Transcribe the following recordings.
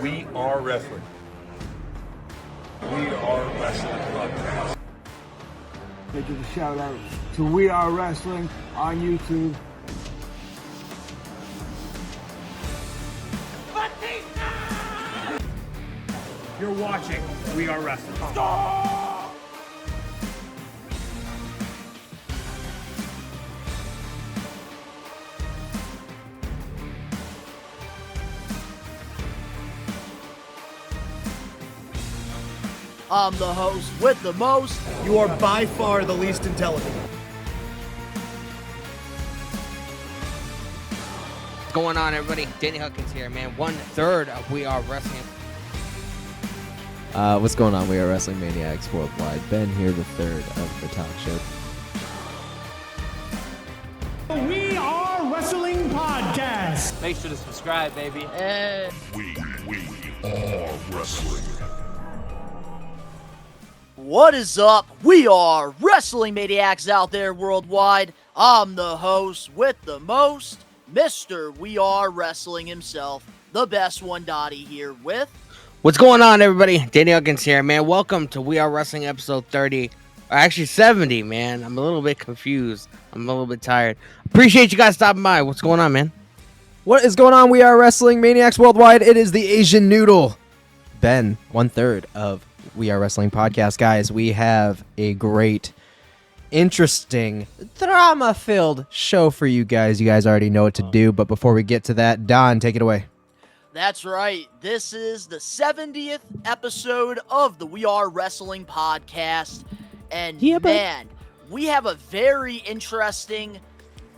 We are wrestling. We are wrestling podcast. They give a shout out to We Are Wrestling on YouTube. You're watching We Are Wrestling. I'm the host with the most. You are by far the least intelligent. What's going on, everybody? Danny Huckins here, man. 1/3 of We Are Wrestling. What's going on? We are Wrestling Maniacs Worldwide. Ben here, the third of the talk show. We Are Wrestling Podcast. Make sure to subscribe, baby. We are wrestling. What is up? We are Wrestling Maniacs out there worldwide. I'm the host with the most, Mr. We Are Wrestling himself, the best one, Donnie, here with... What's going on, everybody? Danny Huckins here, man. Welcome to We Are Wrestling episode 30. Or actually 70, man. I'm a little bit confused. I'm a little bit tired. Appreciate you guys stopping by. What's going on, man? What is going on? We are Wrestling Maniacs Worldwide. It is the Asian Noodle. Ben, 1/3 of We Are Wrestling Podcast. Guys, we have a great, interesting, drama-filled show for you guys. You guys already know what to do, but before we get to that, Don, take it away. That's right. This is the 70th episode of the We Are Wrestling Podcast. And man, we have a very interesting,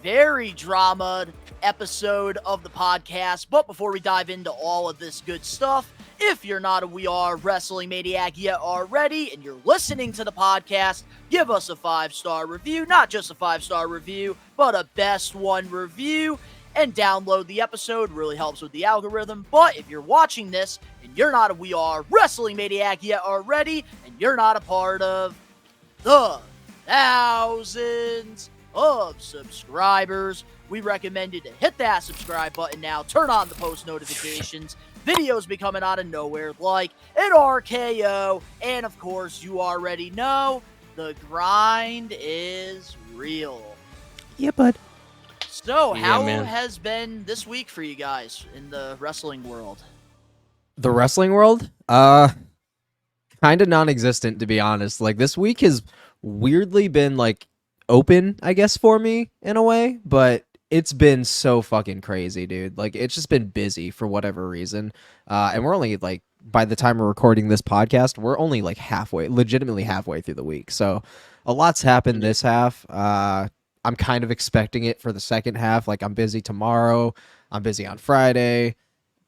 very drama episode of the podcast. But before we dive into all of this good stuff, if you're not a We Are Wrestling Maniac yet already and you're listening to the podcast, give us a 5-star review. Not just a 5-star review, but a best one review. And download the episode. Really helps with the algorithm. But if you're watching this and you're not a We Are Wrestling Maniac yet already, and you're not a part of the thousands of subscribers, we recommend you to hit that subscribe button now. Turn on the post notifications. Videos be coming out of nowhere like an RKO. And of course, you already know the grind is real. Yeah, bud. So, Yeah, how man. has been this week for you guys in the wrestling world? The wrestling world? Kind of non-existent, to be honest. Like, this week has weirdly been, like, open, I guess, for me, in a way. But it's been so fucking crazy, dude. Like, it's just been busy for whatever reason. And we're only, like, by the time we're recording this podcast, we're only, like, legitimately halfway through the week. So, a lot's happened this half. I'm kind of expecting it for the second half. Like, I'm busy tomorrow. I'm busy on Friday.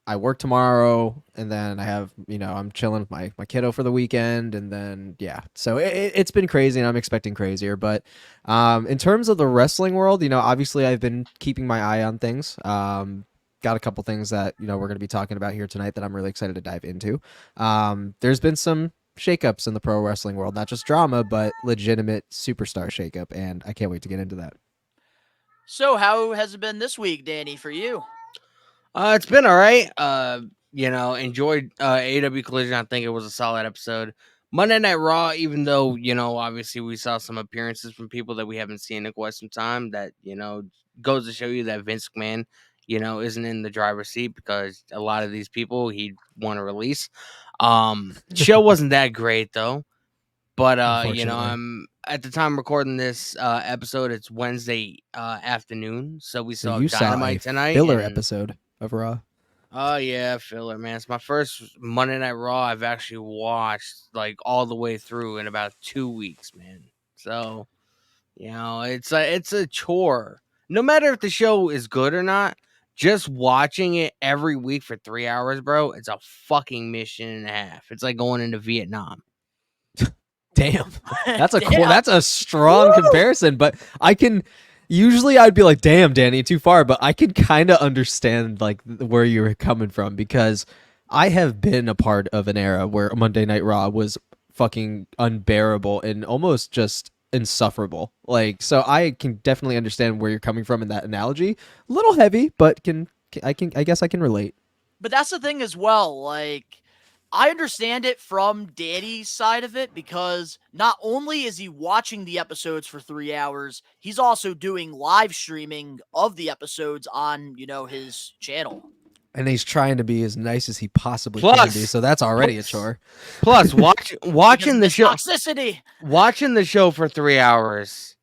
I work tomorrow. And then I have, I'm chilling with my kiddo for the weekend. And then, yeah. So it's been crazy and I'm expecting crazier. But in terms of the wrestling world, obviously I've been keeping my eye on things. Got a couple things that, we're going to be talking about here tonight that I'm really excited to dive into. There's been some shakeups in the pro wrestling world, not just drama, but legitimate superstar shakeup, and I can't wait to get into that. So, how has it been this week, Danny, for you? It's been all right. Enjoyed AW Collision. I think it was a solid episode. Monday Night Raw, even though, obviously we saw some appearances from people that we haven't seen in quite some time, that, goes to show you that Vince McMahon, isn't in the driver's seat because a lot of these people he'd want to release. Show wasn't that great though, but I'm at the time recording this episode. It's Wednesday afternoon, so we saw Dynamite tonight. Filler episode of Raw. Oh yeah, filler, man. It's my first Monday Night Raw I've actually watched like all the way through in about 2 weeks, man. So it's a chore. No matter if the show is good or not. Just watching it every week for 3 hours, bro, it's a fucking mission and a half. It's like going into Vietnam. Damn. That's that's a strong comparison, but usually I'd be like, damn, Danny, too far, but I can kind of understand like where you're coming from because I have been a part of an era where Monday Night Raw was fucking unbearable and almost just insufferable. Like, so I can definitely understand where you're coming from in that analogy. A little heavy, but I guess I can relate. But that's the thing as well. Like, I understand it from Danny's side of it because not only is he watching the episodes for 3 hours, he's also doing live streaming of the episodes on, his channel. And he's trying to be as nice as he possibly can be, so that's already a chore. Plus, watching the show, toxicity. Watching the show for 3 hours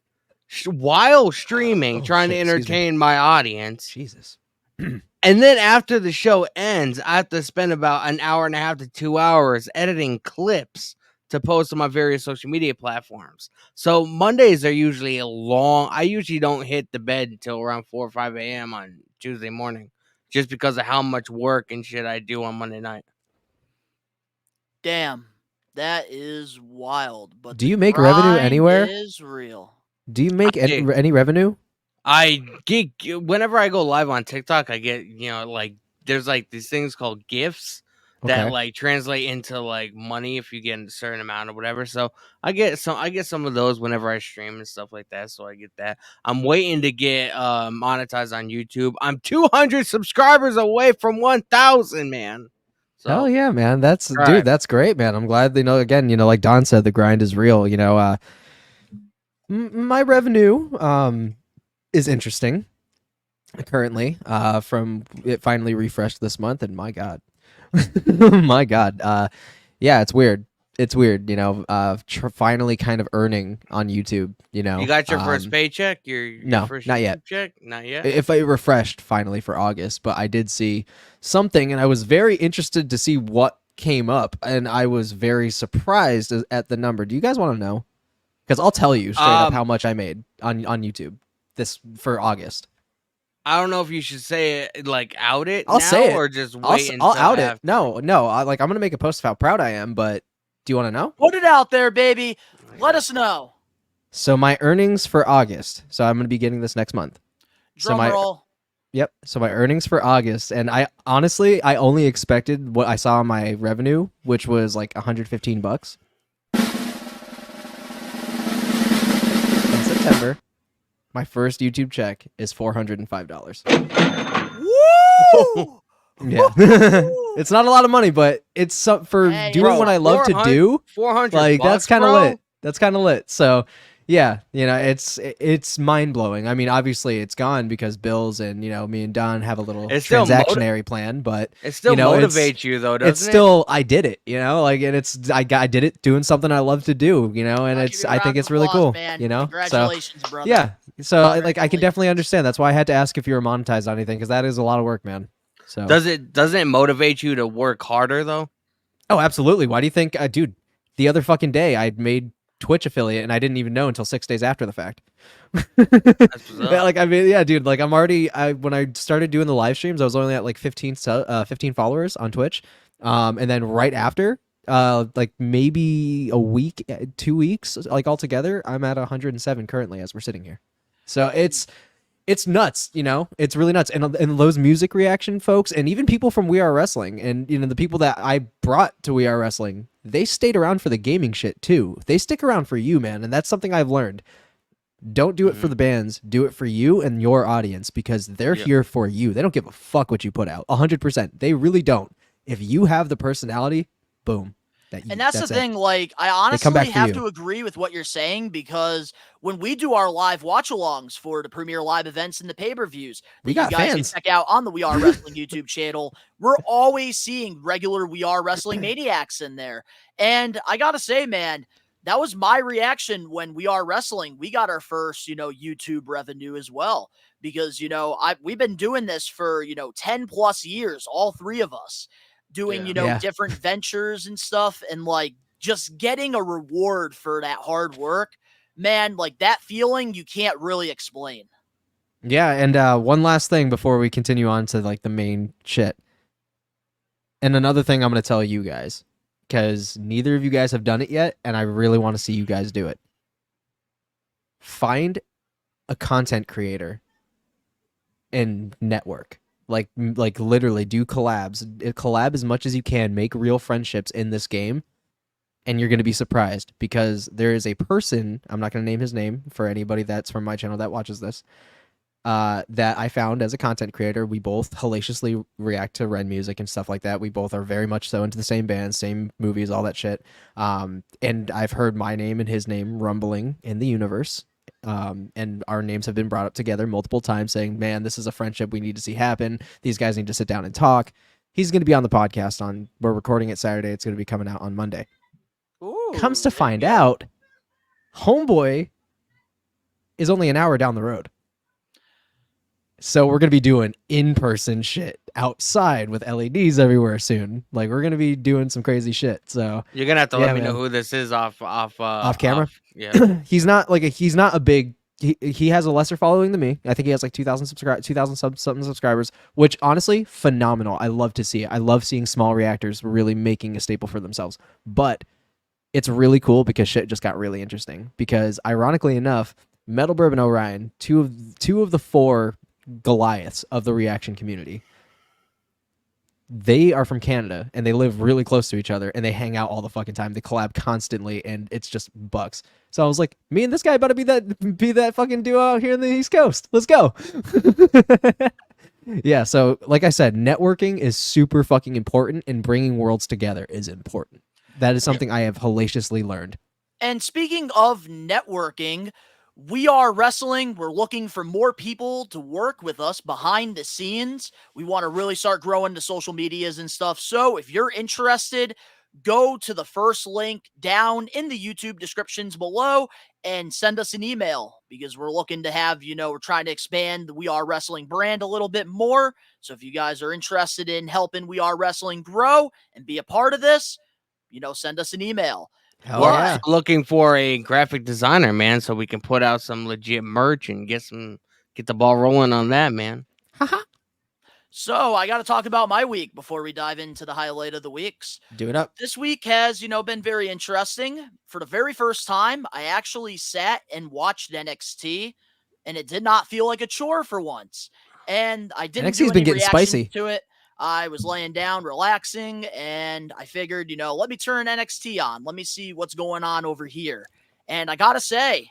while streaming, trying to entertain my audience. Jesus. And then after the show ends, I have to spend about an hour and a half to 2 hours editing clips to post on my various social media platforms. So Mondays are usually long. I usually don't hit the bed until around 4 or 5 a.m. on Tuesday morning, just because of how much work and shit I do on Monday night. Damn, that is wild. But do you make revenue anywhere? Is real. Do you make any revenue? I get whenever I go live on TikTok, I get like there's like these things called gifts that like translate into like money if you get a certain amount or whatever. So I get some of those whenever I stream and stuff like that. So I get that. I'm waiting to get monetized on YouTube. I'm 200 subscribers away from 1,000, man. So, hell yeah, man. That's great, man. I'm glad they know. Again, like Don said, the grind is real. My revenue is interesting currently from it finally refreshed this month, and my god my god, yeah, it's weird, finally kind of earning on YouTube. You got your first paycheck? Your no, first not yet. Check? Not yet. If I refreshed finally for August, but I did see something, and I was very interested to see what came up, and I was very surprised at the number. Do you guys want to know? Because I'll tell you straight up how much I made on YouTube for August. I don't know if you should say it, like out it. I'll say it, or just wait. I'll out it. No. I'm gonna make a post of how proud I am. But do you want to know? Put it out there, baby. Let us know. So my earnings for August. So I'm gonna be getting this next month. Drum roll. Yep. So my earnings for August, and I honestly only expected what I saw on my revenue, which was like $115. In September, my first YouTube check is $405. Woo! Yeah. It's not a lot of money, but it's for doing what I love to do. 400, like that's kind of bro. lit. That's kind of lit. So yeah, it's mind blowing. I mean, obviously it's gone because bills and me and Don have a little transactionary plan, but it still motivates you though, doesn't it? It's still I did it, and I did it doing something I love to do, and I think it's really cool, man. Congratulations, so, brother. Yeah, so I can definitely understand. That's why I had to ask if you were monetized on anything, because that is a lot of work, man. So doesn't it motivate you to work harder though? Oh, absolutely. Why do you think, dude? The other fucking day I made Twitch affiliate, and I didn't even know until 6 days after the fact. Yeah, dude. Like I'm already. When I started doing the live streams, I was only at like 15 followers on Twitch, and then right after, like maybe a week, 2 weeks, like altogether, I'm at 107 currently as we're sitting here. So it's nuts, it's really nuts. And those music reaction folks, and even people from We Are Wrestling, and the people that I brought to We Are Wrestling, they stayed around for the gaming shit too. They stick around for you, man, and that's something I've learned. Don't do it for the bands. Do it for you and your audience, because they're here for you. They don't give a fuck what you put out. 100%. They really don't. If you have the personality, boom. That's the thing, like, I honestly have to agree with what you're saying, because when we do our live watch-alongs for the premier live events and the pay-per-views that you guys fans. can check out on the We Are Wrestling YouTube channel, we're always seeing regular We Are Wrestling maniacs in there. And I gotta say, man, that was my reaction when We Are Wrestling. We got our first, YouTube revenue as well, because, we've been doing this for, 10 plus years, all three of us. Doing, different ventures and stuff, and like just getting a reward for that hard work, man, like that feeling you can't really explain. Yeah, and one last thing before we continue on to like the main shit. And another thing I'm going to tell you guys, because neither of you guys have done it yet, and I really want to see you guys do it. Find a content creator and network. Like literally do collabs. Collab as much as you can. Make real friendships in this game, and you're going to be surprised, because there is a person, I'm not going to name his name for anybody that's from my channel that watches this. that I found as a content creator. We both hellaciously react to Ren music and stuff like that. We both are very much so into the same bands, same movies, all that shit. And I've heard my name and his name rumbling in the universe. And our names have been brought up together multiple times saying, man, this is a friendship we need to see happen. These guys need to sit down and talk. He's going to be on the podcast we're recording it Saturday. It's going to be coming out on Monday. Ooh, Comes to find out, Homeboy is only an hour down the road. So we're going to be doing in-person shit outside with LEDs everywhere soon. Like, we're going to be doing some crazy shit. So You're gonna have to let me know man. who this is off camera. Yeah. He's not a big. He has a lesser following than me. I think he has like 2,000 something subscribers, which honestly, phenomenal. I love to see it. I love seeing small reactors really making a staple for themselves. But it's really cool because shit just got really interesting. Because ironically enough, Metal Bourbon Orion, two of the four Goliaths of the reaction community, they are from Canada and they live really close to each other and they hang out all the fucking time. They collab constantly and it's just bucks. So I was like, me and this guy about to be that fucking duo out here in the East Coast. Let's go. Yeah, so like I said, networking is super fucking important and bringing worlds together is important. That is something I have hellaciously learned. And speaking of networking, We Are Wrestling. We're looking for more people to work with us behind the scenes. We want to really start growing the social medias and stuff. So if you're interested, go to the first link down in the YouTube descriptions below and send us an email because we're looking to have, we're trying to expand the We Are Wrestling brand a little bit more. So if you guys are interested in helping We Are Wrestling grow and be a part of this, send us an email. Hell We're yeah. also looking for a graphic designer, man, so we can put out some legit merch and get the ball rolling on that, man. So I got to talk about my week before we dive into the highlight of the weeks. Do it up. This week has, been very interesting. For the very first time, I actually sat and watched NXT, and it did not feel like a chore for once. And I didn't do NXT's any been getting reactions spicy. to it. I was laying down, relaxing, and I figured, let me turn NXT on. Let me see what's going on over here. And I got to say,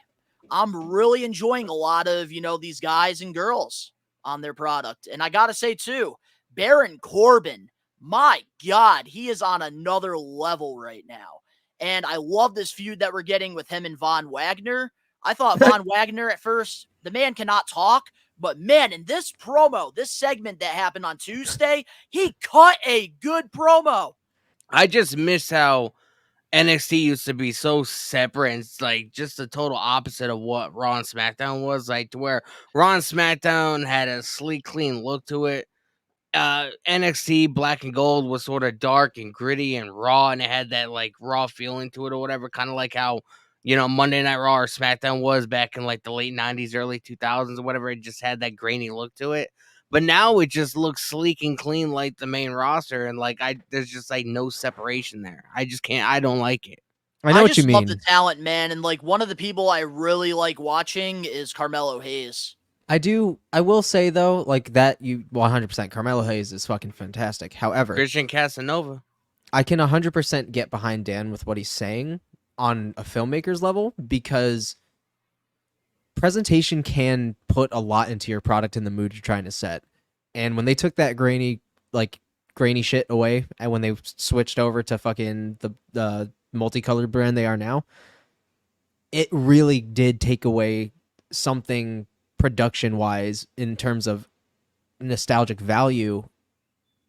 I'm really enjoying a lot of, these guys and girls on their product. And I got to say, too, Baron Corbin, my God, he is on another level right now. And I love this feud that we're getting with him and Von Wagner. I thought Von Wagner at first, the man cannot talk. But man, in this promo, this segment that happened on Tuesday, he cut a good promo. I just miss how NXT used to be so separate and it's like just the total opposite of what Raw and SmackDown was, like to where Raw and SmackDown had a sleek, clean look to it. NXT Black and Gold was sort of dark and gritty and raw, and it had that like raw feeling to it or whatever, kind of like how Monday Night Raw or SmackDown was back in like the late 90s, early 2000s or whatever. It just had that grainy look to it. But now it just looks sleek and clean like the main roster, and like there's just like no separation there. I just can't. I don't like it. I know what you just mean. love the talent, man, and like one of the people I really like watching is Carmelo Hayes. I do. I will say though, like that, 100%. Carmelo Hayes is fucking fantastic. However, Christian Casanova. I can 100% get behind Dan with what he's saying on a filmmaker's level because presentation can put a lot into your product and the mood you're trying to set. And when they took that grainy shit away, and when they switched over to fucking the multicolored brand they are now, it really did take away something production-wise in terms of nostalgic value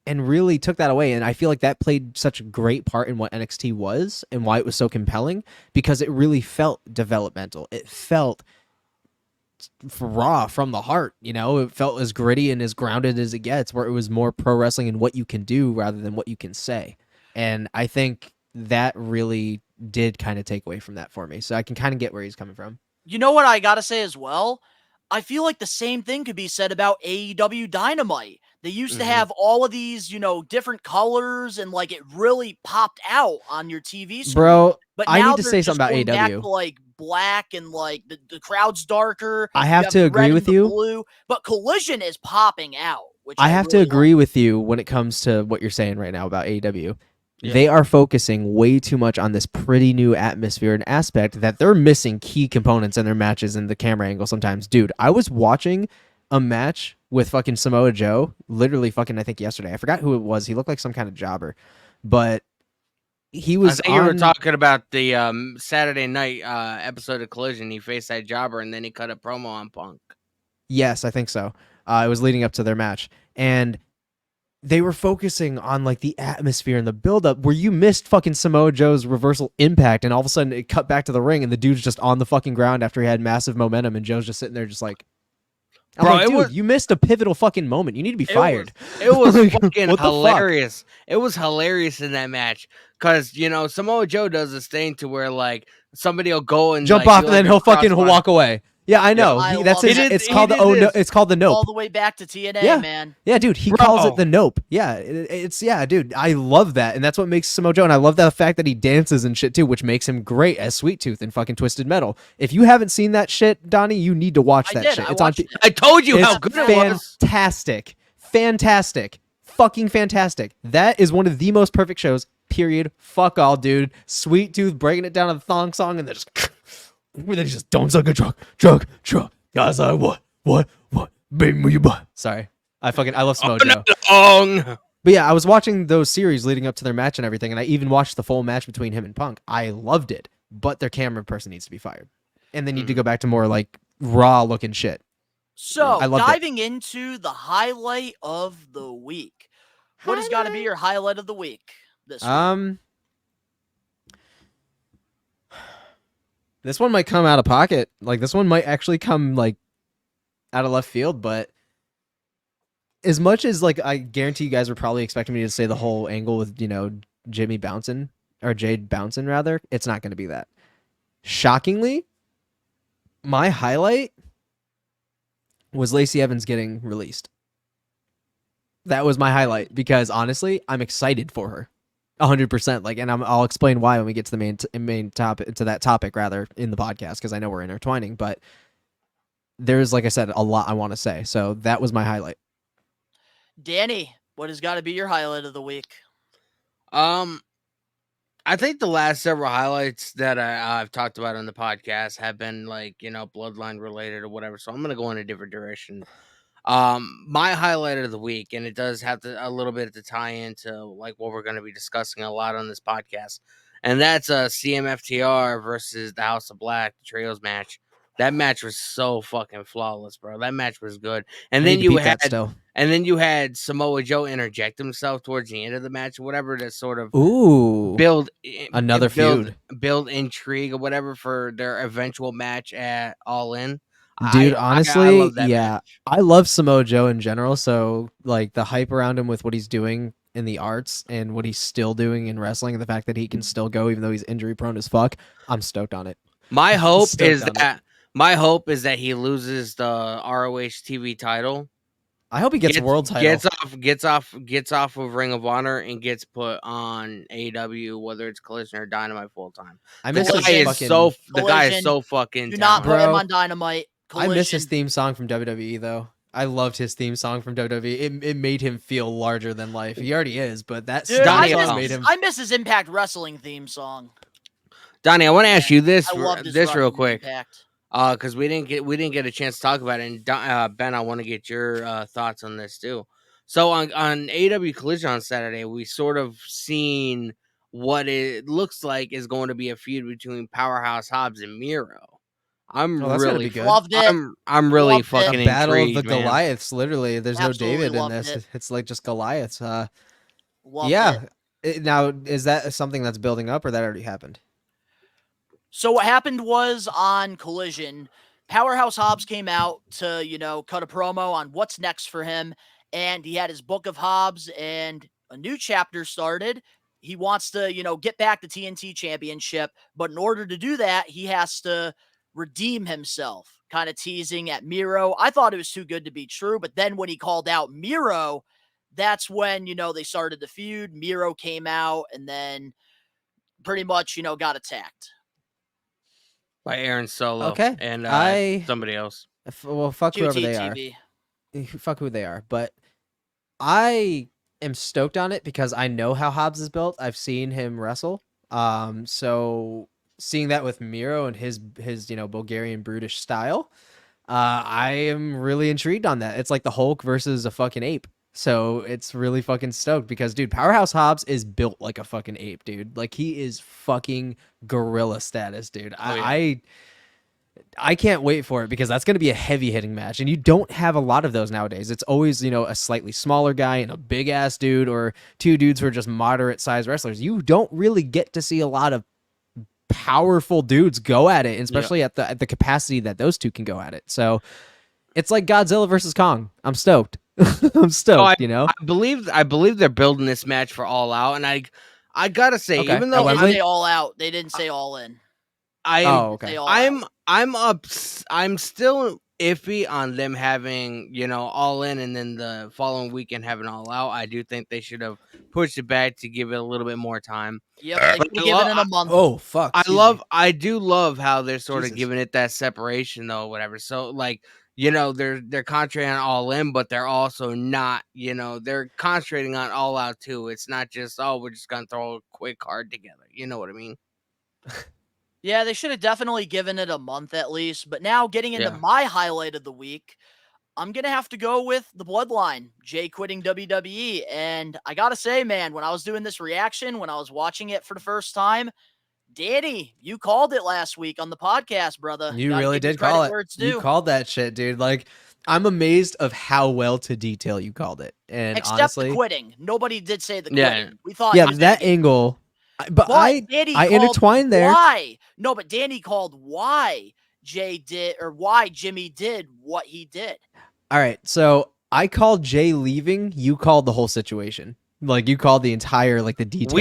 and really took that away. And I feel like that played such a great part in what NXT was and why it was so compelling because it really felt developmental. It felt raw from the heart, it felt as gritty and as grounded as it gets, where it was more pro wrestling and what you can do rather than what you can say. And I think that really did kind of take away from that for me. So I can kind of get where he's coming from. You know what I got to say as well? I feel like the same thing could be said about AEW Dynamite. They used to have all of these, different colors and like it really popped out on your TV screen. Bro, but I now need to they're say just something about going back AEW. to, like black and like the crowd's darker. I You have to the agree red with and the you. blue, but Collision is popping out. Which I have to really agree like. with you when it comes to what you're saying right now about AEW. Yeah. They are focusing way too much on this pretty new atmosphere and aspect that they're missing key components in their matches and the camera angle sometimes. Dude, I was watching a match with fucking Samoa Joe, literally fucking, I think yesterday. I forgot who it was. He looked like some kind of jobber, but he I was think you were on. talking about the Saturday night episode of Collision. He faced that jobber and then he cut a promo on Punk. Yes, I think so. It was leading up to their match, and they were focusing on like the atmosphere and the buildup where you missed fucking Samoa Joe's reversal impact, and all of a sudden it cut back to the ring and the dude's just on the fucking ground after he had massive momentum, and Joe's just sitting there just like, I'm Bro, like, it dude, was- you missed a pivotal fucking moment. You need to be fired. It was Like, fucking what the fuck? hilarious. It was hilarious in that match because Samoa Joe does this thing to where like somebody will go and Jump like, off do, and then like, a he'll fucking crossbody. walk away. Yeah, I know. I That's love it. it. It's He called the did this. It's called the nope. All the way back to TNA, Yeah. man. Yeah, dude, he calls it the nope. Yeah, it's dude, I love that, and that's what makes Samoa Joe, and I love the fact that he dances and shit too, which makes him great as Sweet Tooth in fucking Twisted Metal. If you haven't seen that shit, Donnie, you need to watch I that did. shit. I It's on. watched it. I told you how It's good it was. fantastic, fucking fantastic. That is one of the most perfect shows. Period. Fuck all, dude. Sweet Tooth breaking it down to the thong song, and then just don't suck a drug. Guys, I what, baby, move your butt. Sorry, I love Samoa Joe. Long. But yeah, I was watching those series leading up to their match and everything, and I even watched the full match between him and Punk. I loved it, but their camera person needs to be fired, and they need to go back to more like raw looking shit. So, I loved it. diving into the highlight of the week. What has got to be your highlight of the week this week? This one might come out of pocket. Like, this one might actually come like out of left field, but as much as like I guarantee you guys were probably expecting me to say the whole angle with Jimmy bouncing or Jade bouncing rather, it's not going to be that. Shockingly, my highlight was Lacey Evans getting released. That was my highlight because honestly, I'm excited for her. 100%. Like, and I'll explain why when we get to the main topic, to that topic rather, in the podcast, because I know we're intertwining. But there's, like I said, a lot I want to say. So that was my highlight. Danny, what has got to be your highlight of the week? I think the last several highlights that I've talked about on the podcast have been like bloodline related or whatever. So I'm gonna go in a different direction. My highlight of the week, and it does have a little bit to tie into like what we're going to be discussing a lot on this podcast, and that's CMFTR versus the House of Black, the Trios match. That match was so fucking flawless, bro. That match was good. And then you had Samoa Joe interject himself towards the end of the match or whatever to sort of build intrigue or whatever for their eventual match at All In. Dude, I honestly, love that match. I love Samoa Joe in general. So, like, the hype around him with what he's doing in the arts and what he's still doing in wrestling, and the fact that he can still go even though he's injury prone as fuck, I'm stoked on it. My hope is that he loses the ROH TV title. I hope he gets a world title. Gets off of Ring of Honor and gets put on AEW, whether it's Collision or Dynamite full time. I miss The guy is so fucking Do not put talented. him on Dynamite. Collision. I miss his theme song from WWE though. I loved his theme song from WWE. It made him feel larger than life. He already is, but that Dude, song made him. I miss his Impact Wrestling theme song. Donnie, I want to ask you this this real quick. Impact. Because we didn't get a chance to talk about it, and Ben, I want to get your thoughts on this too. So on AEW Collision on Saturday, we sort of seen what it looks like is going to be a feud between Powerhouse Hobbs and Miro. I'm that's really gonna be good. Loved it. I'm really Loved it. fucking The battle of intrigued, the man. Goliaths. Literally, there's Absolutely no David in loved this. it. It's like just Goliaths. Loved Yeah. it. Now, is that something that's building up, or that already happened? So what happened was on Collision, Powerhouse Hobbs came out to, cut a promo on what's next for him. And he had his book of Hobbs and a new chapter started. He wants to, get back the TNT championship. But in order to do that, he has to redeem himself, kind of teasing at Miro. I thought it was too good to be true. But then when he called out Miro, that's when, they started the feud. Miro came out and then pretty much, got attacked. By Aaron Solo. Okay. And somebody else. Well, fuck whoever they are. Fuck who they are. But I am stoked on it because I know how Hobbs is built. I've seen him wrestle. So seeing that with Miro and his Bulgarian brutish style, I am really intrigued on that. It's like the Hulk versus a fucking ape. So it's really fucking stoked because, dude, Powerhouse Hobbs is built like a fucking ape, dude. Like, he is fucking gorilla status, dude. I can't wait for it because that's going to be a heavy hitting match. And you don't have a lot of those nowadays. It's always, a slightly smaller guy and a big ass dude, or two dudes who are just moderate sized wrestlers. You don't really get to see a lot of powerful dudes go at it, especially at the capacity that those two can go at it. So it's like Godzilla versus Kong. I'm stoked. I'm stoked. I believe they're building this match for All Out, and I gotta say, Okay. even though They didn't say All Out, they didn't say All In. Okay. I'm still iffy on them having, All In and then the following weekend having All Out. I do think they should have pushed it back to give it a little bit more time. Yep, they could have given it a month. Oh fuck! I do love how they're sort Jesus. of giving it that separation though, whatever. So like, they're concentrating on All In, but they're also not, they're concentrating on All Out too. It's not just, we're just gonna throw a quick card together. You know what I mean? Yeah, they should have definitely given it a month at least. But now getting into my highlight of the week, I'm going to have to go with the Bloodline, Jay quitting WWE. And I got to say, man, when I was doing this reaction, when I was watching it for the first time, Danny, you called it last week on the podcast, brother. You really did call it. You called that shit, dude. Like, I'm amazed of how well to detail you called it. And Except honestly, the quitting. Nobody did say the quitting. Yeah. We thought that angle. But I Danny intertwined there. Why? No, but Danny called why Jay did, or why Jimmy did what he did. All right, so I called Jay leaving. You called the whole situation. Like, you called the entire, like, the details.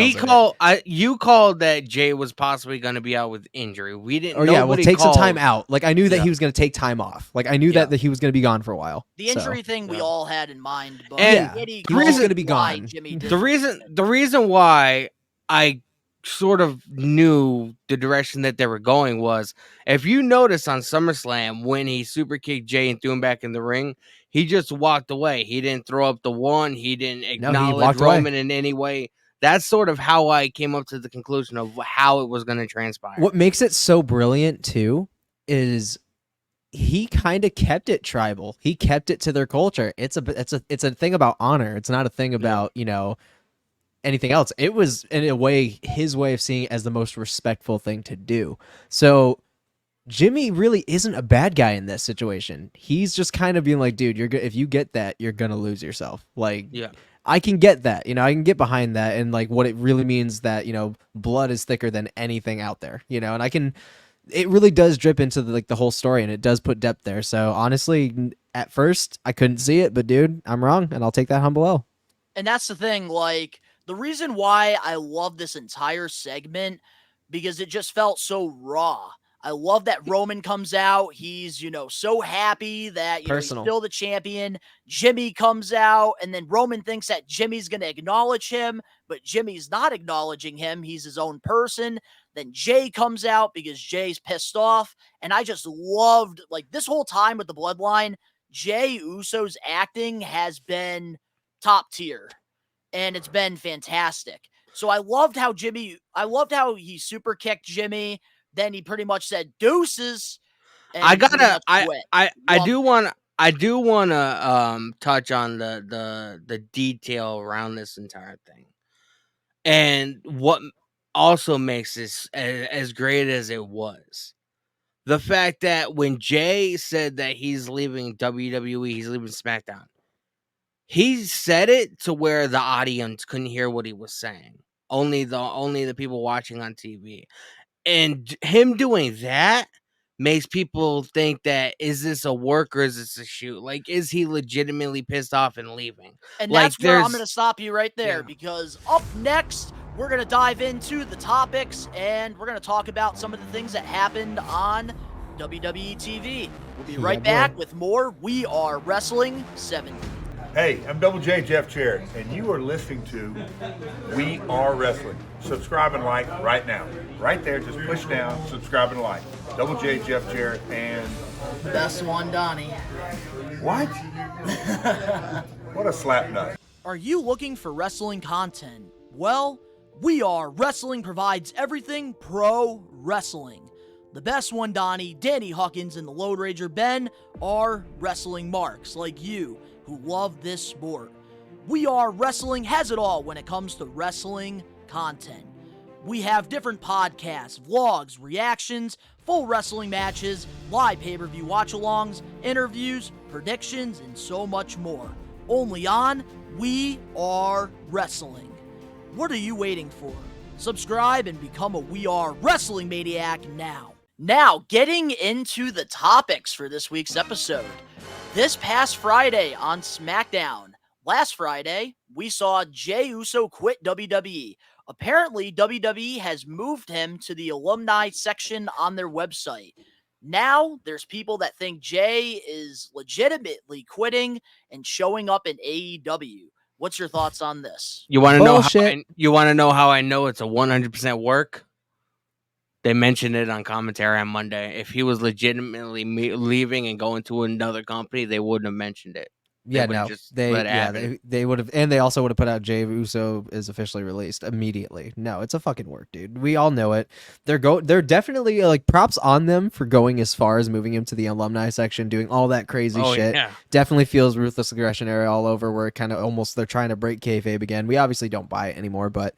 You called that Jay was possibly going to be out with injury. We didn't. Take some time out. Like, I knew that he was going to take time off. Like, I knew that he was going to be gone for a while. The injury thing we all had in mind, but he was going to be gone. The reason why I sort of knew the direction that they were going was, if you notice on SummerSlam when he super kicked Jay and threw him back in the ring, he just walked away. He didn't throw up the one. He didn't acknowledge Roman in any way. That's sort of how I came up to the conclusion of how it was going to transpire. What makes it so brilliant too is he kind of kept it tribal. He kept it to their culture. It's a thing about honor. It's not a thing about, anything else. It was, in a way, his way of seeing it as the most respectful thing to do. So Jimmy really isn't a bad guy in this situation. He's just kind of being like, dude, if you get that, you're gonna lose yourself. Like, I can get that. I can get behind that, and like what it really means that blood is thicker than anything out there. And it really does drip into the whole story, and it does put depth there. So honestly, at first I couldn't see it, but dude, I'm wrong, and I'll take that humble L. And that's the thing, like, the reason why I love this entire segment, because it just felt so raw. I love that Roman comes out. He's, so happy that he's still the champion. Jimmy comes out, and then Roman thinks that Jimmy's going to acknowledge him, but Jimmy's not acknowledging him. He's his own person. Then Jay comes out because Jay's pissed off. And I just loved, like, this whole time with the Bloodline, Jay Uso's acting has been top tier. And it's been fantastic. So I loved how he super kicked Jimmy. Then he pretty much said deuces. And I do want to touch on the detail around this entire thing, and what also makes this as great as it was. The fact that when Jay said that he's leaving WWE, he's leaving SmackDown, he said it to where the audience couldn't hear what he was saying. Only the people watching on TV. And him doing that makes people think that, is this a work or is this a shoot? Like, is he legitimately pissed off and leaving? And that's where I'm going to stop you right there, because up next, we're going to dive into the topics, and we're going to talk about some of the things that happened on WWE TV. We'll be right back with more We Are Wrestling 70. Hey, I'm Double J Jeff Jarrett, and you are listening to We Are Wrestling. Subscribe and like right now. Right there, just push down, subscribe and like. Double J Jeff Jarrett and... Best one, Donnie. What? What a slap nut. Are you looking for wrestling content? Well, We Are Wrestling provides everything pro wrestling. The best one, Donnie, Danny Huckins, and the Lone Ranger Ben are wrestling marks like you who love this sport. We Are Wrestling has it all when it comes to wrestling content. We have different podcasts, vlogs, reactions, full wrestling matches, live pay-per-view watch-alongs, interviews, predictions, and so much more. Only on We Are Wrestling. What are you waiting for? Subscribe and become a We Are Wrestling Maniac now. Now, getting into the topics for this week's episode. This past Friday on SmackDown, last Friday, we saw Jey Uso quit WWE. Apparently, WWE has moved him to the alumni section on their website. Now, there's people that think Jey is legitimately quitting and showing up in AEW. What's your thoughts on this? You want to know Bullshit. how I know it's a 100% work? They mentioned it on commentary on Monday. If he was legitimately leaving and going to another company, they wouldn't have mentioned it. Yeah, would've no, just they let it happen. they would have, and they also would have put out Jey Uso is officially released immediately. No, it's a fucking work, dude. We all know it. They're definitely like props on them for going as far as moving him to the alumni section, doing all that crazy shit. Yeah. Definitely feels ruthless aggression era all over, where it kind of almost they're trying to break kayfabe again. We obviously don't buy it anymore, but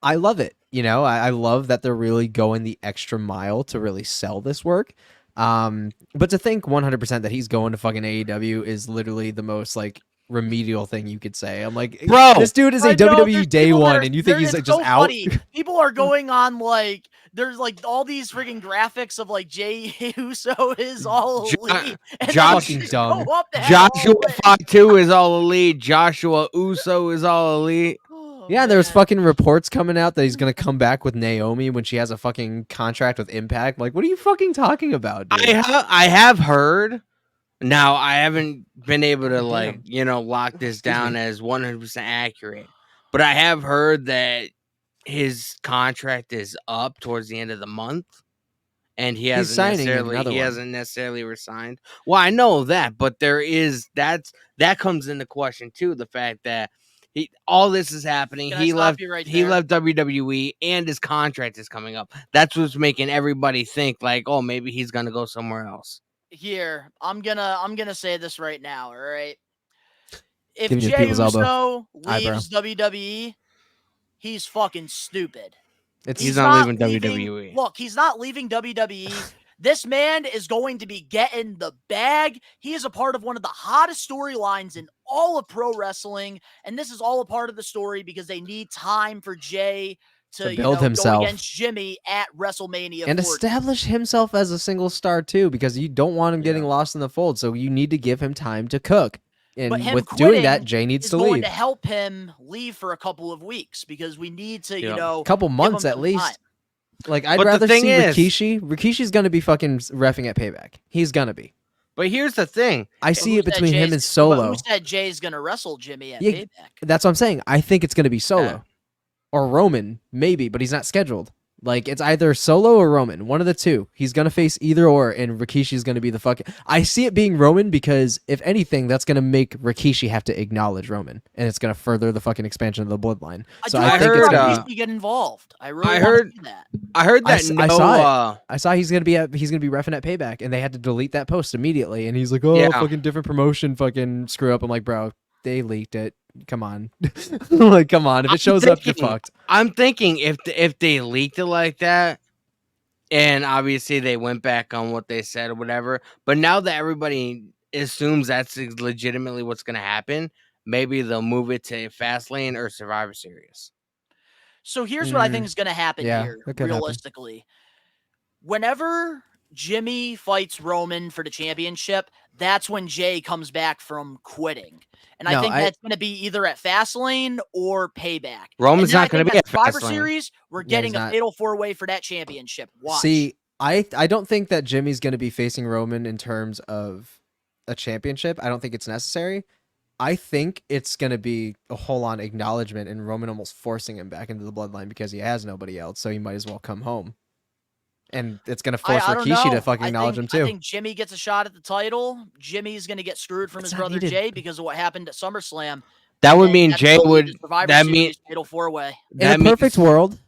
I love it. You know, I love that they're really going the extra mile to really sell this work. But to think 100% that he's going to fucking AEW is literally the most like remedial thing you could say. I'm like, Bro, this dude is a WWE day one, and you think he's like just out? Funny. People are going on like there's like all these freaking graphics of like Jey Uso is all elite. And Josh- then just dumb. go up the Joshua hallway. 5'2" is all elite. Joshua Uso is all elite. Oh, Yeah, there was man. fucking reports coming out that he's gonna come back with Naomi when she has a fucking contract with Impact. Like, what are you fucking talking about, dude? I have heard. Now I haven't been able to lock this down as 100% accurate, but I have heard that his contract is up towards the end of the month, and he signing another one. hasn't necessarily resigned. Well, I know that, but that comes into question too. The fact that all this is happening. Can I He stop left. you right He there? left WWE, and his contract is coming up. That's what's making everybody think like, oh, maybe he's gonna go somewhere else. Here, I'm gonna say this right now, all right? If Give me the Jey people's elbow. Uso Eyebrow. leaves WWE, he's fucking stupid. He's not leaving WWE. Look, he's not leaving WWE. This man is going to be getting the bag. He is a part of one of the hottest storylines in all of pro wrestling, and this is all a part of the story because they need time for Jey to build himself. go against Jimmy at WrestleMania And 40. establish himself as a single star too, because you don't want him getting lost in the fold. So you need to give him time to cook. And But him with doing quitting that, Jey needs is to going leave. to help him leave for a couple of weeks because we need to, A couple give months him at some least. time. Like, I'd But the rather thing see is- Rikishi. Rikishi's gonna be fucking reffing at Payback. He's gonna be. But here's the thing. I see Who it said between him Jey's- and Solo. Who said Jay's gonna wrestle Jimmy at Yeah, Payback? That's what I'm saying. I think it's gonna be Solo. Yeah. Or Roman, maybe, but he's not scheduled. Like, it's either Solo or Roman, one of the two. He's gonna face either or, and Rikishi's gonna be the fucking. I see it being Roman because if anything, that's gonna make Rikishi have to acknowledge Roman, and it's gonna further the fucking expansion of the bloodline. So I think heard, it's Rikishi gonna be. get involved. I really I want heard- to see that. I heard that I saw it. I saw he's gonna be reffing at Payback, and they had to delete that post immediately. And he's like, "Oh, Yeah. fucking different promotion, fucking screw up." I'm like, "Bro, they leaked it. Come on, like, come on. If it shows up, you're fucked." I'm thinking if they leaked it like that, and obviously they went back on what they said or whatever, but now that everybody assumes that's legitimately what's going to happen, maybe they'll move it to Fastlane or Survivor Series. So here's what I think is going to happen yeah, here, that could happen. realistically. Whenever Jimmy fights Roman for the championship, that's when Jey comes back from quitting. And I No, think that's going to be either at Fastlane or Payback. Roman's And then not going to be at at Survivor Fastlane. Series, we're Yeah, getting he's a not. fatal four-way for that championship. Watch. See, I don't think that Jimmy's gonna be facing Roman in terms of a championship. I don't think it's necessary. I think it's gonna be a whole on acknowledgement and Roman almost forcing him back into the bloodline because he has nobody else, so he might as well come home. And it's gonna force I don't Rikishi know. to fucking I acknowledge think, him too. I think Jimmy gets a shot at the title. Jimmy's going to get screwed from It's his not brother needed. Jay because of what happened at SummerSlam. That And would then mean that's Jay gonna lead would. to Survivor That Series mean fatal four-way. In a perfect world,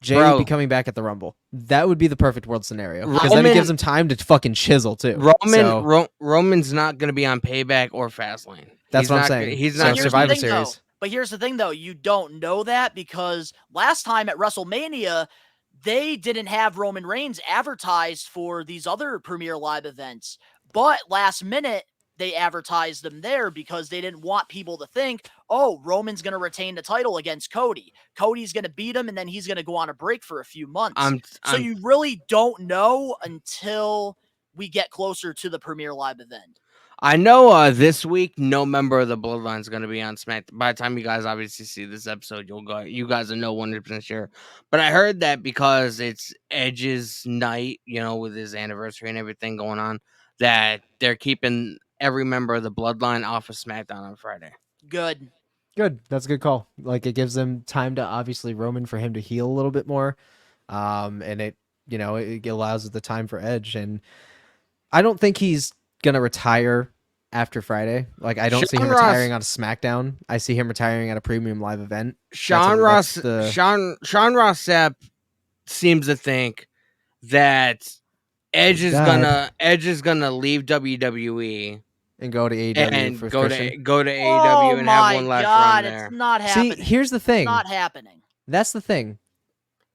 Jay Bro. would be coming back at the Rumble. That would be the perfect world scenario because then Roman- it gives him time to fucking chisel too. So, Roman's not going to be on Payback or Fastlane. that's what I'm saying. He's So not. Here's Survivor the thing, Series. Though. But here's the thing, though. You don't know that because last time at WrestleMania, they didn't have Roman Reigns advertised for these other Premier Live events. But last minute, they advertised them there because they didn't want people to think, oh, Roman's going to retain the title against Cody. Cody's going to beat him, and then he's going to go on a break for a few months. So you really don't know until we get closer to the Premier Live event. I know this week no member of the Bloodline is going to be on SmackDown. By the time you guys obviously see this episode, you guys will know 100% sure. But I heard that because it's Edge's night, with his anniversary and everything going on, that they're keeping every member of the Bloodline off of SmackDown on Friday. Good. That's a good call. Like it gives them time to obviously Roman for him to heal a little bit more, and it allows the time for Edge. And I don't think he's gonna retire after Friday. Like I don't see him retiring on a SmackDown. I see him retiring at a premium live event. Sean Ross Sapp seems to think that Edge is gonna leave WWE and go to AEW and for go Christian. to AEW and have one last run there. It's not happening. See, here's the thing. It's not happening. That's the thing.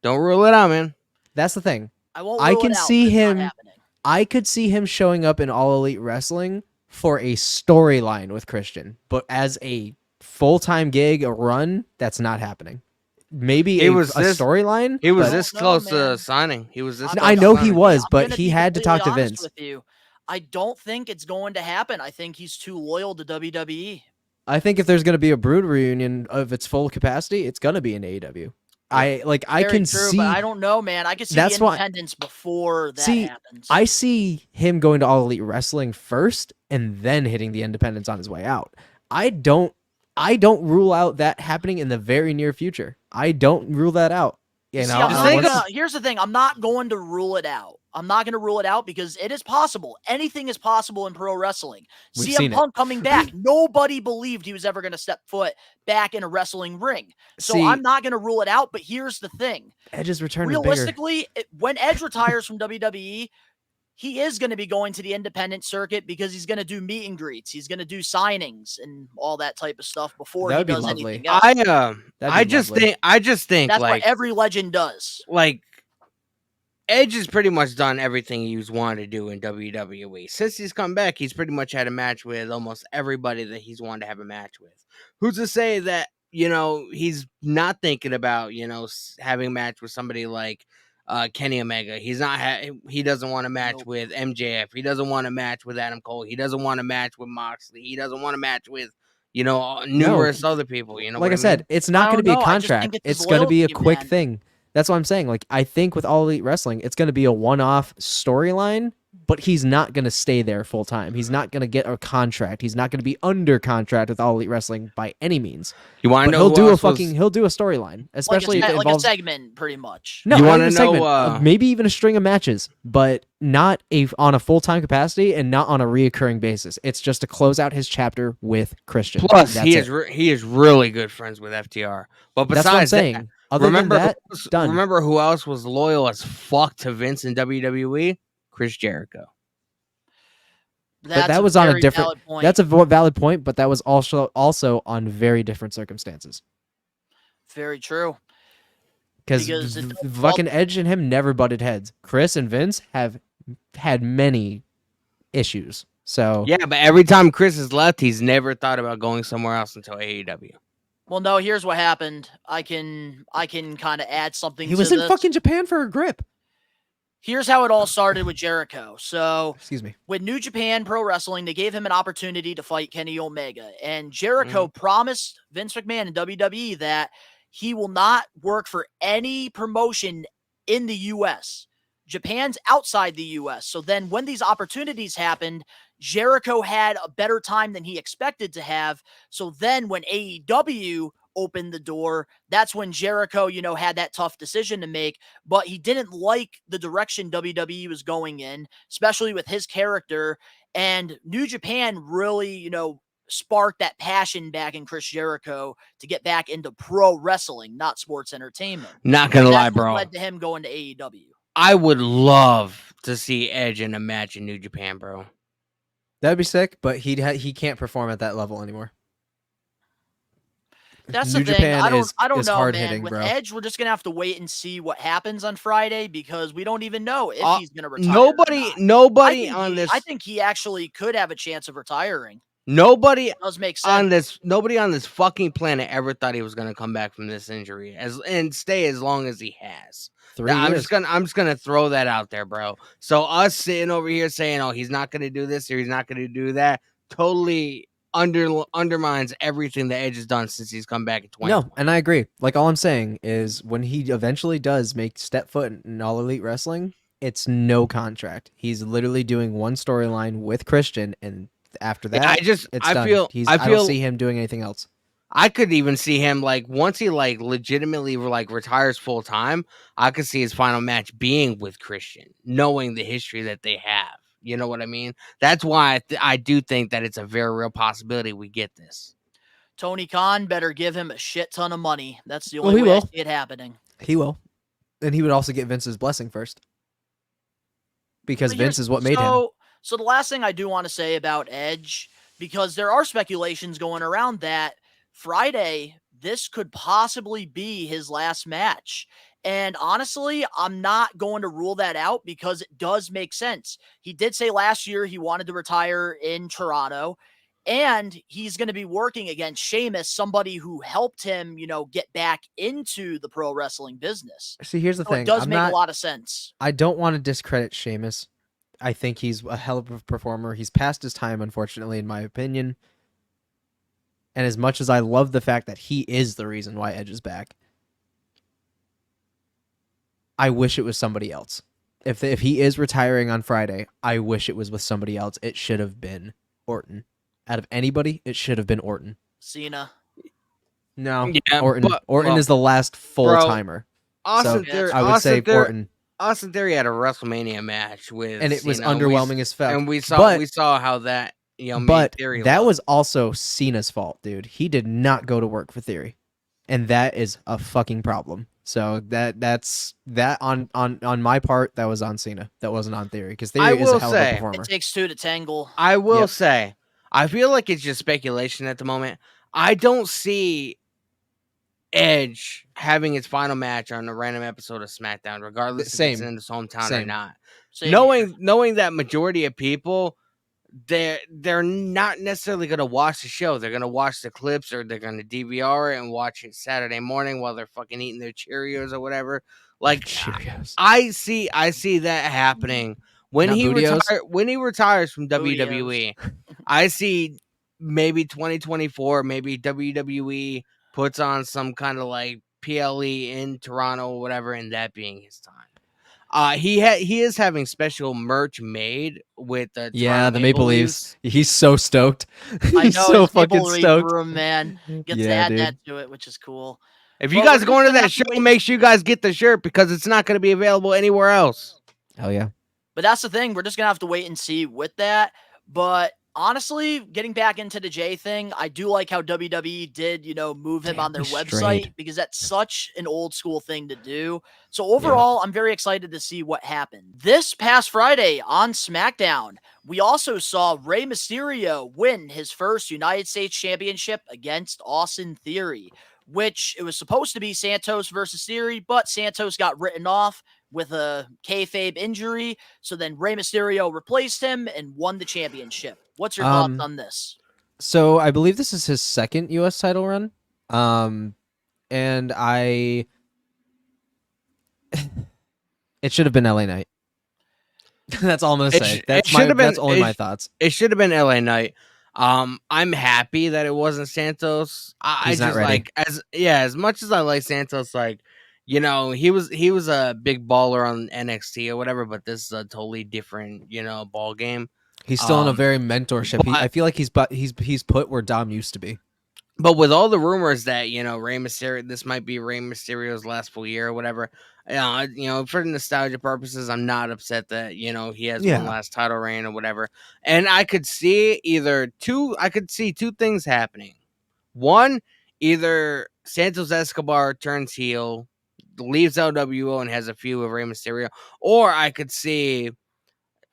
Don't rule it out, man. That's the thing. I won't. I can see him. Not happening. I could see him showing up in All Elite Wrestling for a storyline with Christian, but as a full-time gig, a run, that's not happening. Maybe a storyline. He was this close to signing. He was this. I know he was, I'm but gonna he be had to talk to completely Vince. honest with you. I don't think it's going to happen. I think he's too loyal to WWE. I think if there's going to be a Brood reunion of its full capacity, it's going to be in AEW. I can see. But I don't know, man. I can see the independence before that happens. I see him going to All Elite Wrestling first and then hitting the independence on his way out. I don't rule out that happening in the very near future. I don't rule that out. Here's the thing. I'm not going to rule it out. I'm not going to rule it out because it is possible. Anything is possible in pro wrestling. CM Punk coming back. Nobody believed he was ever going to step foot back in a wrestling ring. So I'm not going to rule it out, but here's the thing. Edge's return realistically, when Edge retires from WWE, he is going to be going to the independent circuit because he's going to do meet and greets. He's going to do signings and all that type of stuff before he does anything else. I just think that's what every legend does. Like Edge has pretty much done everything he's wanted to do in WWE. Since he's come back, he's pretty much had a match with almost everybody that he's wanted to have a match with. Who's to say that, he's not thinking about, having a match with somebody like Kenny Omega. He's not. He doesn't want to match with MJF. He doesn't want to match with Adam Cole. He doesn't want to match with Moxley. He doesn't want to match with, numerous other people. Like I said, it's not going to be a contract. It's going to be a quick thing. That's what I'm saying. Like, I think with All Elite Wrestling, it's going to be a one-off storyline, but he's not going to stay there full time. He's not going to get a contract. He's not going to be under contract with All Elite Wrestling by any means. You want to know? He'll do a storyline, especially if it involves a segment, pretty much. No, you want to know? Maybe even a string of matches, but not on a full-time capacity and not on a reoccurring basis. It's just to close out his chapter with Christian. Plus, he is really good friends with FTR. But besides that's what I'm saying. Remember who else was loyal as fuck to Vince in WWE? Chris Jericho. But that was on a different. That's a valid point, but that was also on very different circumstances. Very true. Because fucking Edge and him never butted heads. Chris and Vince have had many issues. So yeah, but every time Chris has left, he's never thought about going somewhere else until AEW. Well, no, here's what happened. I can kind of add something to this. He was in fucking Japan for a grip. Here's how it all started with Jericho. So, excuse me. With New Japan Pro Wrestling, they gave him an opportunity to fight Kenny Omega. And Jericho promised Vince McMahon and WWE that he will not work for any promotion in the U.S. Japan's outside the U.S. So then when these opportunities happened, Jericho had a better time than he expected to have. So then when AEW opened the door, that's when Jericho, had that tough decision to make, but he didn't like the direction WWE was going in, especially with his character. And New Japan really, spark that passion back in Chris Jericho to get back into pro wrestling, not sports entertainment. Not gonna lie, That's what bro. led to him going to AEW. I would love to see Edge in a match in New Japan, bro. That'd be sick, but he can't perform at that level anymore. That's New the thing. Japan I don't is know, hard man. hitting, With bro. Edge, we're just gonna have to wait and see what happens on Friday because we don't even know if he's gonna retire. Nobody on this. I think he actually could have a chance of retiring. Nobody It does make sense. Nobody on this fucking planet ever thought he was gonna come back from this injury and stay as long as he has. 3 years. I'm just gonna throw that out there, bro. So us sitting over here saying, "Oh, he's not gonna do this or he's not gonna do that," totally undermines everything that Edge has done since he's come back in 20. No, and I agree. Like, all I'm saying is when he eventually does step foot in All Elite Wrestling, it's no contract. He's literally doing one storyline with Christian, and after that, it's done. I don't see him doing anything else. I could even see him, like, once he, like, legitimately, like, retires full time, I could see his final match being with Christian, knowing the history that they have. You know what I mean? That's why I do think that it's a very real possibility we get this. Tony Khan better give him a shit ton of money. That's the only way I see it happening. He will. And he would also get Vince's blessing first. Because Vince is what made him. So the last thing I do want to say about Edge, because there are speculations going around that Friday, this could possibly be his last match. And honestly, I'm not going to rule that out because it does make sense. He did say last year he wanted to retire in Toronto, and he's going to be working against Sheamus, somebody who helped him, get back into the pro wrestling business. See, here's the thing. It does make a lot of sense. I don't want to discredit Sheamus. I think he's a hell of a performer. He's past his time, unfortunately, in my opinion. And as much as I love the fact that he is the reason why Edge is back, I wish it was somebody else. If he is retiring on Friday, I wish it was with somebody else. It should have been Orton. Out of anybody, it should have been Orton. Cena. No, yeah, Orton. Orton is the last full-timer. Austin Theory, I would say Orton. Austin Theory had a WrestleMania match with, and it was underwhelming as fuck. And we saw how that but Theory that look. was also Cena's fault, dude. He did not go to work for Theory, and that is a fucking problem. So that's on my part. That was on Cena. That wasn't on Theory because Theory is a hell of a performer. It takes two to tangle. I will say, I feel like it's just speculation at the moment. I don't see Edge having his final match on a random episode of SmackDown, regardless if it's in his hometown or not. Knowing that majority of people, they're not necessarily going to watch the show. They're going to watch the clips or they're going to DVR it and watch it Saturday morning while they're fucking eating their Cheerios or whatever. Like, Cheerios. I see that happening when Not he Bootios? when he retires from Bootios. WWE. I see maybe 2024, maybe WWE puts on some kind of like PLE in Toronto or whatever, and that being his time. He is having special merch made with the Maple Leafs. He's so stoked. I He's know, so his fucking Maple Leaf stoked. room, man. Gets to add that to it, which is cool. If you guys go into that show, make sure you guys get the shirt because it's not going to be available anywhere else. Hell yeah. But that's the thing. We're just going to have to wait and see with that. But honestly, getting back into the Jay thing, I do like how WWE did, move him on their website because that's such an old school thing to do. So overall, I'm very excited to see what happened. This past Friday on SmackDown, we also saw Rey Mysterio win his first United States Championship against Austin Theory, which it was supposed to be Santos versus Theory, but Santos got written off with a kayfabe injury. So then Rey Mysterio replaced him and won the championship. What's your thoughts on this? So I believe this is his second U.S. title run. And it should have been LA Knight. That's all I'm going to say. That's only my thoughts. It should have been LA Knight. I'm happy that it wasn't Santos. I just like as much as I like Santos, like, he was a big baller on NXT or whatever, but this is a totally different, ball game. He's still in a very mentorship. I feel like he's put where Dom used to be. But with all the rumors that, Rey Mysterio, this might be Rey Mysterio's last full year or whatever, for nostalgia purposes, I'm not upset that, he has one Yeah. last title reign or whatever. And I could see two things happening. One, either Santos Escobar turns heel, leaves LWO and has a feud with Rey Mysterio, or I could see,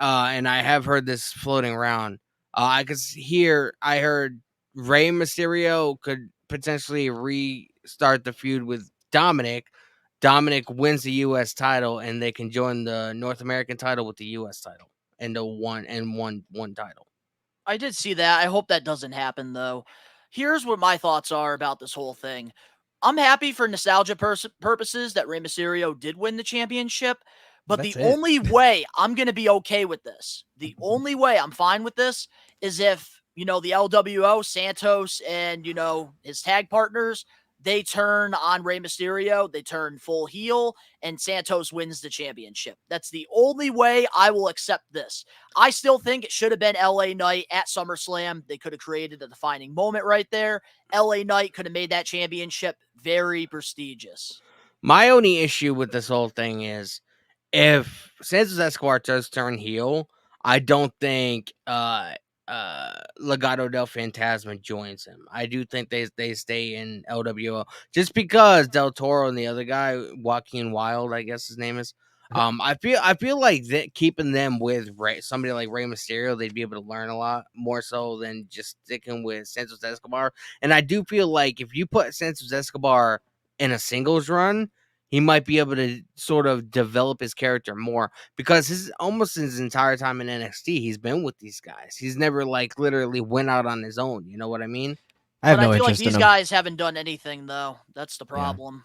and I have heard this floating around. I heard Rey Mysterio could potentially restart the feud with Dominic. Dominic wins the U.S. title, and they can join the North American title with the U.S. title and the one title. I did see that. I hope that doesn't happen, though. Here's what my thoughts are about this whole thing. I'm happy for nostalgia purposes that Rey Mysterio did win the championship, but That's the it. only way I'm going to be okay with this, the only way I'm fine with this is if, the LWO, Santos, and, his tag partners, they turn on Rey Mysterio, they turn full heel, and Santos wins the championship. That's the only way I will accept this. I still think it should have been LA Knight at SummerSlam. They could have created a defining moment right there. LA Knight could have made that championship very prestigious. My only issue with this whole thing is if Santos Escobar does turn heel, I don't think Legado del Fantasma joins him. I do think they stay in LWO just because Del Toro and the other guy, Joaquin Wild, I guess his name is. I feel like keeping them with somebody like Rey Mysterio, they'd be able to learn a lot more so than just sticking with Santos Escobar. And I do feel like if you put Santos Escobar in a singles run, he might be able to sort of develop his character more because his entire time in NXT, he's been with these guys. He's never like literally went out on his own. You know what I mean? I have But no I feel like interest in these him. guys haven't done anything, though. That's the problem.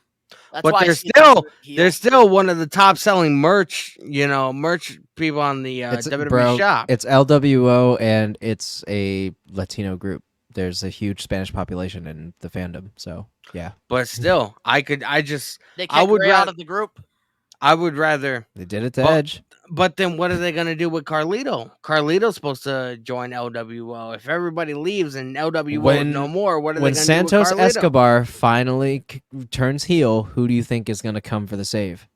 That's But why I they're see them still turn heel. they're still one of the top selling merch people on the It's WWE shop. It's LWO and it's a Latino group. There's a huge Spanish population in the fandom, so yeah. But still, They I kicked would Ray out rather of the group. I would rather. They did it to But, Edge. but then what are they gonna do with Carlito? Carlito's supposed to join LWO. If everybody leaves and LWO is no more, what are they When gonna Santos do with Carlito? Escobar finally turns heel, who do you think is going to come for the save?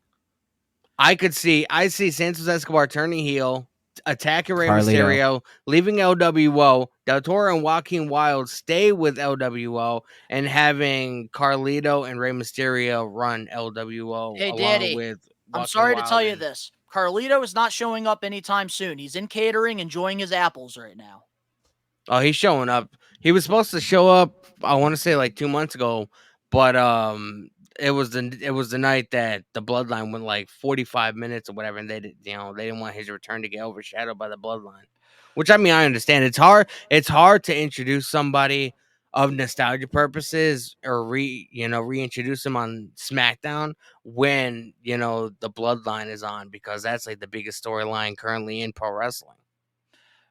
I see Santos Escobar turning heel, attacking Rey Carlito. Mysterio, leaving LWO. Del Toro and Joaquin Wild stay with LWO, and having Carlito and Rey Mysterio run LWO Hey, along Daddy, with I'm Joaquin sorry to Wild tell you and- this. Carlito is not showing up anytime soon. He's in catering, enjoying his apples right now. Oh, he's showing up. He was supposed to show up, I want to say like 2 months ago, but it was the night that the bloodline went like 45 minutes or whatever, and they didn't want his return to get overshadowed by the bloodline. Which I mean, I understand. It's hard to introduce somebody of nostalgia purposes or reintroduce them on SmackDown when, the bloodline is on, because that's like the biggest storyline currently in pro wrestling.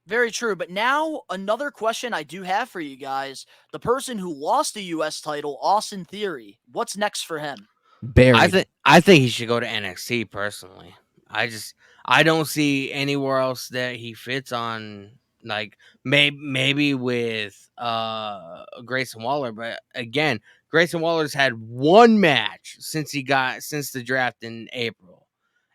Very true. But now, another question I do have for you guys. The person who lost the U.S. title, Austin Theory, what's next for him? Buried. I think he should go to NXT personally. I don't see anywhere else that he fits on. Like maybe with Grayson Waller, but again, Grayson Waller's had one match since the draft in April.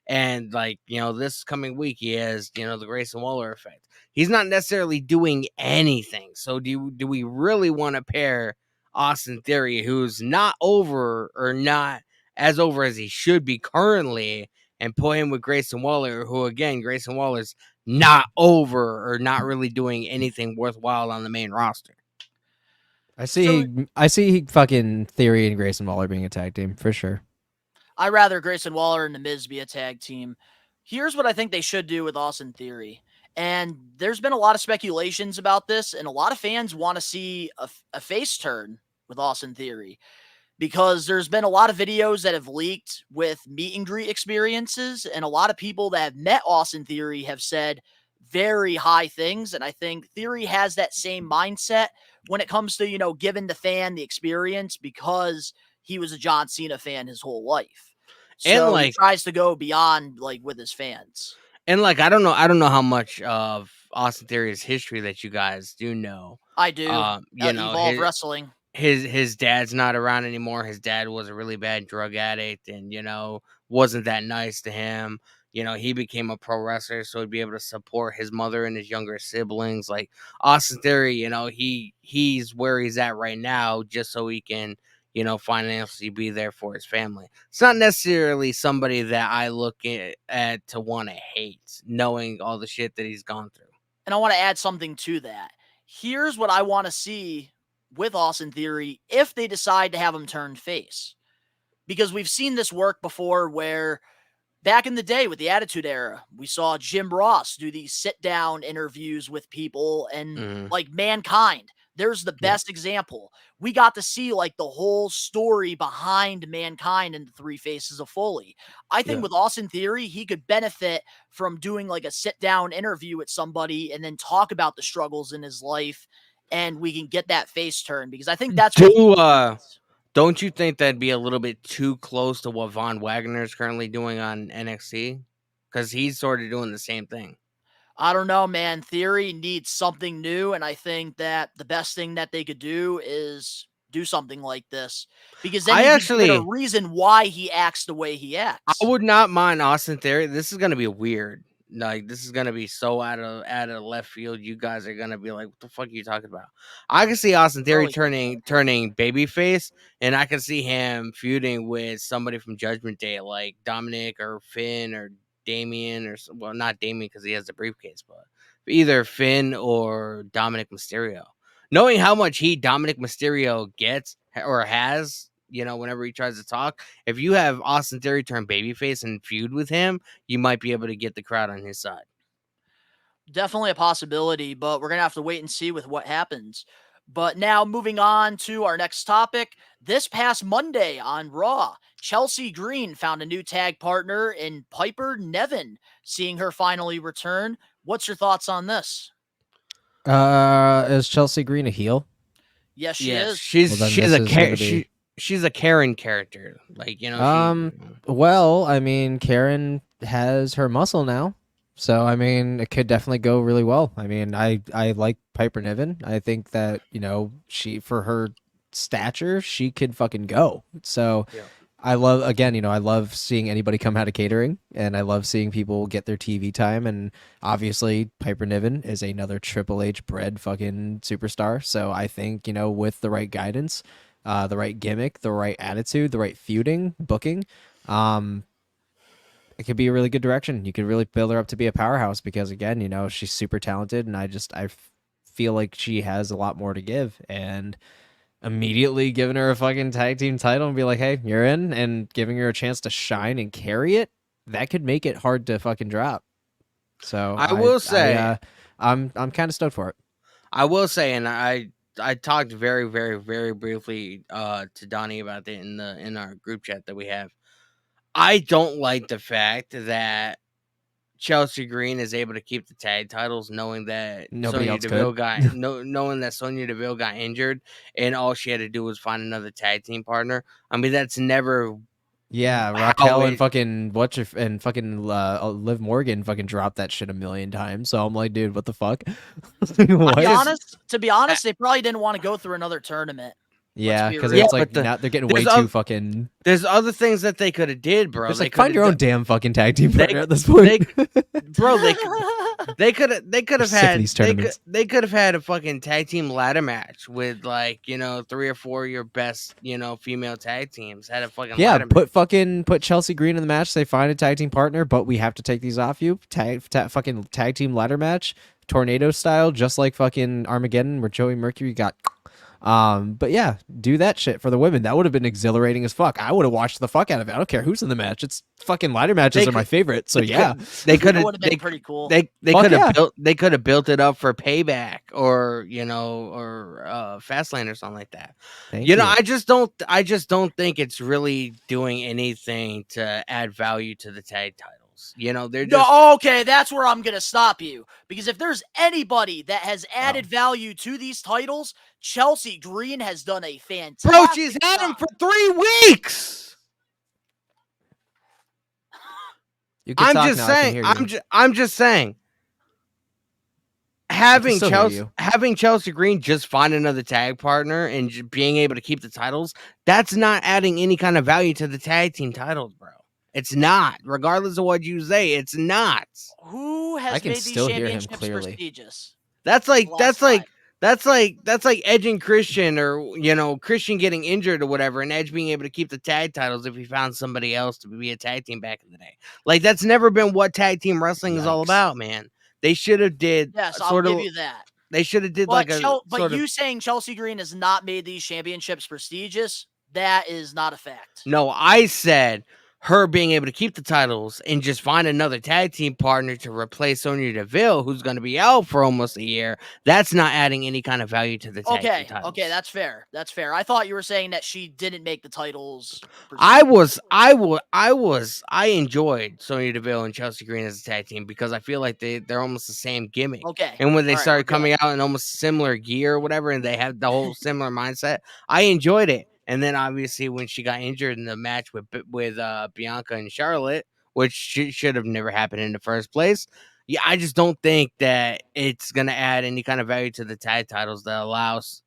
And this coming week he has, the Grayson Waller effect. He's not necessarily doing anything. So do we really want to pair Austin Theory, who's not over or not as over as he should be currently, and put him with Grayson Waller, who again, Grayson Waller's not over or not really doing anything worthwhile on the main roster? I see fucking Theory and Grayson Waller being a tag team for sure. I'd rather Grayson Waller and The Miz be a tag team. Here's what I think they should do with Austin Theory. And there's been a lot of speculations about this, and a lot of fans want to see a face turn with Austin Theory, because there's been a lot of videos that have leaked with meet and greet experiences, and a lot of people that have met Austin Theory have said very high things. And I think Theory has that same mindset when it comes to, giving the fan the experience, because he was a John Cena fan his whole life. So he tries to go beyond with his fans. And I don't know how much of Austin Theory's history that you guys do know. I do. Evolve Wrestling. his dad's not around anymore. His dad was a really bad drug addict, and wasn't that nice to him. He became a pro wrestler so he'd be able to support his mother and his younger siblings. Like Austin Theory, he's where he's at right now just so he can, financially be there for his family. It's not necessarily somebody that I look at to want to hate, knowing all the shit that he's gone through. And I want to add something to that. Here's what I want to see with Austin Theory if they decide to have him turn face. Because we've seen this work before where back in the day with the Attitude Era, we saw Jim Ross do these sit-down interviews with people and like Mankind. There's the best example. We got to see like the whole story behind Mankind and the Three Faces of Foley. I think with Austin Theory, he could benefit from doing like a sit-down interview with somebody and then talk about the struggles in his life, and we can get that face turn because I think that's Don't you think that'd be a little bit too close to what Von Wagner is currently doing on NXT? Because he's sort of doing the same thing. I don't know, man. Theory needs something new, and I think that the best thing that they could do is do something like this. Because then you get a reason why he acts the way he acts. I would not mind Austin Theory. This is going to be weird. Like, this is gonna be so out of left field. You guys are gonna be like, "What the fuck are you talking about?" I can see Austin Theory turning babyface, and I can see him feuding with somebody from Judgment Day, like Dominic or Finn or Damien or not Damien because he has the briefcase, but either Finn or Dominic Mysterio. Knowing how much heat Dominic Mysterio gets or has, whenever he tries to talk, if you have Austin Theory turn babyface and feud with him, you might be able to get the crowd on his side. Definitely a possibility, but we're going to have to wait and see with what happens. But now moving on to our next topic. This past Monday on Raw, Chelsea Green found a new tag partner in Piper Niven, seeing her finally return. What's your thoughts on this? Is Chelsea Green a heel? Yes, she is. She's a Karen character. Like, well, I mean, Karen has her muscle now. So, I mean, it could definitely go really well. I mean, I like Piper Niven. I think that, she, for her stature, she could fucking go. So, I love seeing anybody come out of catering, and I love seeing people get their TV time. And obviously, Piper Niven is another Triple H bred fucking superstar. So, I think, with the right guidance, the right gimmick, the right attitude, the right feuding, booking, it could be a really good direction. You could really build her up to be a powerhouse because, again, she's super talented, and I feel like she has a lot more to give. And immediately giving her a fucking tag team title and be like, hey, you're in, and giving her a chance to shine and carry it, that could make it hard to fucking drop. So I will say, I'm kind of stoked for it. I will say, and I talked very, very, very briefly to Donnie about it in our group chat that we have. I don't like the fact that Chelsea Green is able to keep the tag titles, knowing that Sonya Deville got injured, and all she had to do was find another tag team partner. I mean, that's never. Yeah, Raquel and fucking Liv Morgan fucking dropped that shit a million times. So I'm like, dude, what the fuck? To be honest, they probably didn't want to go through another tournament. Yeah, because it's like now they're getting way too fucking. There's other things that they could have did, bro. They find your own damn fucking tag team partner at this point. They could have had a fucking tag team ladder match with 3 or 4 of your best female tag teams. Had a fucking ladder match. Put Chelsea Green in the match. They find a tag team partner, but we have to take these off you. Fucking tag team ladder match, tornado style, just like fucking Armageddon, where Joey Mercury got. But yeah, do that shit for the women. That would have been exhilarating as fuck. I would have watched the fuck out of it. I don't care who's in the match. It's fucking ladder matches are my favorite. So yeah, they could have been pretty cool. They could have built it up for Payback or Fastlane or something like that. I just don't think it's really doing anything to add value to the tag titles. They're just... No, okay, that's where I'm going to stop you. Because if there's anybody that has added value to these titles, Chelsea Green has done a fantastic Bro, she's had them for 3 weeks. You can I'm just saying. I'm just saying. having still hear Chelsea Green just find another tag partner and being able to keep the titles, that's not adding any kind of value to the tag team titles, bro. It's not. Regardless of what you say, it's not. Who I has can made these still hear him championships clearly. prestigious? That's The like last time. that's like Edge and Christian, or Christian getting injured or whatever, and Edge being able to keep the tag titles if he found somebody else to be a tag team back in the day. Like, that's never been what tag team wrestling is all Yikes. about, man. They should have did Yes, I'll sort give of. you that. They should have did But like a but you saying Chelsea Green has not made these championships prestigious, that is not a fact. No, I said her being able to keep the titles and just find another tag team partner to replace Sonya Deville, who's going to be out for almost a year. That's not adding any kind of value to the tag team titles. Okay, that's fair. That's fair. I thought you were saying that she didn't make the titles. I enjoyed Sonya Deville and Chelsea Green as a tag team because I feel like they're almost the same gimmick. Okay. And when they All right, started we're coming good. out in almost similar gear or whatever, and they had the whole similar mindset, I enjoyed it. And then obviously when she got injured in the match with Bianca and Charlotte, which should have never happened in the first place. Yeah, I just don't think that it's gonna add any kind of value to the tag titles that allows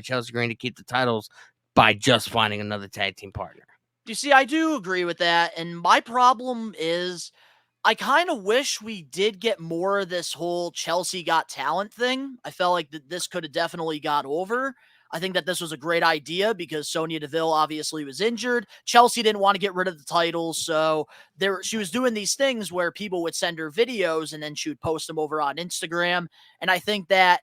Chelsea Green to keep the titles by just finding another tag team partner. You see, I do agree with that. And my problem is I kind of wish we did get more of this whole Chelsea Got Talent thing. I felt like this could have definitely got over. I think that this was a great idea because Sonya Deville obviously was injured. Chelsea didn't want to get rid of the titles, so she was doing these things where people would send her videos and then she would post them over on Instagram. And I think that,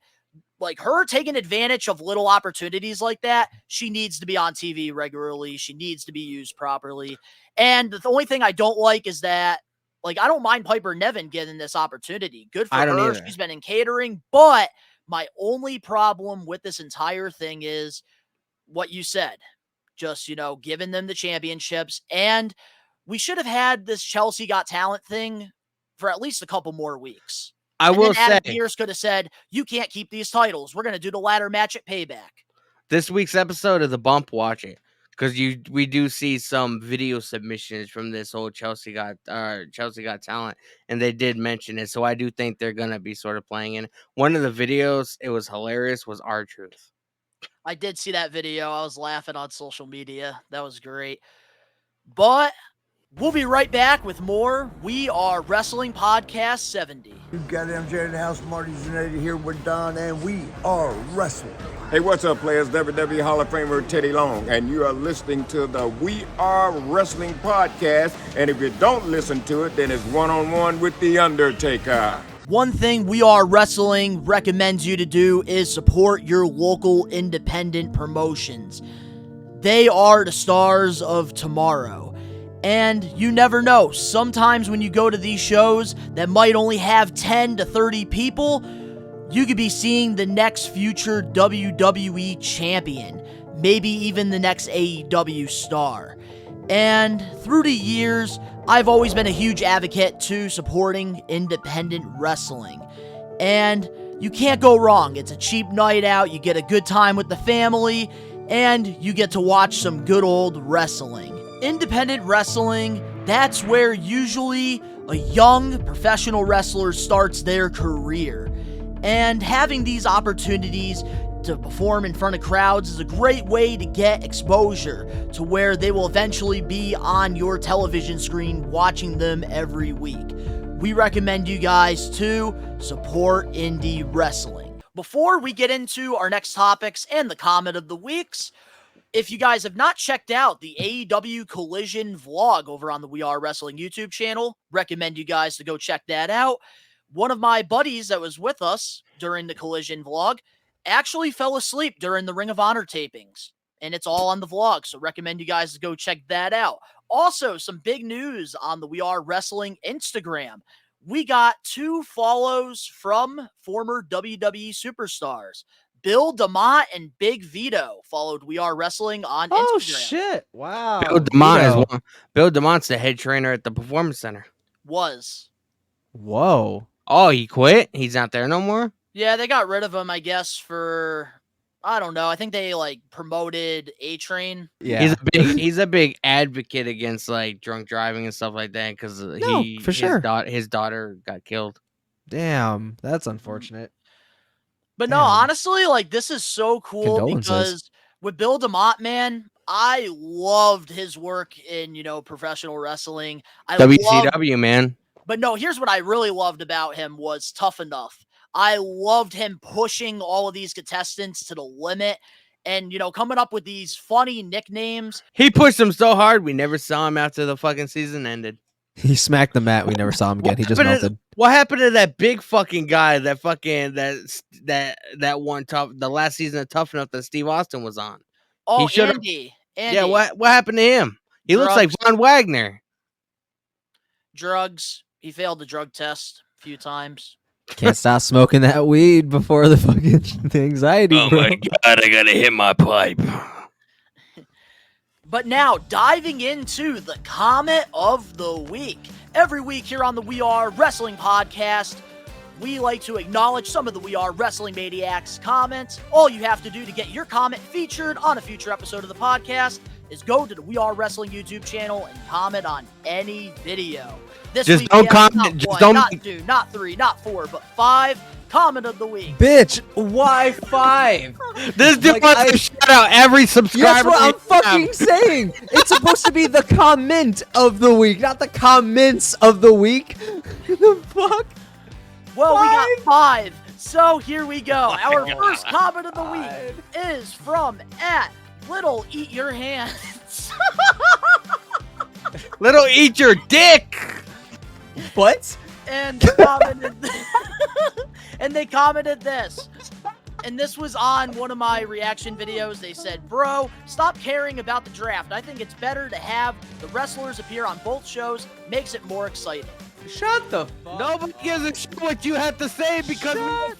like, her taking advantage of little opportunities like that, she needs to be on TV regularly. She needs to be used properly. And the only thing I don't like is that, like, I don't mind Piper Niven getting this opportunity. Good for I don't her. either. She's been in catering, but my only problem with this entire thing is what you said. Just, giving them the championships. And we should have had this Chelsea Got Talent thing for at least a couple more weeks. I And will then Adam say Pearce could have said, you can't keep these titles. We're going to do the ladder match at Payback. this week's episode of The Bump, watch it. Because we do see some video submissions from this whole Chelsea Got Talent, and they did mention it. So I do think they're gonna be sort of playing in one of the videos. It was hilarious. Was R-Truth. I did see that video. I was laughing on social media. That was great. But we'll be right back with more We Are Wrestling Podcast 70. You got MJ in the house, Marty Jannetty here with Don, and we are wrestling. Hey, what's up, players? WWE Hall of Famer Teddy Long, and you are listening to the We Are Wrestling Podcast. And if you don't listen to it, then it's one-on-one with The Undertaker. One thing We Are Wrestling recommends you to do is support your local independent promotions. They are the stars of tomorrow. And you never know, sometimes when you go to these shows that might only have 10 to 30 people, you could be seeing the next future WWE champion, maybe even the next AEW star. And through the years, I've always been a huge advocate to supporting independent wrestling. And you can't go wrong. It's a cheap night out, you get a good time with the family, and you get to watch some good old wrestling. Independent wrestling, that's where usually a young professional wrestler starts their career. And having these opportunities to perform in front of crowds is a great way to get exposure to where they will eventually be on your television screen watching them every week. We recommend you guys to support indie wrestling. Before we get into our next topics and the comment of the weeks, if you guys have not checked out the AEW Collision vlog over on the We Are Wrestling YouTube channel, recommend you guys to go check that out. One of my buddies that was with us during the Collision vlog actually fell asleep during the Ring of Honor tapings, and it's all on the vlog, so recommend you guys to go check that out. Also, some big news on the We Are Wrestling Instagram. We got 2 follows from former WWE superstars. Bill DeMott and Big Vito followed We Are Wrestling on Instagram. Oh shit! Wow. Bill DeMont's the head trainer at the Performance Center. Was. Whoa. Oh, he quit? He's not there no more? Yeah, they got rid of him, I guess, for, I don't know. I think they promoted A-Train. Yeah. He's a big advocate against drunk driving and stuff like that because for sure. His daughter got killed. Damn, that's unfortunate. But no, Damn. honestly, like this is so cool Condolences. because with Bill DeMott, man, I loved his work in, professional wrestling. I loved, WCW, man. but no, here's what I really loved about him was Tough Enough. I loved him pushing all of these contestants to the limit and, coming up with these funny nicknames. He pushed them so hard, we never saw him after the fucking season ended. He smacked the mat. We never saw him again. He just melted. What happened to that big fucking guy? That fucking that one tough the last season of Tough Enough that Steve Austin was on. Oh, He should've- Andy. Yeah, what happened to him? He looks like Drugs. Von Wagner. Drugs. He failed the drug test a few times. Can't stop smoking that weed before the fucking anxiety. Oh bro. my god, I gotta hit my pipe. But now, diving into the comment of the week. Every week here on the We Are Wrestling podcast, we like to acknowledge some of the We Are Wrestling Maniacs comments. All you have to do to get your comment featured on a future episode of the podcast is go to the We Are Wrestling YouTube channel and comment on any video. This Just week, don't we have comment, not just one, don't not make- 2, not 3, not 4, but 5 comment of the week. Bitch, why 5? This dude Like, wants to shout out every subscriber. That's what I'm we have. fucking saying. It's supposed to be the comment of the week, not the comments of the week. The fuck? Well, we got 5. So here we go. Our first comment of the week is from @Little Eat Your Hands. Little eat your dick. What? And they commented, and they commented this. And this was on one of my reaction videos. They said, bro, stop caring about the draft. I think it's better to have the wrestlers appear on both shows. Makes it more exciting. Shut the fuck. Nobody gives a shit what you have to say because we have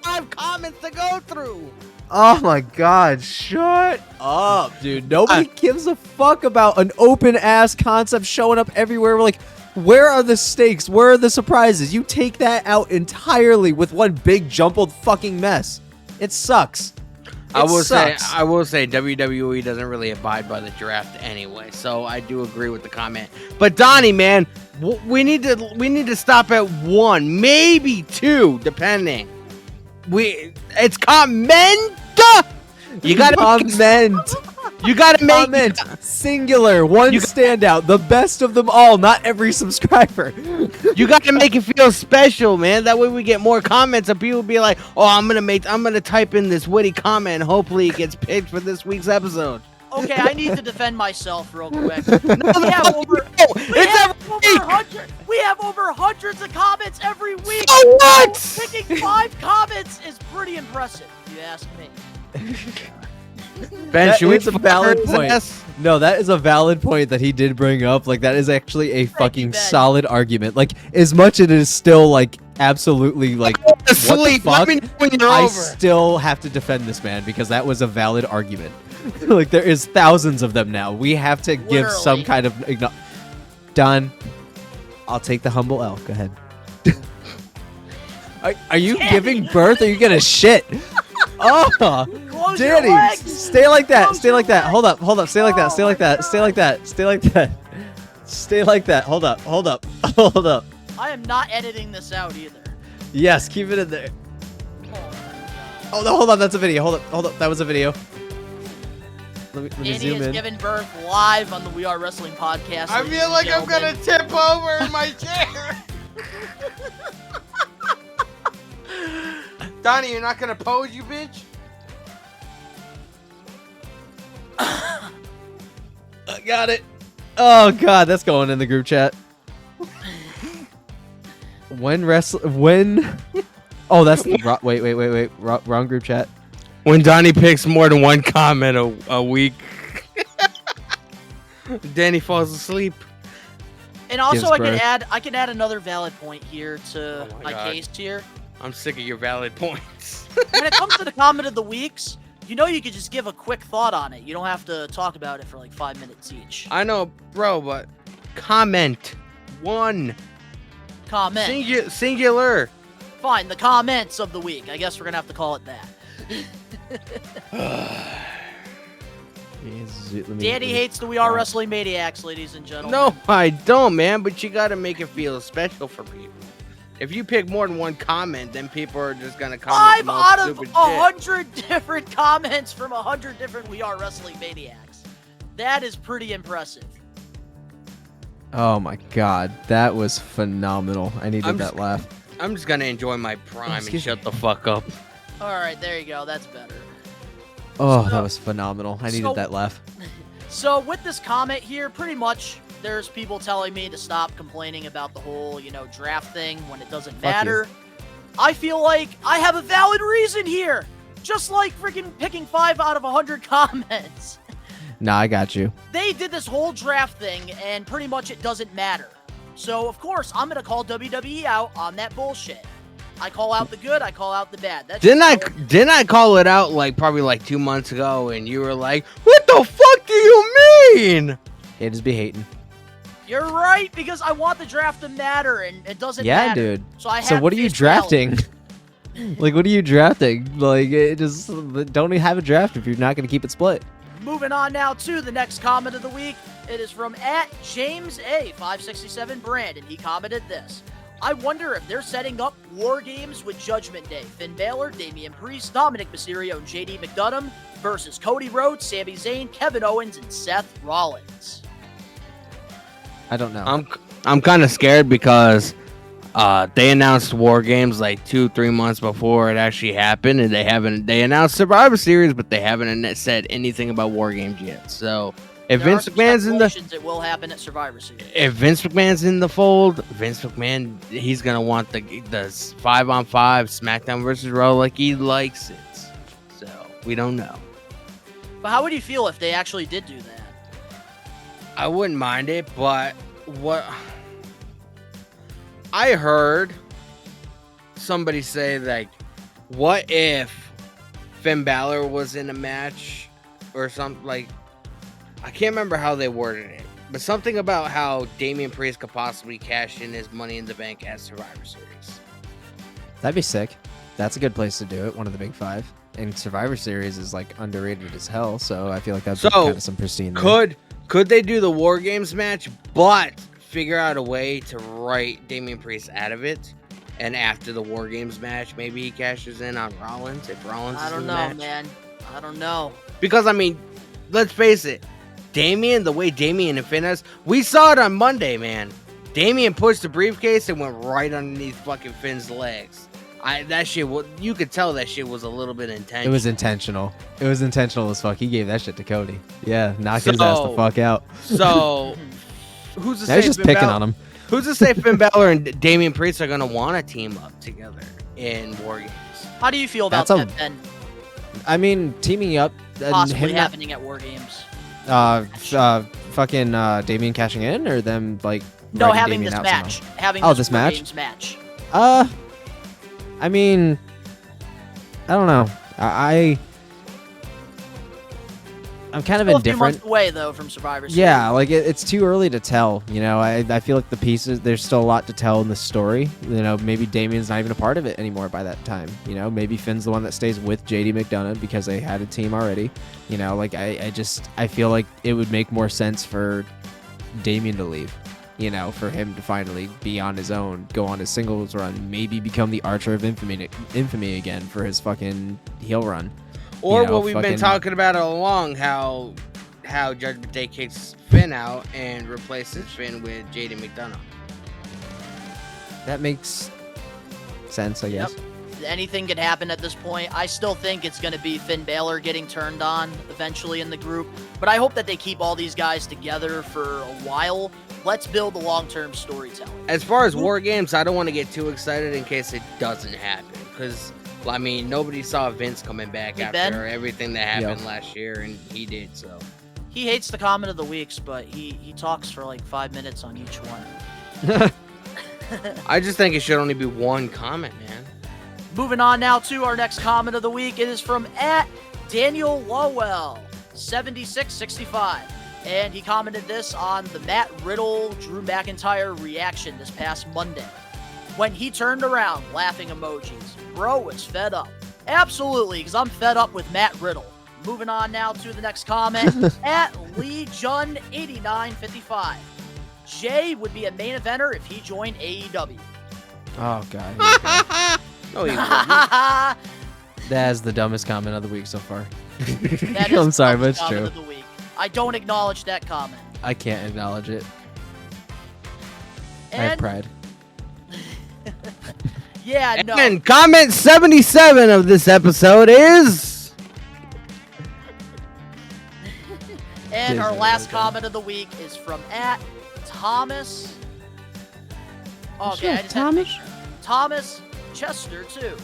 5 comments to go through. Oh my god, shut up, dude. Nobody gives a fuck about an open ass concept showing up everywhere. We're like, where are the stakes? Where are the surprises? You take that out entirely with one big jumbled fucking mess. It sucks. I will sucks. say WWE doesn't really abide by the draft anyway, so I do agree with the comment. But Donnie, man, we need to stop at 1, maybe 2, depending. It's comment. You gotta comment. You gotta make Comment. Singular. One standout. The best of them all. Not every subscriber. You gotta make it feel special, man. That way we get more comments and people be like, "Oh, I'm gonna type in this witty comment and hopefully it gets picked for this week's episode." Okay, I need to defend myself real quick. We have over hundreds of comments every week. So what? Picking 5 comments is pretty impressive, if you ask me. Ben, should we It's a valid point. No, that is a valid point that he did bring up. Like, that is actually a fucking Ben. solid argument. Like, as much as it is still, like, absolutely, like, what the Sleep. fuck, Let me know when you're I over. still have to defend this man because that was a valid argument. Like, there is thousands of them now. We have to give some kind of... Done. I'll take the humble L. Go ahead. Are you giving birth or are you gonna shit? Oh, Close your Danny, legs. stay like that. Close Stay your like that. legs. Hold up. Stay like that. Stay Oh like my that. Stay like that. Stay like that. Stay like that. Hold up. Hold up. I am not editing this out either. Yes, keep it in there. Oh no, hold on. That's a video. Hold up. That was a video. Let me Danny zoom has in. given birth live on the We Are Wrestling podcast. I ladies feel and like I'm gentlemen. gonna tip over in my chair. Donnie, you're not gonna pose, you bitch? I got it. Oh god, that's going in the group chat. When Oh, that's the wait. Wrong group chat. When Donnie picks more than 1 comment a week, Danny falls asleep. And also, Gives birth. I can add another valid point here to Oh my my God. case here. I'm sick of your valid points. When it comes to the comment of the weeks, you could just give a quick thought on it. You don't have to talk about it for like 5 minutes each. I know, bro, but comment 1. Comment. Singular. Fine, the comments of the week. I guess we're gonna have to call it that. Danny hates the We Are Wrestling Maniacs, ladies and gentlemen. No, I don't, man. But you gotta make it feel special for people. If you pick more than one comment, then people are just gonna comment. 5 out of stupid shit. 100 different comments from 100 different We Are Wrestling Maniacs. That is pretty impressive. Oh my god, that was phenomenal. I needed that laugh. I'm just gonna enjoy my prime and excuse shut the fuck up. All right, there you go. That's better. Oh, that was phenomenal. I needed that laugh. So with this comment here, pretty much there's people telling me to stop complaining about the whole, draft thing when it doesn't matter. I feel like I have a valid reason here. Just like freaking picking 5 out of 100 comments. Nah, I got you. They did this whole draft thing, and pretty much it doesn't matter. So, of course, I'm going to call WWE out on that bullshit. I call out the good, I call out the bad. Didn't I call it out probably 2 months ago, and you were like, "What the fuck do you mean?" Haters be hating. You're right, because I want the draft to matter, and it doesn't Yeah, matter. dude. So I have So what are you face drafting? Like, what are you drafting? Like, it just don't even have a draft if you're not going to keep it split. Moving on now to the next comment of the week. It is from @JamesA567 Brandon. He commented this. I wonder if they're setting up War Games with Judgment Day. Finn Balor, Damian Priest, Dominic Mysterio, and JD McDonough versus Cody Rhodes, Sami Zayn, Kevin Owens, and Seth Rollins. I don't know. I'm kind of scared because they announced War Games 2-3 months before it actually happened, and they announced Survivor Series, but they haven't said anything about War Games yet. So if Vince McMahon's it will happen at Survivor Series. If Vince McMahon's in the fold, Vince McMahon, he's gonna want the 5-on-5 SmackDown versus Raw like he likes it. So we don't know. But how would you feel if they actually did do that? I wouldn't mind it, but what I heard somebody say, what if Finn Balor was in a match or something, I can't remember how they worded it, but something about how Damian Priest could possibly cash in his Money in the Bank at Survivor Series. That'd be sick. That's a good place to do it. One of the big 5. And Survivor Series is underrated as hell, so I feel like that's kind of some pristine. Could they do the War Games match, but figure out a way to write Damian Priest out of it, and after the War Games match, maybe he cashes in on Rollins if Rollins is in the match? Man. I don't know. Because let's face it, the way Damian and Finn is, we saw it on Monday, man. Damian pushed the briefcase and went right underneath fucking Finn's legs. You could tell that shit was a little bit intentional. It was intentional. It was intentional as fuck. He gave that shit to Cody. Yeah, knock his ass the fuck out. So, who's to say? I was just picking on him. Who's to say Finn Balor and Damian Priest are gonna want to team up together in War Games? How do you feel about that, Ben? Teaming up and Possibly him happening at War Games. fucking Damian cashing in, or them no, having Damian this out match. somehow? Having this this match? Games match. I don't know. I'm kind of Still indifferent. a few months away though from Survivor Series. Yeah, it's too early to tell. I feel like the pieces, there's still a lot to tell in the story. Maybe Damian's not even a part of it anymore by that time. Maybe Finn's the one that stays with JD McDonough because they had a team already. I feel like it would make more sense for Damian to leave. For him to finally be on his own, go on his singles run, maybe become the Archer of Infamy again for his fucking heel run. Or what we've been talking about all along, how Judgment Day kicks Finn out and replaces Finn with JD McDonough. That makes sense, I guess. Anything could happen at this point. I still think it's going to be Finn Balor getting turned on eventually in the group, but I hope that they keep all these guys together for a while. Let's build a long-term storytelling. As far as War Games, I don't want to get too excited in case it doesn't happen, because nobody saw Vince coming back after everything that happened last year, and he did. So he hates the comment of the weeks, but he talks for 5 minutes on each one. I just think it should only be one comment, man. Moving on now to our next comment of the week. It is from @Daniel Lowell 7665. And he commented this on the Matt Riddle, Drew McIntyre reaction this past Monday. When he turned around, laughing emojis. Bro was fed up. Absolutely, because I'm fed up with Matt Riddle. Moving on now to the next comment. @LeeJun8955. Jay would be a main eventer if he joined AEW. Oh god. No, he wouldn't. That That's the dumbest comment of the week so far. is I'm sorry, but the it's comment true. of the week. I don't acknowledge that comment. I can't acknowledge it. I have And pride. yeah, no. And comment 77 of this episode is And our Disney, last okay. comment of the week is from @Thomas. Okay, I just had to make sure. Thomas Chester too,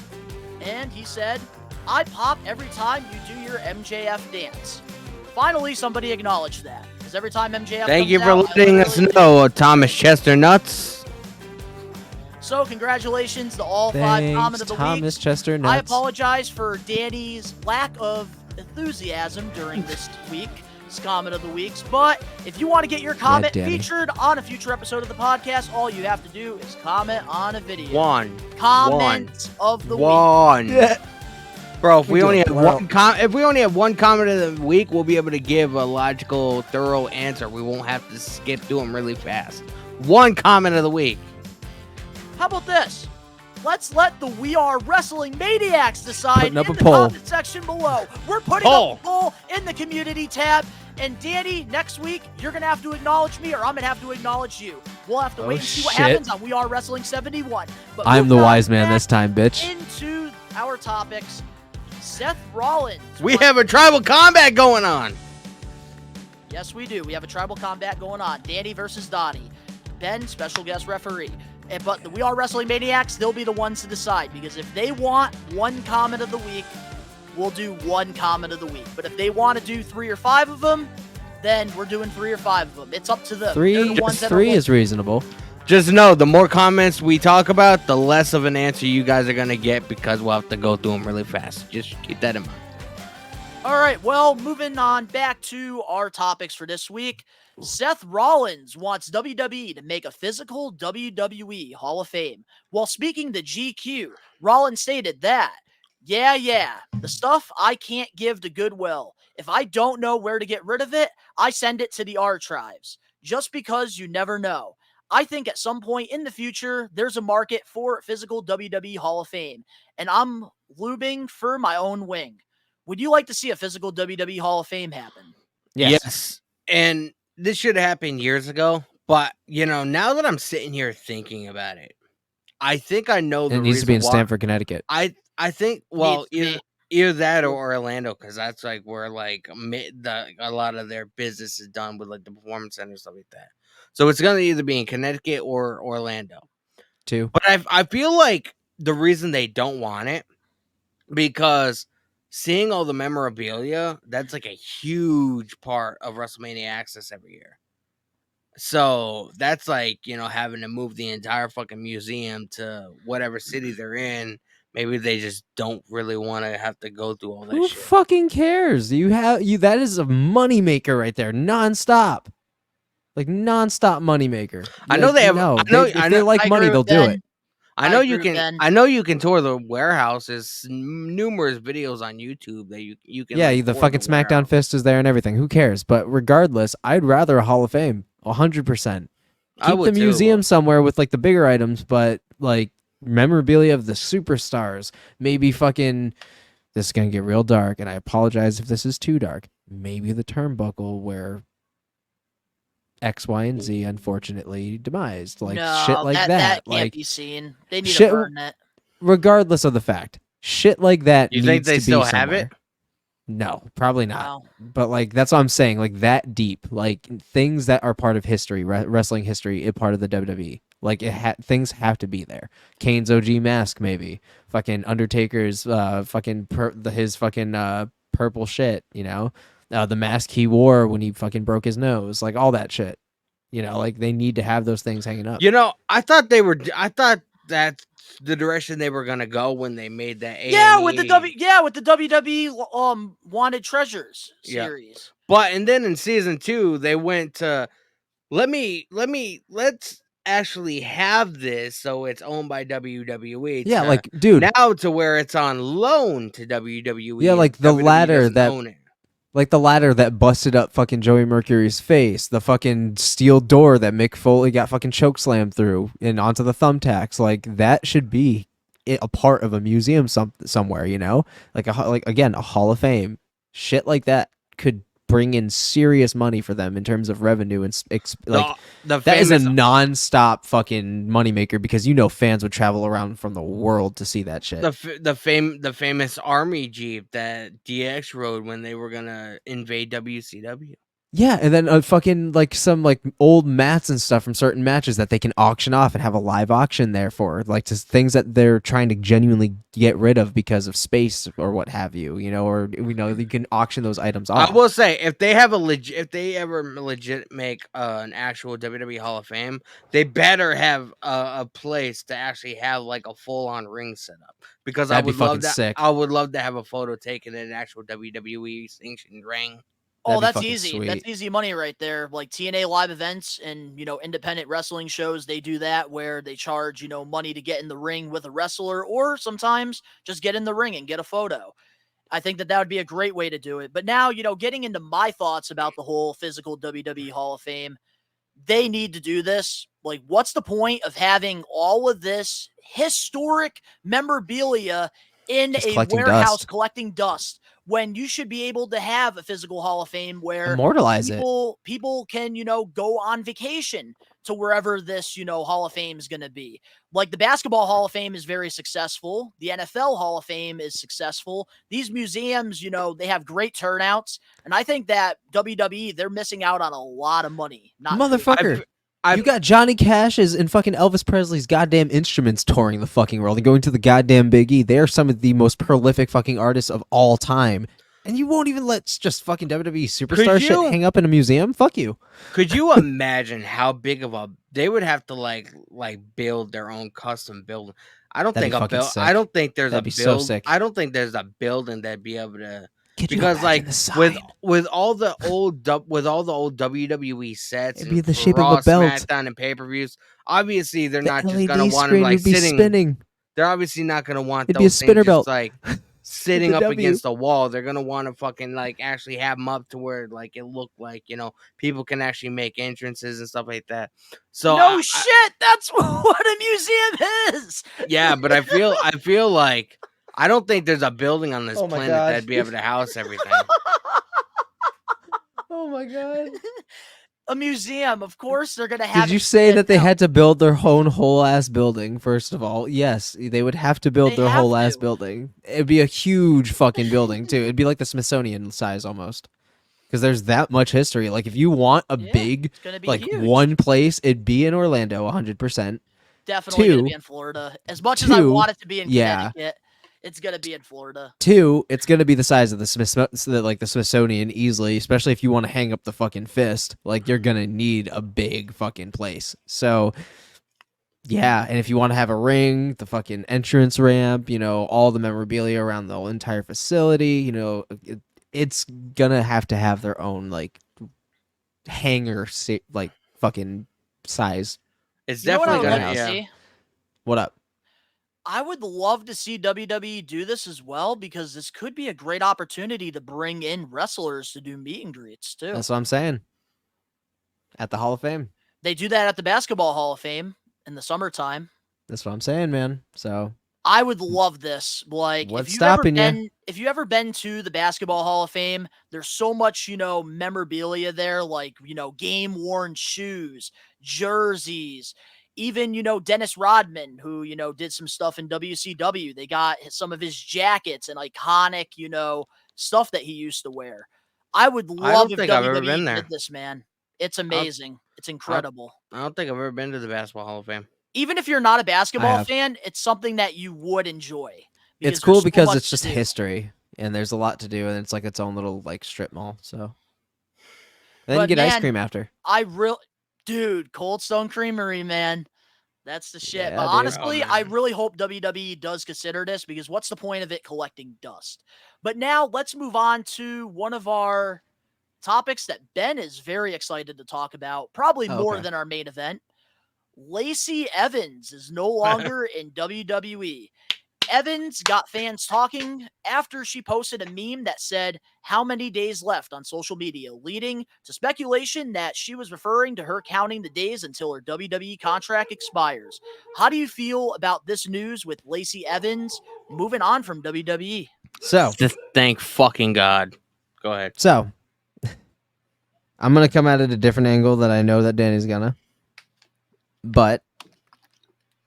and he said, "I pop every time you do your MJF dance." Finally, somebody acknowledged that, because every time MJF. thank comes you for out, I letting us literally do. know, Thomas Chestnuts. So congratulations to all 5 comment of the Thomas week. Chester I Nuts. apologize for Danny's lack of enthusiasm during this week's comment of the weeks, but if you want to get your comment Danny. featured on a future episode of the podcast, all you have to do is comment on a video. One. Comment of the week. One. Bro, if we do only it. have Well- if we only have one comment of the week, we'll be able to give a logical, thorough answer. We won't have to skip through them really fast. One comment of the week. How about this? Let's let the We Are Wrestling Maniacs decide Putting up in a the poll. comment section below. We're putting up a poll in the community tab. And Danny, next week, you're going to have to acknowledge me or I'm going to have to acknowledge you. We'll have to wait and see what shit. happens on We Are Wrestling 71. But I'm the moving on wise man back this time, bitch. Into our topics, Seth Rollins. We wants- have a tribal combat going on. Yes, we do. We have a tribal combat going on. Danny versus Donnie. Ben, special guest referee. But the We Are Wrestling Maniacs, they'll be the ones to decide. Because if they want one comment of the week, we'll do one comment of the week. But if they want to do 3 or 5 of them, then we're doing 3 or 5 of them. It's up to them. They're the ones that are Three is reasonable. Just know, the more comments we talk about, the less of an answer you guys are going to get because we'll have to go through them really fast. Just keep that in mind. All right, well, moving on back to our topics for this week. Seth Rollins wants WWE to make a physical WWE Hall of Fame. While speaking to GQ, Rollins stated that, yeah, the stuff I can't give to Goodwill. If I don't know where to get rid of it, I send it to the archives. Just because you never know. I think at some point in the future, there's a market for physical WWE Hall of Fame, and I'm lubing for my own wing. Would you like to see a physical WWE Hall of Fame happen? Yes. And this should have happened years ago. But, now that I'm sitting here thinking about it, I think I know the It needs to be in reason why- Stamford, Connecticut. I think, well, Needs to be. either that or Orlando, because that's like where like a lot of their business is done with like the performance center and stuff like that. So it's gonna either be in Connecticut or Orlando. Too. But I feel like the reason they don't want it, because seeing all the memorabilia, that's like a huge part of WrestleMania Access every year. So that's like, having to move the entire fucking museum to whatever city they're in. Maybe they just don't really want to have to go through all that Who shit. fucking cares? That is a moneymaker right there, nonstop. Like nonstop moneymaker. I know Like, they have- no, I know- if I they know- like I money, agree they'll with do Ben. it. I know I you agree with can. Ben. I know you can tour the warehouse. There's numerous videos on YouTube that you can. Yeah, like, the tour fucking SmackDown warehouse. fist is there and everything. Who cares? But regardless, I'd rather a Hall of Fame, 100%. I Keep would the too. museum somewhere with like the bigger items, but like memorabilia of the superstars. Maybe fucking. This is gonna get real dark, and I apologize if this is too dark. Maybe the turnbuckle where X, Y, and Z unfortunately demised, like no, shit like that can't like be seen. They need shit- to burn it. regardless of the fact, shit like that. You think needs they to still be have it? somewhere. No, probably not. Wow. But like that's what I'm saying. Like that deep, like things that are part of history, wrestling history, a part of the WWE. Like things have to be there. Kane's OG mask, maybe. Fucking Undertaker's, fucking his fucking purple shit. The mask he wore when he fucking broke his nose. Like all that shit. Like they need to have those things hanging up. I thought that's the direction they were gonna go when they made that. Yeah, with the A&E. with the WWE Wanted Treasures Yeah. series. And then in season 2, they went to let's actually have this so it's owned by WWE. Yeah, to- like dude, now to where it's on loan to WWE. Yeah, like and the WWE ladder doesn't that- own it. Like the ladder that busted up fucking Joey Mercury's face, the fucking steel door that Mick Foley got fucking chokeslammed through and onto the thumbtacks. Like that should be a part of a museum somewhere, you know? Like again, a Hall of Fame. Shit like that could bring in serious money for them in terms of revenue and that is a non-stop fucking moneymaker because fans would travel around from the world to see that shit. The famous army jeep that DX rode when they were gonna invade WCW. Yeah, and then fucking like some like old mats and stuff from certain matches that they can auction off and have a live auction there for, like just things that they're trying to genuinely get rid of because of space or what have you, or you can auction those items off. I will say if they ever legit make an actual WWE Hall of Fame, they better have a place to actually have like a full on ring set up because That'd be fucking sick. I would love to have a photo taken in an actual WWE sanctioned ring. Oh, that's easy. Sweet. That's easy money right there. Like TNA live events and, independent wrestling shows, they do that where they charge, money to get in the ring with a wrestler or sometimes just get in the ring and get a photo. I think that would be a great way to do it. But now, getting into my thoughts about the whole physical WWE Hall of Fame, they need to do this. Like, what's the point of having all of this historic memorabilia in just a warehouse collecting dust? When you should be able to have a physical Hall of Fame where immortalize people can, go on vacation to wherever this, Hall of Fame is going to be. Like the Basketball Hall of Fame is very successful. The NFL Hall of Fame is successful. These museums, they have great turnouts. And I think that WWE, they're missing out on a lot of money. Motherfucker. You got Johnny Cash's and fucking Elvis Presley's goddamn instruments touring the fucking world and going to the goddamn Big E. They are some of the most prolific fucking artists of all time. And you won't even let just fucking WWE superstar shit hang up in a museum? Fuck you. Could you imagine how big of they would have to like build their own custom building? I don't think there's I don't think there's a building that'd be able to. Because like with all the old WWE sets, it'd be the shape of a belt, SmackDown and pay-per-views. Obviously, they're not just gonna want them like sitting. Spinning. They're obviously not gonna want it'd be a spinner belt, like sitting up against the wall. They're gonna want to fucking like actually have them up to where like it looked like people can actually make entrances and stuff like that. So shit, that's what a museum is. Yeah, but I feel like. I don't think there's a building on this planet that'd be able to house everything. Oh my god. A museum, of course they're going to have. Did you say that they had to build their own whole ass building, first of all? Yes, they would have to build their whole ass building. It'd be a huge fucking building, too. It'd be like the Smithsonian size almost. Because there's that much history. Like, if you want a big, like, huge. One place, it'd be in Orlando, 100%. Definitely going to be in Florida. As much as I want it to be in Connecticut. It's gonna be in Florida. 2, it's gonna be the size of the Smithsonian easily, especially if you want to hang up the fucking fist. Like you're gonna need a big fucking place. So yeah, and if you want to have a ring, the fucking entrance ramp, all the memorabilia around the entire facility, it's gonna have to have their own like hangar, like fucking size. It's definitely gonna see? What up? I would love to see WWE do this as well because this could be a great opportunity to bring in wrestlers to do meet and greets too. That's what I'm saying. At the Hall of Fame. They do that at the Basketball Hall of Fame in the summertime. That's what I'm saying, man. So I would love this. Like, what's stopping you? If you ever been to the Basketball Hall of Fame, there's so much, memorabilia there, like, game worn shoes, jerseys. Even, Dennis Rodman, who, did some stuff in WCW. They got some of his jackets and iconic, stuff that he used to wear. I would love if WWE did this, man. It's amazing. It's incredible. I don't think I've ever been to the Basketball Hall of Fame. Even if you're not a basketball fan, it's something that you would enjoy. It's cool because it's just history, and there's a lot to do, and it's like its own little like strip mall. So then you get ice cream after. Dude, Cold Stone Creamery, man. That's the shit. Yeah, but honestly, I really hope WWE does consider this because what's the point of it collecting dust? But now let's move on to one of our topics that Ben is very excited to talk about, probably more than our main event. Lacey Evans is no longer in WWE. Evans got fans talking after she posted a meme that said how many days left on social media, leading to speculation that she was referring to her counting the days until her WWE contract expires. How do you feel about this news with Lacey Evans moving on from WWE? So, Thank fucking God. Go ahead. so I'm gonna come at it a different angle that I know that Danny's gonna. But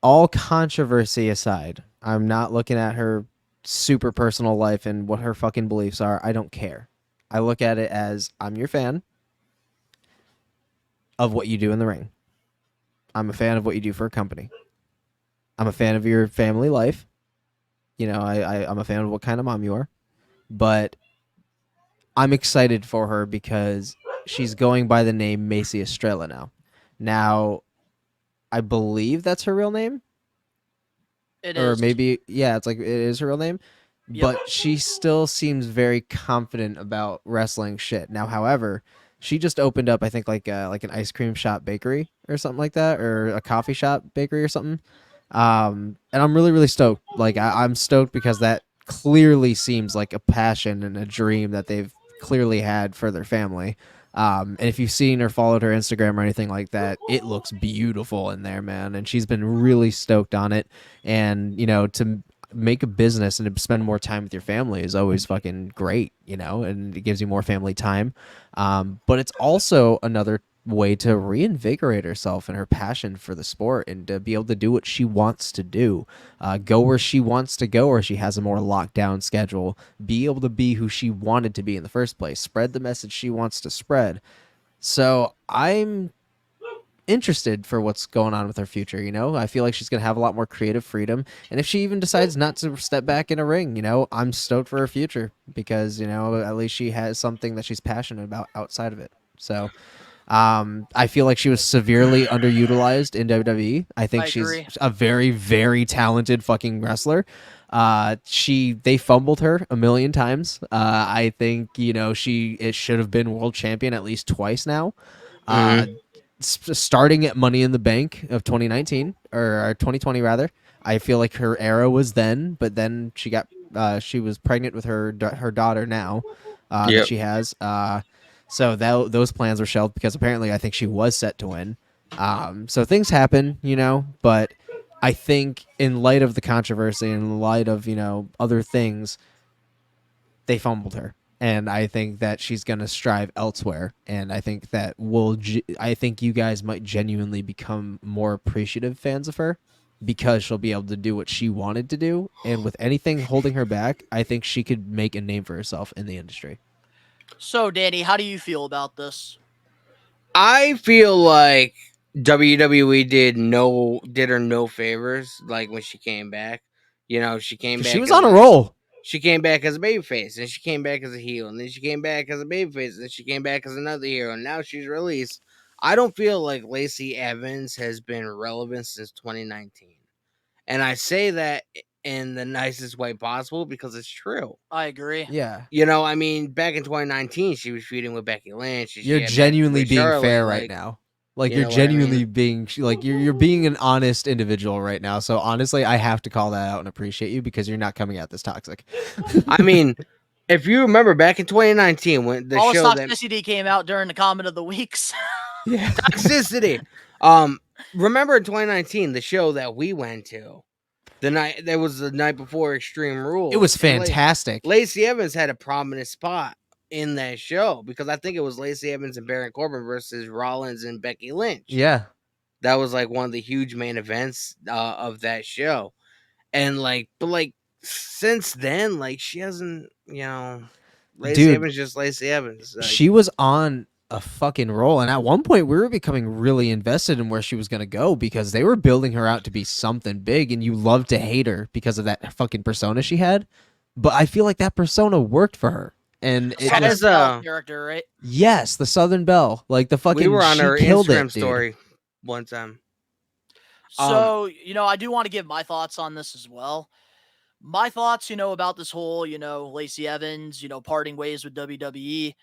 all controversy aside, I'm not looking at her super personal life and what her fucking beliefs are. I don't care. I look at it as I'm your fan of what you do in the ring. I'm a fan of what you do for a company. I'm a fan of your family life. You know, I'm a fan of what kind of mom you are. But I'm excited for her because she's going by the name Macy Estrella now. Now, I believe that's her real name. It or is. maybe, yeah, it's like it is her real name. Yep. But she still seems very confident about wrestling shit. Now, however, she just opened up, I think, like an ice cream shop bakery or something like that, or a coffee shop bakery or something. And I'm really, really stoked. Like, I'm stoked because that clearly seems like a passion and a dream that they've clearly had for their family. And if you've seen or followed her Instagram or anything like that, it looks beautiful in there, man. And she's been really stoked on it. And, you know, to make a business and to spend more time with your family is always fucking great, you know, and it gives you more family time. But it's also another way to reinvigorate herself and her passion for the sport and to be able to do what she wants to do, go where she wants to go, or she has a more locked down schedule, be able to be who she wanted to be in the first place, spread the message she wants to spread. So I'm interested for what's going on with her future. You know, I feel like she's going to have a lot more creative freedom. And if she even decides not to step back in a ring, you know, I'm stoked for her future because, you know, at least she has something that she's passionate about outside of it. So I feel like she was severely underutilized in WWE. I think she's agree. a very, very talented fucking wrestler. They fumbled her a million times. I think, you know, it should have been world champion at least twice now. Starting at Money in the Bank of 2019 or 2020 rather. I feel like her era was then, but then she was pregnant with her daughter now that she has. So those plans were shelved because apparently I think she was set to win. So things happen, you know, but I think in light of the controversy, in light of, you know, other things, they fumbled her. And I think that she's going to strive elsewhere. And I think that I think you guys might genuinely become more appreciative fans of her because she'll be able to do what she wanted to do. And with anything holding her back, I think she could make a name for herself in the industry. So, Danny, how do you feel about this? I feel like WWE did her no favors, like when she came back. You know, she came back. She was on a roll. She came back as a babyface, and she came back as a heel, and then she came back as a babyface, and she came back as another hero, and now she's released. I don't feel like Lacey Evans has been relevant since 2019. And I say that in the nicest way possible because it's true. I agree. Yeah. You know, I mean, back in 2019, she was feuding with Becky Lynch. You're genuinely being fair right now. Like you're genuinely being like you're being an honest individual right now. So honestly, I have to call that out and appreciate you because you're not coming out this toxic. I mean, if you remember back in 2019 when the All show toxicity came out during the comment of the weeks. Yeah. toxicity. Remember in 2019 the show that we went to, there was the night before Extreme Rules. It was fantastic. Lacey Evans had a prominent spot in that show because I think it was Lacey Evans and Baron Corbin versus Rollins and Becky Lynch. Yeah. That was like one of the huge main events of that show. And but since then, like she hasn't, you know, Lacey Evans just Lacey Evans. Like, she was on a fucking roll, and at one point we were becoming really invested in where she was going to go because they were building her out to be something big, and you loved to hate her because of that fucking persona she had. But I feel like that persona worked for her. And it was a character, right? Yes, the Southern Belle, like the fucking. We were on her Instagram story story one time. So you know, I do want to give my thoughts on this as well. My thoughts, you know, about this whole, you know, Lacey Evans, you know, parting ways with WWE.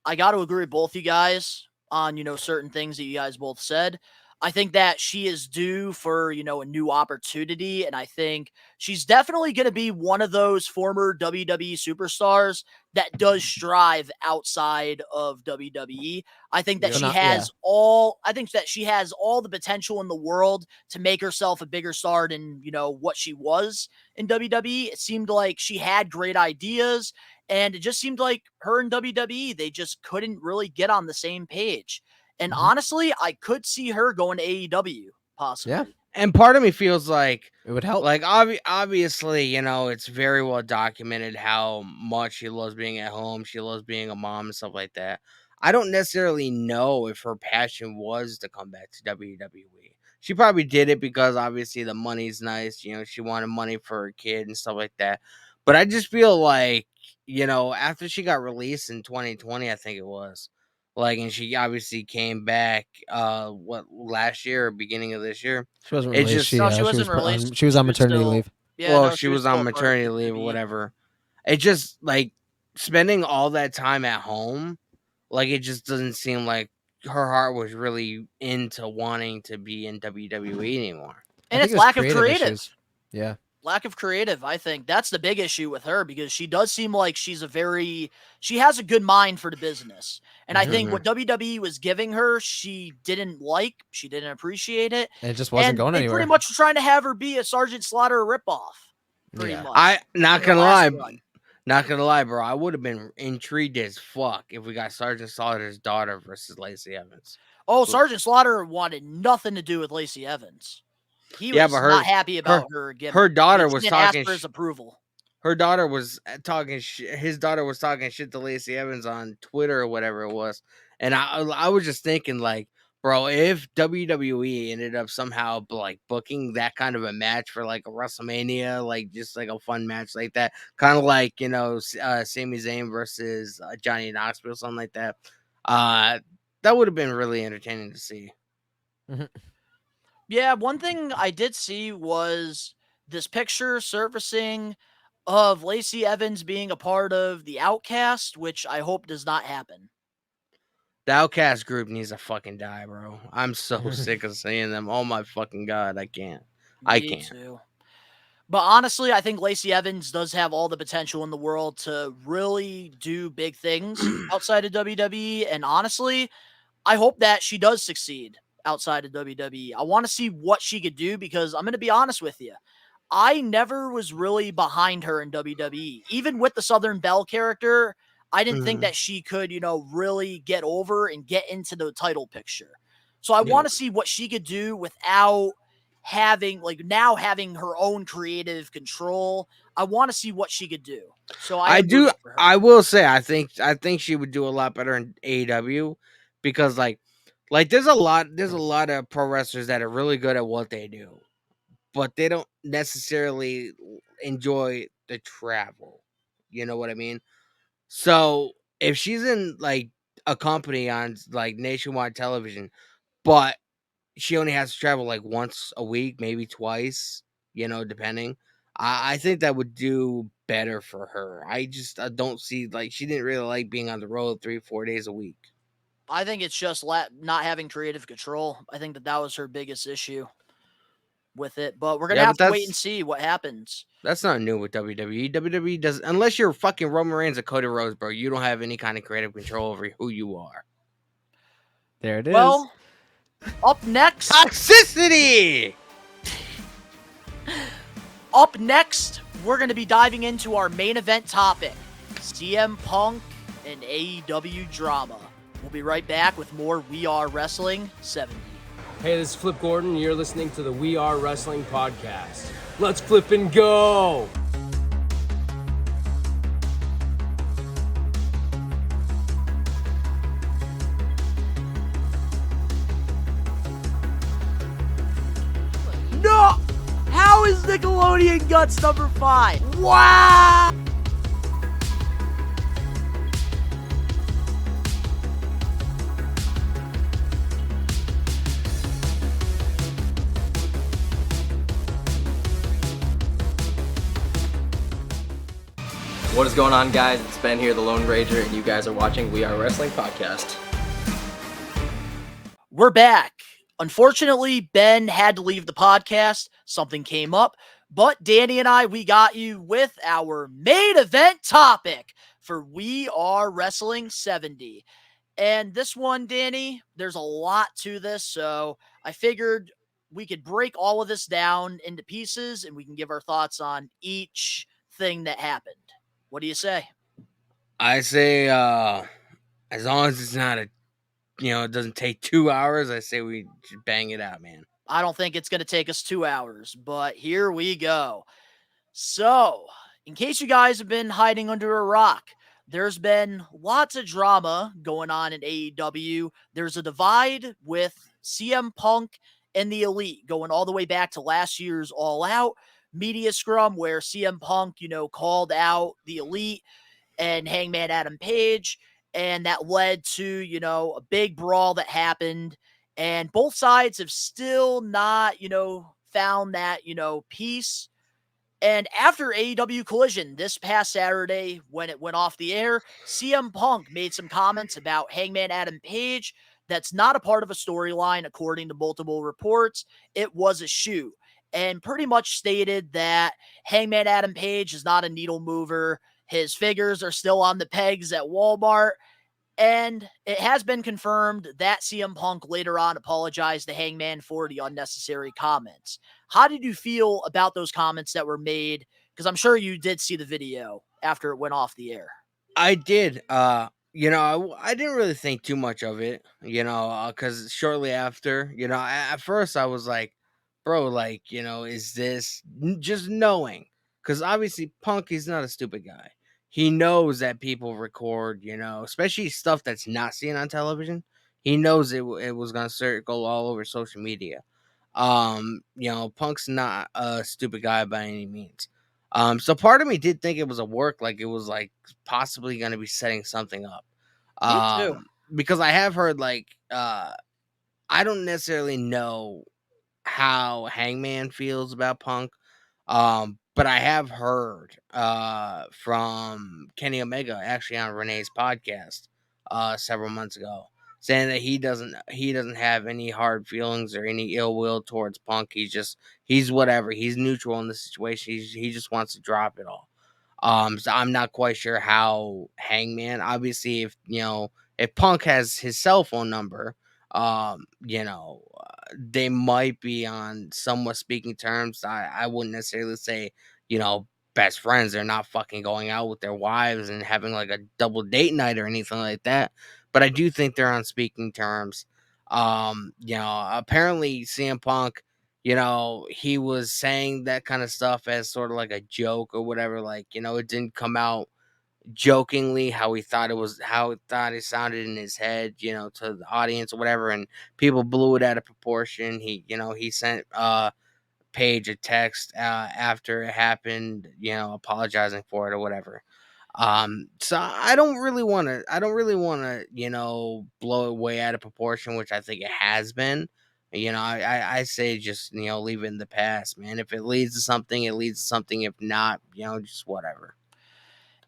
I got to agree with both you guys on, you know, certain things that you guys both said. I think that she is due for, a new opportunity. And I think she's definitely going to be one of those former WWE superstars that does strive outside of WWE. I think that I think that she has all the potential in the world to make herself a bigger star than, what she was in WWE. It seemed like she had great ideas, and it just seemed like her and WWE, they just couldn't really get on the same page. And honestly, I could see her going to AEW possibly. Yeah. And part of me feels like it would help. Like obviously, it's very well documented how much she loves being at home. She loves being a mom and stuff like that. I don't necessarily know if her passion was to come back to WWE. She probably did it because obviously the money's nice. She wanted money for her kid and stuff like that. But I just feel like, after she got released in 2020, I think it was, and she obviously came back, last year or beginning of this year. She wasn't It released. just- she wasn't released. She was on maternity leave. Yeah, well, no, she was on maternity leave or whatever. It just spending all that time at home, it just doesn't seem like her heart was really into wanting to be in WWE anymore. And it's lack of creative. Issues. Yeah. Lack of creative, I think that's the big issue with her, because she does seem like she has a good mind for the business. And I think what WWE was giving her, she didn't appreciate it. And it just wasn't going anywhere. Pretty much trying to have her be a Sergeant Slaughter ripoff. Pretty much. I not gonna lie, bro. I would have been intrigued as fuck if we got Sergeant Slaughter's daughter versus Lacey Evans. Oh, Sergeant Slaughter wanted nothing to do with Lacey Evans. He was not happy about her giving. Her daughter was talking. Ask for his approval. Her daughter was talking. His daughter was talking shit to Lacey Evans on Twitter or whatever it was, and I was just thinking, bro, if WWE ended up somehow booking that kind of a match for a WrestleMania, just a fun match like that, kind of Sami Zayn versus Johnny Knoxville, something like that, that would have been really entertaining to see. Mm-hmm. Yeah, one thing I did see was this picture surfacing of Lacey Evans being a part of the Outcast, which I hope does not happen. The Outcast group needs to fucking die, bro. I'm so sick of seeing them. Oh my fucking god, I can't. Me too. But honestly, I think Lacey Evans does have all the potential in the world to really do big things outside of WWE. And honestly, I hope that she does succeed outside of WWE. I want to see what she could do, because I'm going to be honest with you. I never was really behind her in WWE. Even with the Southern Belle character, I didn't think that she could, really get over and get into the title picture. So I want to see what she could do without having having her own creative control. I want to see what she could do. So I will say I think she would do a lot better in AEW, because there's a lot of pro wrestlers that are really good at what they do, but they don't necessarily enjoy the travel. You know what I mean? So if she's in a company on nationwide television, but she only has to travel once a week, maybe twice, depending, I think that would do better for her. I just don't see she didn't really like being on the road 3-4 days a week. I think it's just not having creative control. I think that was her biggest issue with it. But we're going to have to wait and see what happens. That's not new with WWE. WWE does, unless you're fucking Roman Reigns or Cody Rhodes, bro, you don't have any kind of creative control over who you are. There it is. Well, up next... Toxicity! Up next, we're going to be diving into our main event topic, CM Punk and AEW drama. We'll be right back with more We Are Wrestling 70. Hey, this is Flip Gordon. You're listening to the We Are Wrestling podcast. Let's flip and go! No! How is Nickelodeon Guts number 5? Wow! What is going on, guys? It's Ben here, the Lone Rager, and you guys are watching We Are Wrestling Podcast. We're back. Unfortunately, Ben had to leave the podcast. Something came up. But Danny and I, we got you with our main event topic for We Are Wrestling 70. And this one, Danny, there's a lot to this. So I figured we could break all of this down into pieces and we can give our thoughts on each thing that happened. What do you say? I say, as long as it's not it doesn't take 2 hours, I say we should bang it out, man. I don't think it's going to take us 2 hours, but here we go. So, in case you guys have been hiding under a rock, there's been lots of drama going on in AEW. There's a divide with CM Punk and the Elite going all the way back to last year's All Out media scrum where CM Punk, called out the Elite and Hangman Adam Page, and that led to, a big brawl that happened. And both sides have still not, found that, peace. And after AEW Collision this past Saturday, when it went off the air, CM Punk made some comments about Hangman Adam Page. That's not a part of a storyline, according to multiple reports. It was a shoot, and pretty much stated that Hangman Adam Page is not a needle mover. His figures are still on the pegs at Walmart. And it has been confirmed that CM Punk later on apologized to Hangman for the unnecessary comments. How did you feel about those comments that were made? Because I'm sure you did see the video after it went off the air. I did. I didn't really think too much of it, because shortly after, at first I was like, bro, like, is this just knowing? Because obviously Punk, he's not a stupid guy. He knows that people record, especially stuff that's not seen on television. He knows it was going to circle all over social media. Punk's not a stupid guy by any means. So part of me did think it was a work, like it was like possibly going to be setting something up. Me too. Because I have heard I don't necessarily know how Hangman feels about Punk. But I have heard from Kenny Omega actually on Renee's podcast several months ago, saying that he doesn't have any hard feelings or any ill will towards Punk. He's whatever. He's neutral in the situation. He just wants to drop it all. So I'm not quite sure how Hangman. Obviously, if Punk has his cell phone number, they might be on somewhat speaking terms. I wouldn't necessarily say, best friends. They're not fucking going out with their wives and having like a double date night or anything like that. But I do think they're on speaking terms. Apparently CM Punk, he was saying that kind of stuff as sort of like a joke or whatever. Like, it didn't come out jokingly how he thought it sounded in his head, to the audience or whatever, and people blew it out of proportion. He sent Paige a text after it happened, apologizing for it or whatever. So I don't really want to blow it way out of proportion, which I think it has been. I say just leave it in the past, man. If it leads to something, it leads to something. If not, just whatever.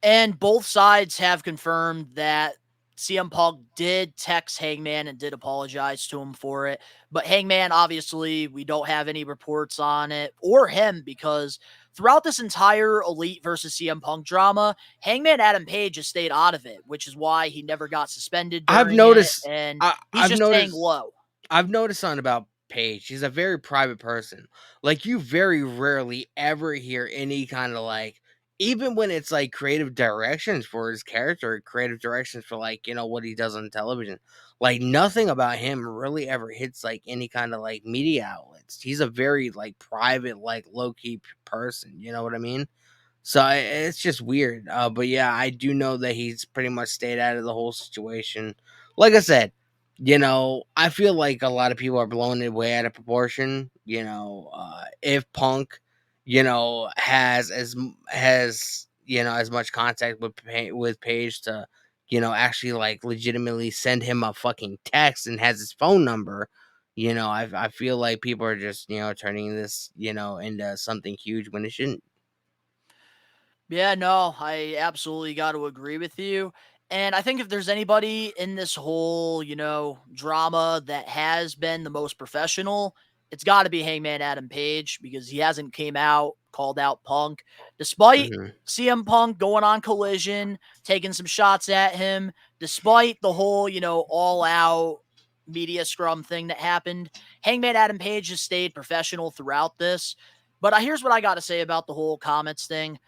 And both sides have confirmed that CM Punk did text Hangman and did apologize to him for it. But Hangman, obviously, we don't have any reports on it or him because throughout this entire Elite versus CM Punk drama, Hangman Adam Page has stayed out of it, which is why he never got suspended. I've noticed, and he's just staying low. I've noticed something about Paige. She's a very private person. Like, you very rarely ever hear any kind of even when it's like creative directions for his character, creative directions for what he does on television, like nothing about him really ever hits like any kind of like media outlets. He's a very private, low key person. You know what I mean? So it's just weird. But yeah, I do know that he's pretty much stayed out of the whole situation. Like I said, I feel like a lot of people are blowing it way out of proportion. If Punk, has as much contact with Paige to, actually legitimately send him a fucking text and has his phone number. I feel like people are just turning this into something huge when it shouldn't. Yeah, no, I absolutely got to agree with you. And I think if there's anybody in this whole, drama that has been the most professional, it's got to be Hangman Adam Page, because he hasn't came out, called out Punk, despite CM Punk going on Collision, taking some shots at him, despite the whole, all out media scrum thing that happened. Hangman Adam Page has stayed professional throughout this. But here's what I got to say about the whole comments thing.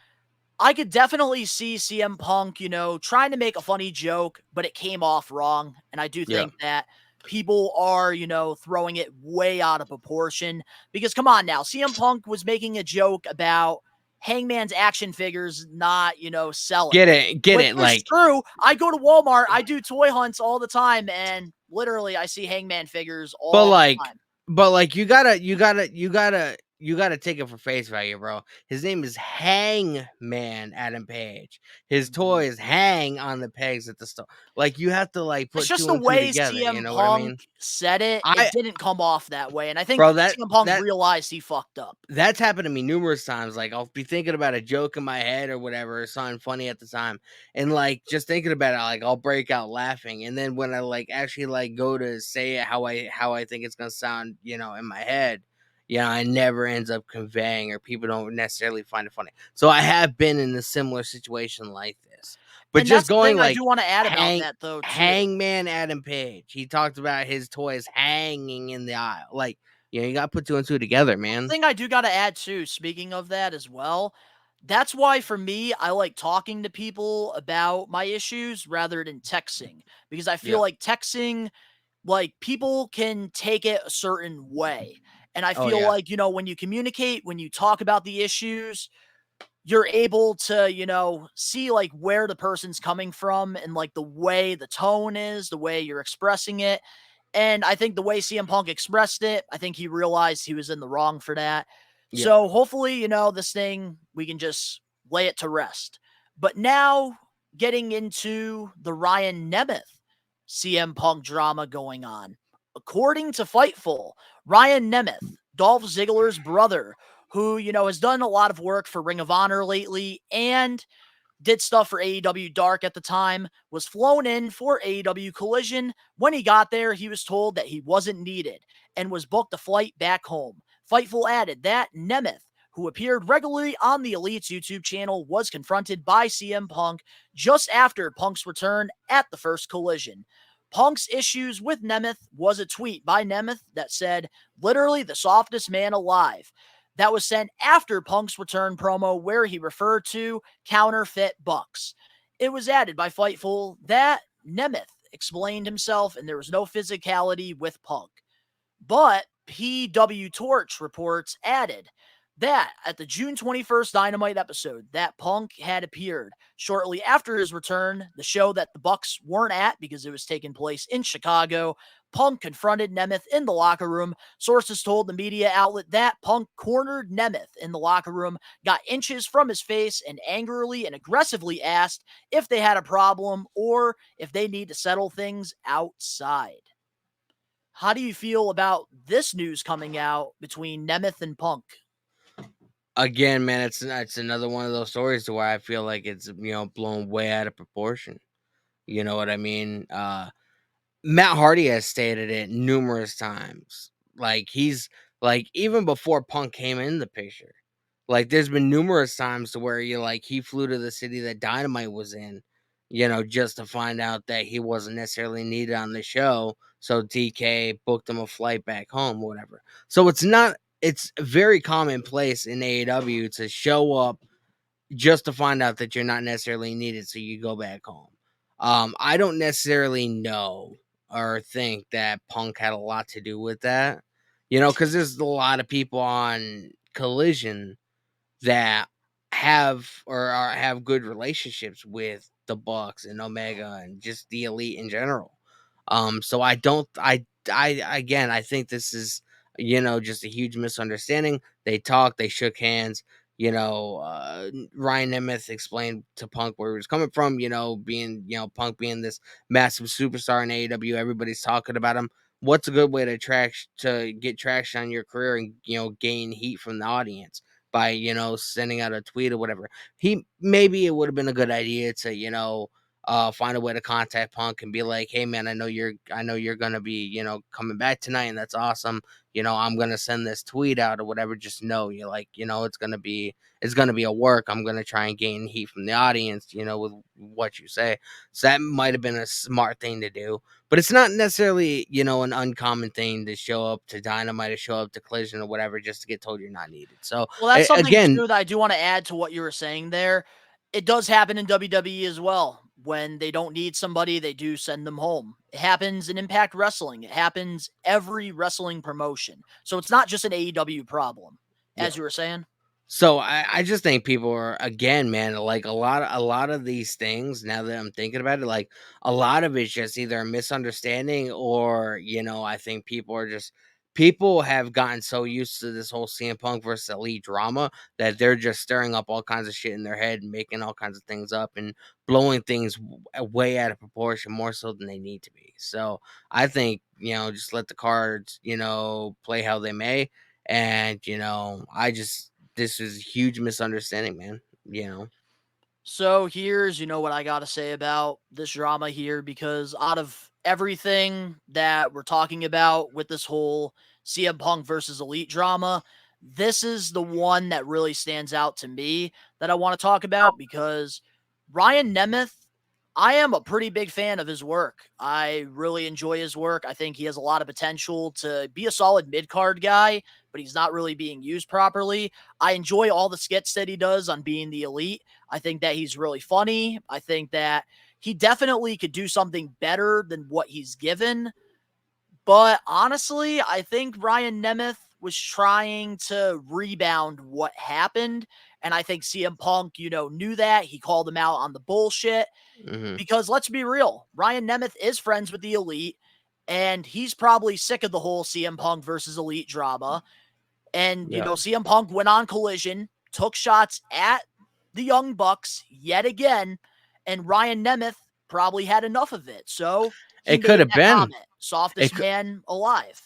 I could definitely see CM Punk, trying to make a funny joke, but it came off wrong. And I do think that people are, throwing it way out of proportion, because come on now, CM Punk was making a joke about Hangman's action figures not, selling. Get it. Like, true. I go to Walmart, I do toy hunts all the time, and literally I see Hangman figures all the time. But you gotta take it for face value, bro. His name is Hangman Adam Page. His toys hang on the pegs at the store. Like, you have to put it's just two the and two way together. CM You know Punk what I mean? said it. It didn't come off that way, and I think Bro, CM Punk realized he fucked up. That's happened to me numerous times. Like, I'll be thinking about a joke in my head or whatever, or something funny at the time, and just thinking about it, I'll break out laughing. And then when I actually go to say it how I think it's gonna sound, in my head, it never ends up conveying, or people don't necessarily find it funny. So I have been in a similar situation like this. But and just that's going the thing I do want to add about that, though, too. Hangman Adam Page, he talked about his toys hanging in the aisle. You got to put two and two together, man. The thing I do got to add, too, speaking of that as well, that's why, for me, I like talking to people about my issues rather than texting. Because I feel like texting, people can take it a certain way. And I feel like, when you communicate, when you talk about the issues, you're able to, see where the person's coming from, and the way the tone is, the way you're expressing it. And I think the way CM Punk expressed it, I think he realized he was in the wrong for that. Yeah. So hopefully, this thing, we can just lay it to rest. But now, getting into the Ryan Nemeth CM Punk drama going on. According to Fightful, Ryan Nemeth, Dolph Ziggler's brother, who, has done a lot of work for Ring of Honor lately and did stuff for AEW Dark at the time, was flown in for AEW Collision. When he got there, he was told that he wasn't needed and was booked a flight back home. Fightful added that Nemeth, who appeared regularly on the Elite's YouTube channel, was confronted by CM Punk just after Punk's return at the first Collision. Punk's issues with Nemeth was a tweet by Nemeth that said, "Literally the softest man alive." That was sent after Punk's return promo, where he referred to counterfeit bucks. It was added by Fightful that Nemeth explained himself and there was no physicality with Punk. But PW Torch reports added that at the June 21st Dynamite episode that Punk had appeared shortly after his return, the show that the Bucks weren't at because it was taking place in Chicago, Punk confronted Nemeth in the locker room. Sources told the media outlet that Punk cornered Nemeth in the locker room, got inches from his face, and angrily and aggressively asked if they had a problem or if they need to settle things outside. How do you feel about this news coming out between Nemeth and Punk? Again, man, it's another one of those stories to where I feel like it's blown way out of proportion. You know what I mean? Matt Hardy has stated it numerous times. He's even before Punk came in the picture. There's been numerous times to where he flew to the city that Dynamite was in, just to find out that he wasn't necessarily needed on the show. So DK booked him a flight back home, whatever. So it's very commonplace in AEW to show up just to find out that you're not necessarily needed, so you go back home. I don't necessarily know or think that Punk had a lot to do with that, because there's a lot of people on Collision that have good relationships with the Bucks and Omega and just the Elite in general. So I think this is just a huge misunderstanding. They talked, they shook hands. Ryan Nemeth explained to Punk where he was coming from, being Punk being this massive superstar in AEW, everybody's talking about him. What's a good way to get traction on your career and gain heat from the audience? By sending out a tweet or whatever. Maybe it would have been a good idea to find a way to contact Punk and be like, hey man, I know you're gonna be, coming back tonight, and that's awesome. I'm gonna send this tweet out or whatever. Just know you're like, it's gonna be a work. I'm gonna try and gain heat from the audience, with what you say. So that might have been a smart thing to do. But it's not necessarily, an uncommon thing to show up to Dynamite or show up to Collision or whatever just to get told you're not needed. So Well, that's something again, too that I do want to add to what you were saying there. It does happen in WWE as well. When they don't need somebody, they do send them home. It happens in Impact Wrestling. It happens every wrestling promotion. So it's not just an AEW problem, as you were saying. So I just think people are, again, man, like a lot of these things, now that I'm thinking about it, like a lot of it's just either a misunderstanding or, I think people have gotten so used to this whole CM Punk versus Elite drama that they're just stirring up all kinds of shit in their head and making all kinds of things up and blowing things way out of proportion, more so than they need to be. So I think, just let the cards, play how they may. And, this is a huge misunderstanding, man. So here's, what I got to say about this drama here, because out of everything that we're talking about with this whole CM Punk versus Elite drama, this is the one that really stands out to me that I want to talk about, because Ryan Nemeth, I am a pretty big fan of his work. I really enjoy his work. I think he has a lot of potential to be a solid mid-card guy, but he's not really being used properly. I enjoy all the skits that he does on being the Elite. I think that he's really funny. I think that he definitely could do something better than what he's given. But honestly, I think Ryan Nemeth was trying to rebound what happened. And I think CM Punk, knew that. He called him out on the bullshit. Mm-hmm. Because let's be real, Ryan Nemeth is friends with the Elite, and he's probably sick of the whole CM Punk versus Elite drama. And, CM Punk went on Collision, took shots at the Young Bucks yet again, and Ryan Nemeth probably had enough of it. So he It could have made that been comment, softest man alive.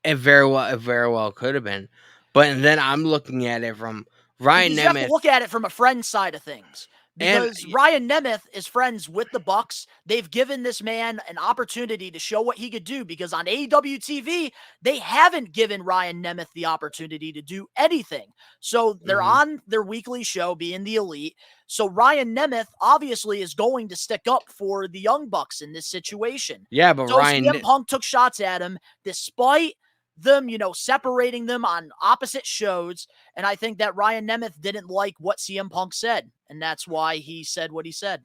It very well could have been. But then I'm looking at it from Ryan Because you have to Nemeth. look at it from a friend side of things. Because Ryan Nemeth is friends with the Bucks. They've given this man an opportunity to show what he could do, because on AEW TV, they haven't given Ryan Nemeth the opportunity to do anything. So they're on their weekly show being the Elite. So Ryan Nemeth obviously is going to stick up for the Young Bucks in this situation. Yeah, but so Ryan CM Punk took shots at him despite them, separating them on opposite shows. And I think that Ryan Nemeth didn't like what CM Punk said. And that's why he said what he said.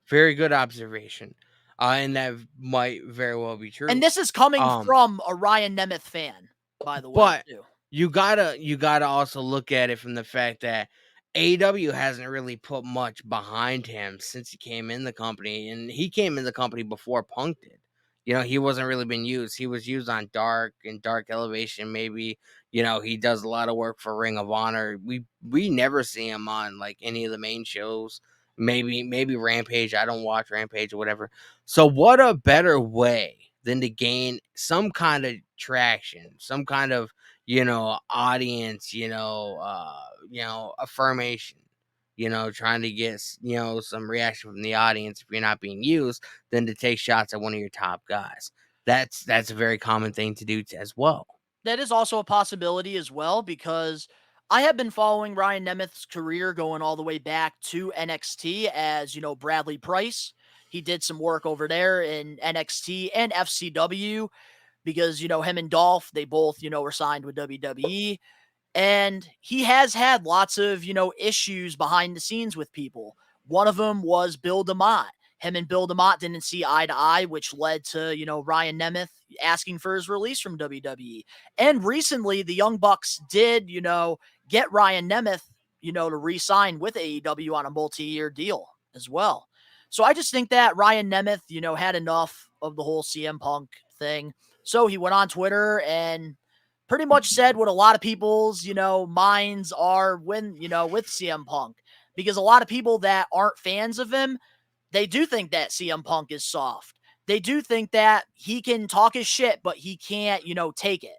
Very good observation. And that might very well be true. And this is coming from a Ryan Nemeth fan, by the way. But too. you gotta also look at it from the fact that AEW hasn't really put much behind him since he came in the company. And he came in the company before Punk did. He wasn't really been used. He was used on Dark and Dark Elevation, maybe. He does a lot of work for Ring of Honor. We never see him on like any of the main shows. Maybe Rampage. I don't watch Rampage or whatever. So what a better way than to gain some kind of traction, some kind of, audience, affirmation, trying to get, some reaction from the audience if you're not being used, than to take shots at one of your top guys. That's a very common thing to do as well. That is also a possibility as well, because I have been following Ryan Nemeth's career going all the way back to NXT as, Bradley Price. He did some work over there in NXT and FCW because, him and Dolph, they both, were signed with WWE. And he has had lots of, issues behind the scenes with people. One of them was Bill DeMott. Him and Bill DeMott didn't see eye to eye, which led to, Ryan Nemeth asking for his release from WWE. And recently, the Young Bucks did, get Ryan Nemeth, to re-sign with AEW on a multi-year deal as well. So I just think that Ryan Nemeth, had enough of the whole CM Punk thing. So he went on Twitter and pretty much said what a lot of people's, minds are when, with CM Punk. Because a lot of people that aren't fans of him, they do think that CM Punk is soft. They do think that he can talk his shit, but he can't, take it.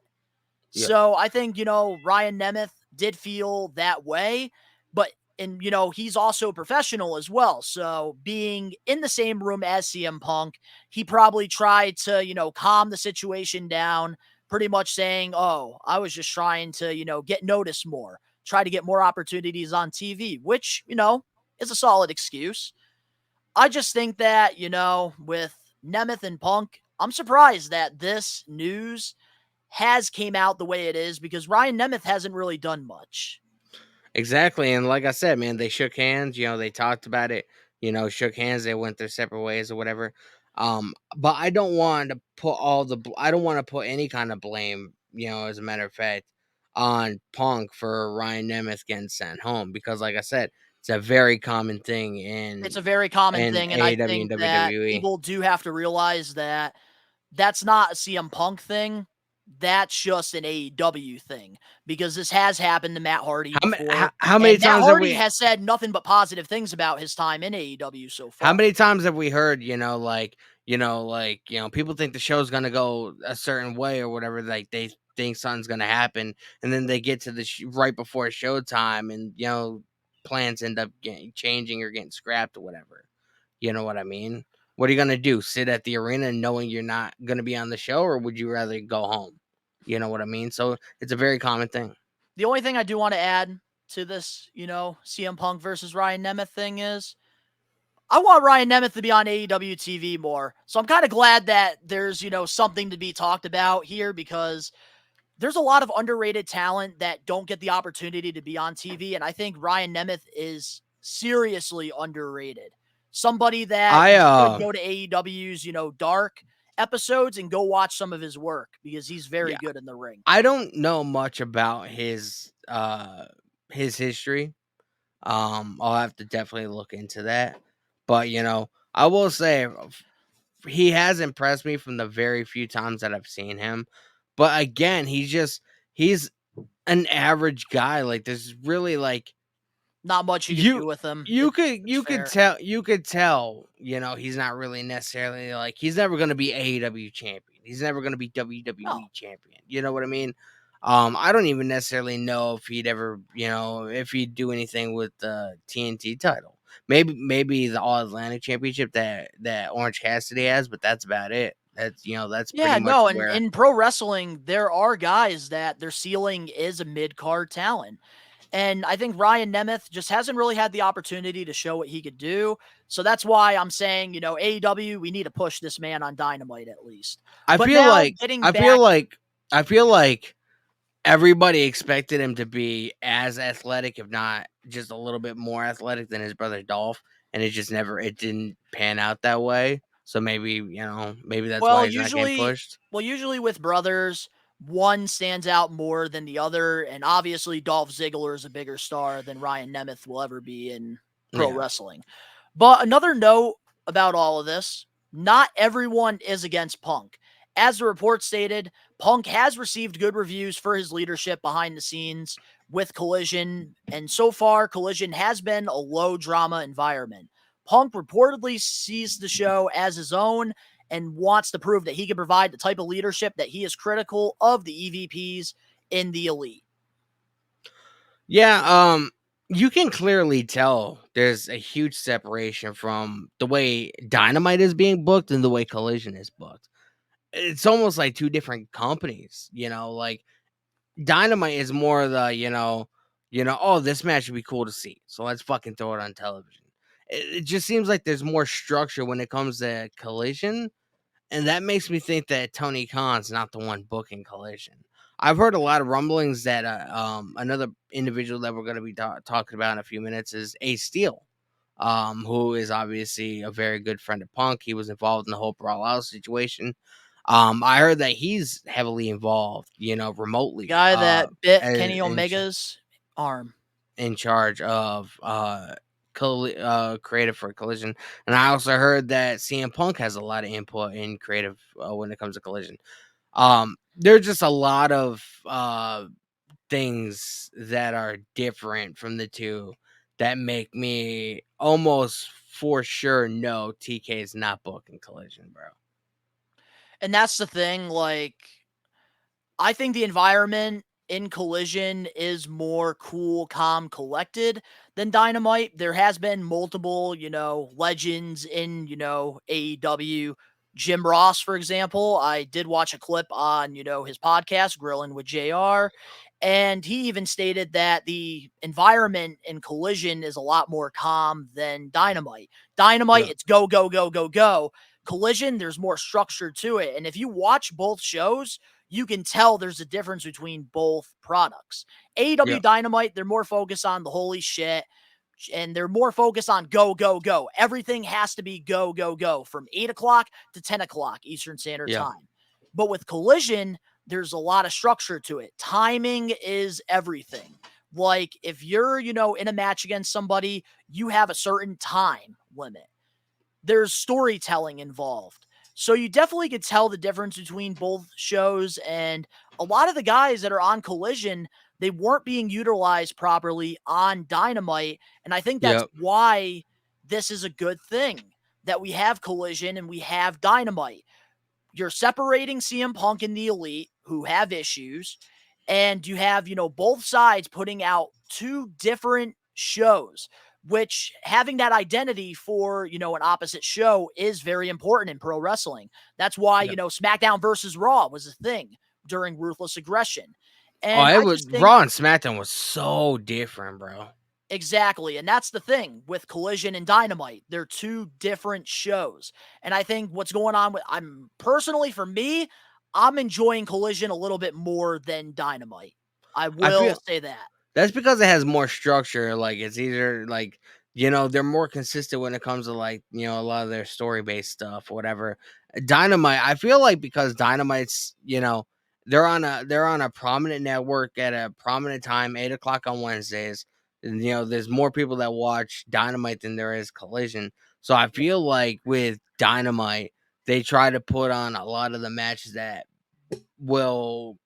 Yep. So I think, Ryan Nemeth did feel that way. But And, he's also a professional as well. So being in the same room as CM Punk, he probably tried to, calm the situation down, pretty much saying, oh, I was just trying to, get noticed more, try to get more opportunities on TV, which, is a solid excuse. I just think that, with Nemeth and Punk, I'm surprised that this news has came out the way it is because Ryan Nemeth hasn't really done much. Exactly. And like I said, man, they shook hands, they talked about it, shook hands, they went their separate ways or whatever. But I don't want to put I don't want to put any kind of blame, as a matter of fact, on Punk for Ryan Nemeth getting sent home because like I said, it's a very common thing It's a very common in thing, and I AEW think and that WWE. people do have to realize that that's not a CM Punk thing. That's just an AEW thing because this has happened to Matt Hardy before. How many And Matt times Hardy has said nothing but positive things about his time in AEW so far. How many times have we heard, people think the show's gonna go a certain way or whatever, like they think something's gonna happen, and then they get to the right before showtime, and plans end up changing or getting scrapped or whatever. You know what I mean? What are you gonna do? Sit at the arena knowing you're not gonna be on the show, or would you rather go home? You know what I mean? So it's a very common thing. The only thing I do want to add to this, CM Punk versus Ryan Nemeth thing is I want Ryan Nemeth to be on AEW TV more. So I'm kind of glad that there's, something to be talked about here because there's a lot of underrated talent that don't get the opportunity to be on TV. And I think Ryan Nemeth is seriously underrated. Somebody that should go to AEW's, dark episodes and go watch some of his work because he's very good in the ring. I don't know much about his history. I'll have to definitely look into that. But I will say he has impressed me from the very few times that I've seen him. But again, he's an average guy. Like there's really not much you can do with him. You could tell, he's not really necessarily he's never going to be AEW champion. He's never going to be WWE champion. You know what I mean? I don't even necessarily know if he'd ever, if he'd do anything with the TNT title. Maybe the All Atlantic Championship that Orange Cassidy has, but that's about it. That's that's pretty much where... And in pro wrestling, there are guys that their ceiling is a mid-card talent. And I think Ryan Nemeth just hasn't really had the opportunity to show what he could do. So that's why I'm saying, AEW, we need to push this man on Dynamite at least. I feel like everybody expected him to be as athletic, if not just a little bit more athletic than his brother Dolph. And it didn't pan out that way. So maybe that's why he's not getting pushed. Well, usually with brothers, one stands out more than the other, and obviously Dolph Ziggler is a bigger star than Ryan Nemeth will ever be in pro wrestling. But another note about all of this, not everyone is against Punk. As the report stated, Punk has received good reviews for his leadership behind the scenes with Collision, and so far, Collision has been a low-drama environment. Punk reportedly sees the show as his own and wants to prove that he can provide the type of leadership that he is critical of the EVPs in the Elite. Yeah, you can clearly tell there's a huge separation from the way Dynamite is being booked and the way Collision is booked. It's almost like two different companies, Dynamite is more the, oh, this match would be cool to see, so let's fucking throw it on television. It just seems like there's more structure when it comes to Collision, and that makes me think that Tony Khan's not the one booking Collision. I've heard a lot of rumblings that another individual that we're going to be talking about in a few minutes is Ace Steel, who is obviously a very good friend of Punk. He was involved in the whole Brawl Out situation. I heard that he's heavily involved, remotely. Guy that bit Kenny Omega's arm. In charge of creative for Collision. And I also heard that CM Punk has a lot of input in creative when it comes to Collision. There's just a lot of things that are different from the two that make me almost for sure know TK is not booking Collision, bro. And that's the thing, I think the environment in Collision is more cool, calm, collected than Dynamite. There has been multiple, legends in, AEW. Jim Ross, for example, I did watch a clip on, his podcast, Grilling with JR, and he even stated that the environment in Collision is a lot more calm than Dynamite. Dynamite, it's go, go, go, go, go. Collision, there's more structure to it. And if you watch both shows, you can tell there's a difference between both products. AEW Dynamite, they're more focused on the holy shit, and they're more focused on go, go, go. Everything has to be go, go, go from 8 o'clock to 10 o'clock Eastern Standard Time. But with Collision, there's a lot of structure to it. Timing is everything. Like, if you're, in a match against somebody, you have a certain time limit. There's storytelling involved. So you definitely could tell the difference between both shows, and a lot of the guys that are on Collision, they weren't being utilized properly on Dynamite, and I think that's why this is a good thing that we have Collision and we have Dynamite. You're separating CM Punk and the Elite, who have issues, and you have, both sides putting out two different shows, which having that identity for, an opposite show is very important in pro wrestling. That's why, SmackDown versus Raw was a thing during Ruthless Aggression. And Raw and SmackDown was so different, bro. Exactly. And that's the thing with Collision and Dynamite. They're two different shows. And I think what's going on for me, I'm enjoying Collision a little bit more than Dynamite. I will say that. That's because it has more structure. Like, it's either like, they're more consistent when it comes to like, a lot of their story-based stuff, whatever. Dynamite, I feel like because Dynamite's, they're on a prominent network at a prominent time, 8 o'clock on Wednesdays. And, there's more people that watch Dynamite than there is Collision. So I feel like with Dynamite, they try to put on a lot of the matches that will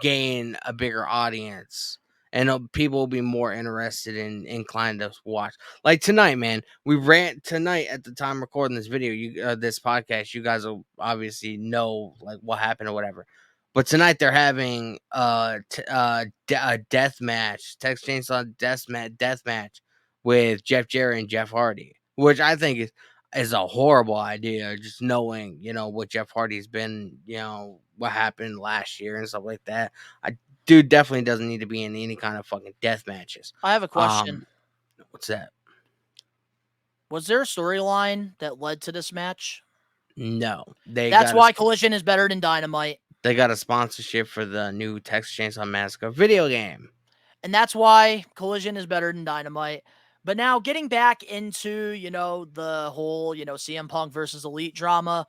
gain a bigger audience, and people will be more interested and inclined to watch. Like tonight, man, we ran tonight at the time recording this video. This podcast, you guys will obviously know like what happened or whatever. But tonight they're having a death match, Texas Chainsaw death match with Jeff Jarrett and Jeff Hardy, which I think is a horrible idea. Just knowing, what Jeff Hardy's been, what happened last year and stuff like that. Dude definitely doesn't need to be in any kind of fucking death matches. I have a question. What's that? Was there a storyline that led to this match? No. That's why Collision is better than Dynamite. They got a sponsorship for the new Texas Chainsaw Massacre video game. And that's why Collision is better than Dynamite. But now getting back into, the whole, CM Punk versus Elite drama,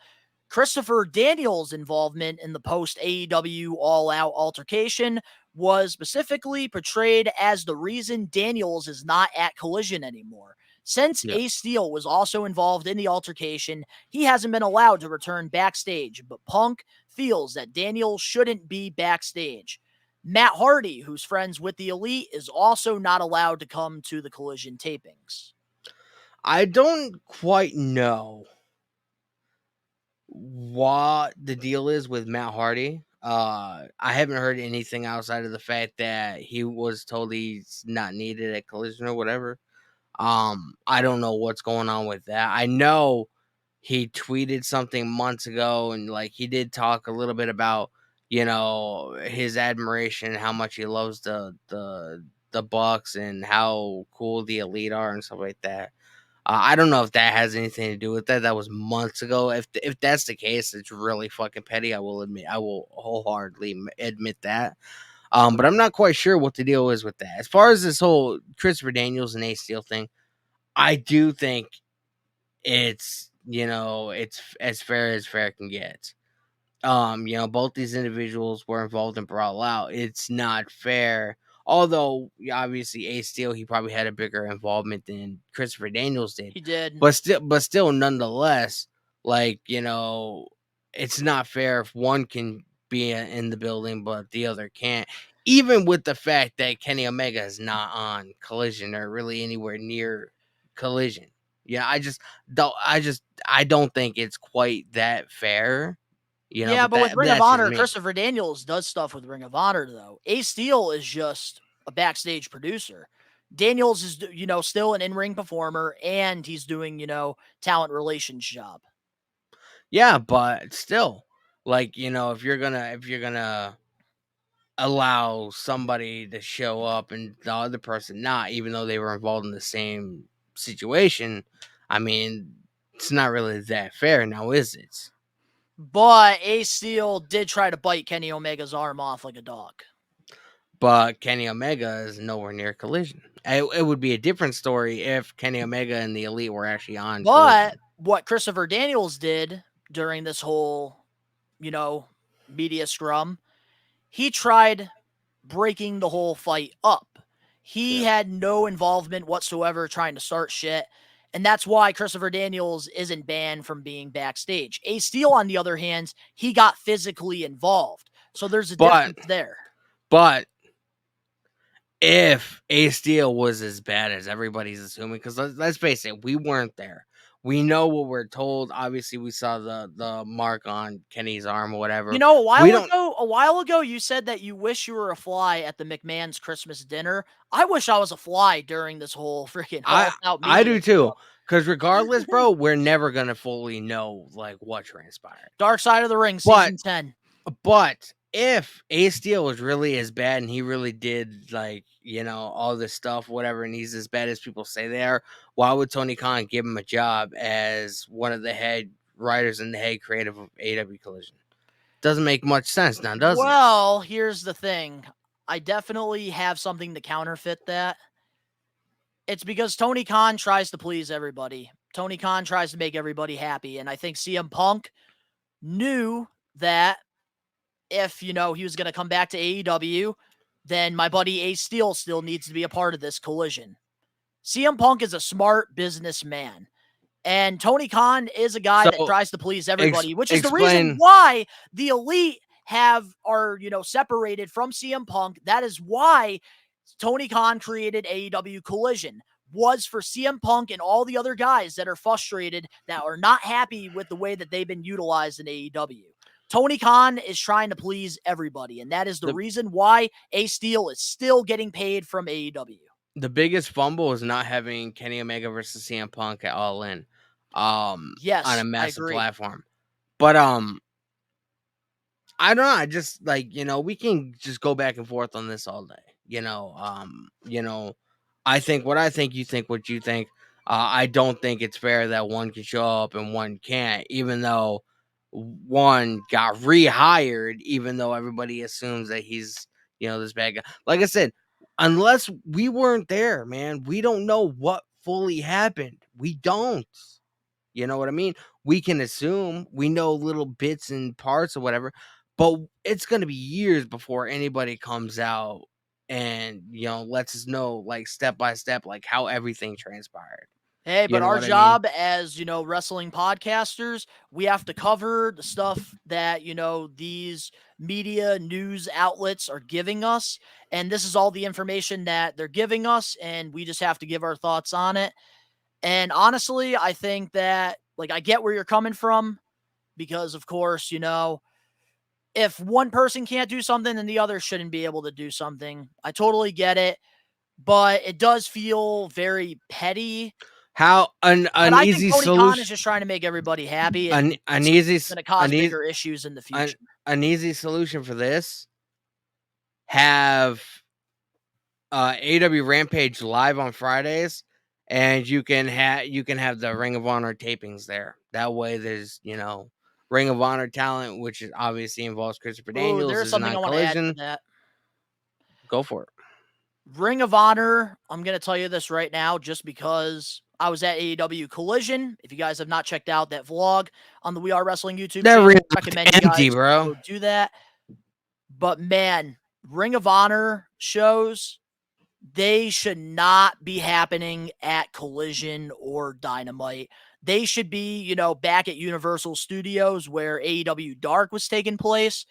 Christopher Daniels' involvement in the post AEW All Out altercation was specifically portrayed as the reason Daniels is not at Collision anymore. Since Ace Steel was also involved in the altercation, he hasn't been allowed to return backstage, but Punk feels that Daniels shouldn't be backstage. Matt Hardy, who's friends with the Elite, is also not allowed to come to the Collision tapings. I don't quite know what the deal is with Matt Hardy. I haven't heard anything outside of the fact that he was told he's not needed at Collision or whatever. I don't know what's going on with that. I know he tweeted something months ago, and like he did talk a little bit about, his admiration, how much he loves the Bucks and how cool the Elite are and stuff like that. I don't know if that has anything to do with that. That was months ago. If that's the case, it's really fucking petty. I will wholeheartedly admit that. But I'm not quite sure what the deal is with that. As far as this whole Christopher Daniels and Ace Steel thing, I do think it's it's as fair can get. Both these individuals were involved in Brawl Out. It's not fair. Although obviously Ace Steel, he probably had a bigger involvement than Christopher Daniels did. He did. But still nonetheless, like, it's not fair if one can be in the building but the other can't. Even with the fact that Kenny Omega is not on Collision or really anywhere near Collision. Yeah, I don't think it's quite that fair. You know, Yeah, but with Ring of that's just Honor, me. Christopher Daniels does stuff with Ring of Honor, though. Ace Steel is just a backstage producer. Daniels is, still an in-ring performer, and he's doing, talent relations job. Yeah, but still, like, if you're gonna allow somebody to show up and the other person not, even though they were involved in the same situation, I mean, it's not really that fair now, is it? But Ace Steel did try to bite Kenny Omega's arm off like a dog. But Kenny Omega is nowhere near Collision. It would be a different story if Kenny Omega and the Elite were actually on But Collision. what Christopher Daniels did during this whole, media scrum, he tried breaking the whole fight up. He had no involvement whatsoever trying to start shit. And that's why Christopher Daniels isn't banned from being backstage. Ace Steel, on the other hand, he got physically involved. So there's a difference there. But if Ace Steel was as bad as everybody's assuming, because let's face it, we weren't there. We know what we're told. Obviously, we saw the mark on Kenny's arm or whatever. A while ago, you said that you wish you were a fly at the McMahon's Christmas dinner. I wish I was a fly during this whole freaking I do too. Because regardless, bro, we're never gonna fully know like what transpired. Dark Side of the Ring, season 10. But if Ace Steel was really as bad and he really did like, all this stuff, whatever, and he's as bad as people say they are, why would Tony Khan give him a job as one of the head writers and the head creative of AEW Collision? Doesn't make much sense now, does it? Well, here's the thing. I definitely have something to counterfeit that. It's because Tony Khan tries to please everybody. Tony Khan tries to make everybody happy. And I think CM Punk knew that if, he was going to come back to AEW, then my buddy Ace Steel still needs to be a part of this Collision. CM Punk is a smart businessman. And Tony Khan is a guy that tries to please everybody, which is the reason why the Elite are separated from CM Punk. That is why Tony Khan created AEW Collision, was for CM Punk and all the other guys that are frustrated, that are not happy with the way that they've been utilized in AEW. Tony Khan is trying to please everybody, and that is the reason why Ace Steel is still getting paid from AEW. The biggest fumble is not having Kenny Omega versus CM Punk at All In. Yes, on a massive platform. But I don't know. I just we can just go back and forth on this all day. I think what I think, you think what you think. I don't think it's fair that one can show up and one can't, even though one got rehired, even though everybody assumes that he's this bad guy. Like I said, unless we weren't there, man, we don't know what fully happened. We don't. You know what I mean? We can assume, we know little bits and parts or whatever, but it's going to be years before anybody comes out and, lets us know like step by step, like how everything transpired. Hey, but our job as, wrestling podcasters, we have to cover the stuff that, these media news outlets are giving us. And this is all the information that they're giving us, and we just have to give our thoughts on it. And honestly, I think that, I get where you're coming from, because, of course, if one person can't do something, then the other shouldn't be able to do something. I totally get it, but it does feel very petty. How an easy Tony solution? Khan is just trying to make everybody happy. And an easy going to cause bigger issues in the future. An easy solution for this: have AEW Rampage live on Fridays. And you can have the Ring of Honor tapings there. That way, there's Ring of Honor talent, which is obviously involves Christopher Daniels. There's something I want to add to that. Go for it. Ring of Honor. I'm gonna tell you this right now, just because I was at AEW Collision. If you guys have not checked out that vlog on the We Are Wrestling YouTube channel, I recommend you guys go do that. But man, Ring of Honor shows, they should not be happening at Collision or Dynamite. They should be, back at Universal Studios where AEW Dark was taking place.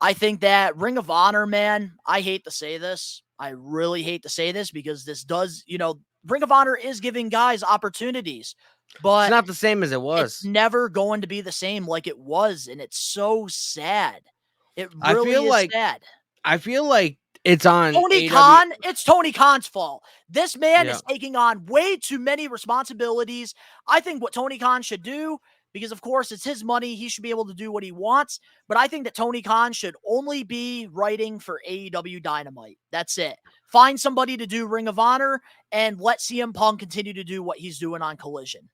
I think that Ring of Honor, man, I hate to say this. I really hate to say this, because this does, Ring of Honor is giving guys opportunities. But It's not the same as it it's was. never going to be the same like it was, and it's so sad. It I really feel is like sad. it's on Tony AW. Khan, it's Tony Khan's fault. This man Yeah. is taking on way too many responsibilities. I think what Tony Khan should do, because of course it's his money, he should be able to do what he wants, but I think that Tony Khan should only be writing for AEW Dynamite. That's it. Find somebody to do Ring of Honor and let CM Punk continue to do what he's doing on Collision.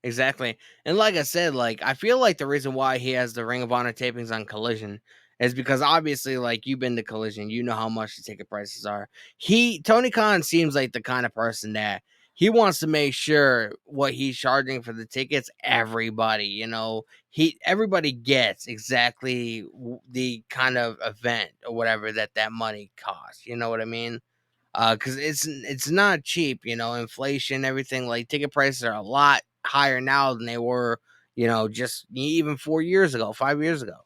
Exactly. And like I said, like I feel like the reason why he has the Ring of Honor tapings on Collision is because obviously, like you've been to Collision, you know how much the ticket prices are. Tony Khan seems like the kind of person that he wants to make sure what he's charging for the tickets, everybody gets exactly the kind of event or whatever that money costs. You know what I mean? Because it's not cheap, inflation, everything. Like ticket prices are a lot higher now than they were, just even 4 years ago, 5 years ago.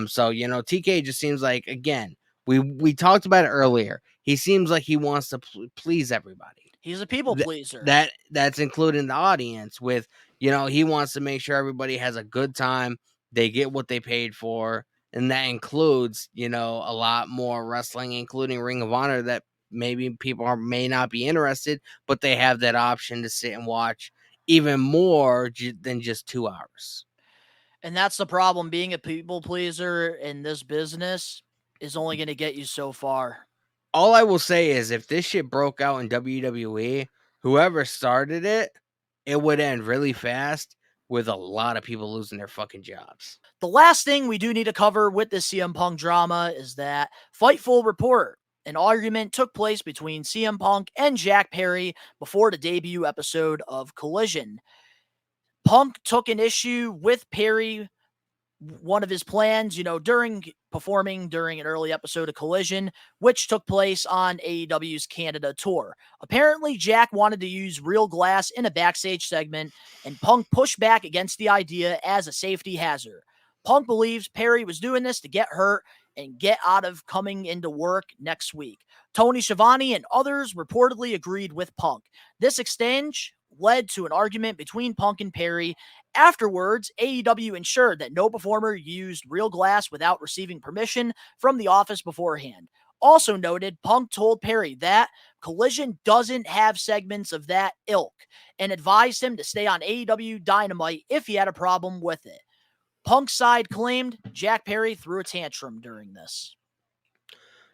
So TK just seems like, again, we talked about it earlier. He seems like he wants to please everybody. He's a people pleaser. That's including the audience. With he wants to make sure everybody has a good time. They get what they paid for, and that includes a lot more wrestling, including Ring of Honor, that maybe people may not be interested, but they have that option to sit and watch even more than just 2 hours. And that's the problem. Being a people pleaser in this business is only going to get you so far. All I will say is if this shit broke out in WWE, whoever started it, it would end really fast with a lot of people losing their fucking jobs. The last thing we do need to cover with this CM Punk drama is that Fightful report an argument took place between CM Punk and Jack Perry before the debut episode of Collision. Punk took an issue with Perry. One of his plans, during performing during an early episode of Collision, which took place on AEW's Canada tour. Apparently, Jack wanted to use real glass in a backstage segment, and Punk pushed back against the idea as a safety hazard. Punk believes Perry was doing this to get hurt and get out of coming into work next week. Tony Schiavone and others reportedly agreed with Punk. This exchange led to an argument between Punk and Perry. Afterwards, AEW ensured that no performer used real glass without receiving permission from the office beforehand. Also noted, Punk told Perry that Collision doesn't have segments of that ilk and advised him to stay on AEW Dynamite if he had a problem with it. Punk's side claimed Jack Perry threw a tantrum during this.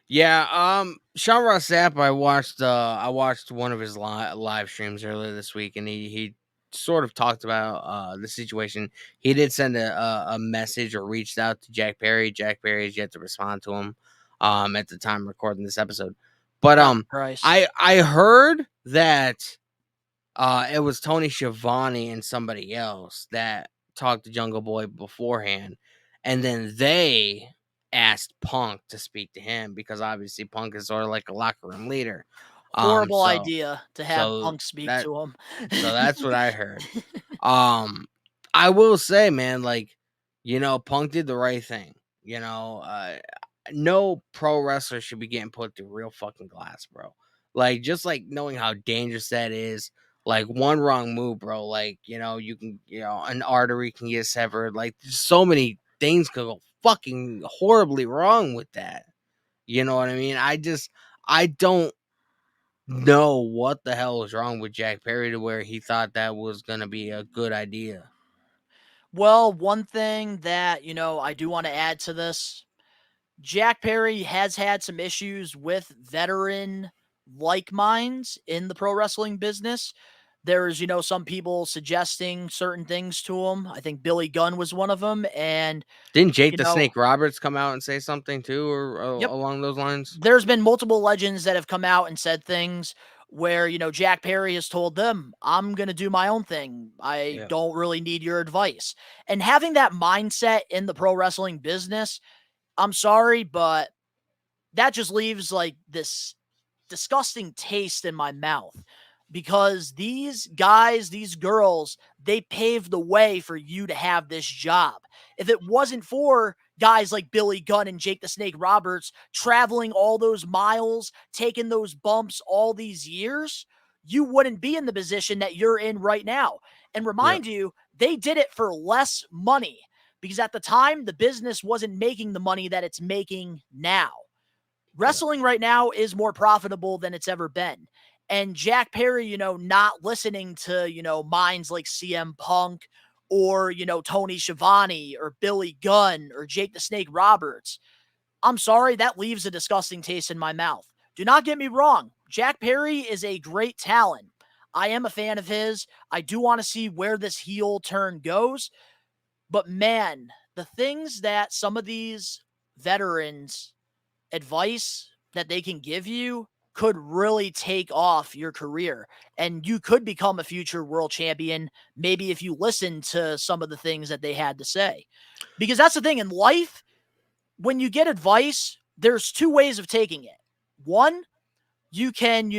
Yeah, Sean Ross Sapp, I watched one of his live streams earlier this week, and he sort of talked about the situation. He did send a message or reached out to Jack Perry. Jack Perry has yet to respond to him at the time recording this episode. But I heard that it was Tony Schiavone and somebody else that talked to Jungle Boy beforehand, and then they asked Punk to speak to him because obviously Punk is sort of like a locker room leader. Horrible idea to have Punk speak to him. So that's what I heard. I will say, man, like, Punk did the right thing. No pro wrestler should be getting put through real fucking glass, bro. Like, just like knowing how dangerous that is. Like, one wrong move, bro. Like, you can, an artery can get severed. Like, so many things could go fucking horribly wrong with that. You know what I mean? I don't know what the hell was wrong with Jack Perry to where he thought that was going to be a good idea. Well, one thing that, I do want to add to this, Jack Perry has had some issues with veteran like minds in the pro wrestling business. There's, some people suggesting certain things to him. I think Billy Gunn was one of them. And didn't Jake the Snake Roberts come out and say something too, or along those lines? There's been multiple legends that have come out and said things where, Jack Perry has told them, I'm going to do my own thing. I don't really need your advice. And having that mindset in the pro wrestling business, I'm sorry, but that just leaves like this disgusting taste in my mouth. Because these guys, these girls, they paved the way for you to have this job. If it wasn't for guys like Billy Gunn and Jake the Snake Roberts traveling all those miles, taking those bumps all these years, you wouldn't be in the position that you're in right now. And remind you, they did it for less money because at the time, the business wasn't making the money that it's making now. Wrestling right now is more profitable than it's ever been. And Jack Perry, not listening to, minds like CM Punk or, Tony Schiavone or Billy Gunn or Jake the Snake Roberts. I'm sorry, that leaves a disgusting taste in my mouth. Do not get me wrong. Jack Perry is a great talent. I am a fan of his. I do want to see where this heel turn goes. But man, the things that some of these veterans advice that they can give you could really take off your career. And you could become a future world champion, maybe if you listen to some of the things that they had to say. Because that's the thing in life, when you get advice, there's two ways of taking it. One, you can,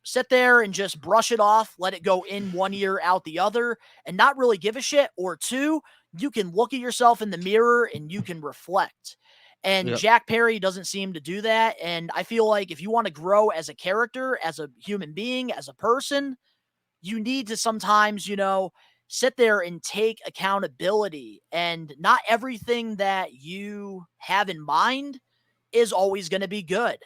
sit there and just brush it off, let it go in one ear, out the other, and not really give a shit. Or two, you can look at yourself in the mirror and you can reflect. And Jack Perry doesn't seem to do that. And I feel like if you want to grow as a character, as a human being, as a person, you need to sometimes, sit there and take accountability. And not everything that you have in mind is always going to be good.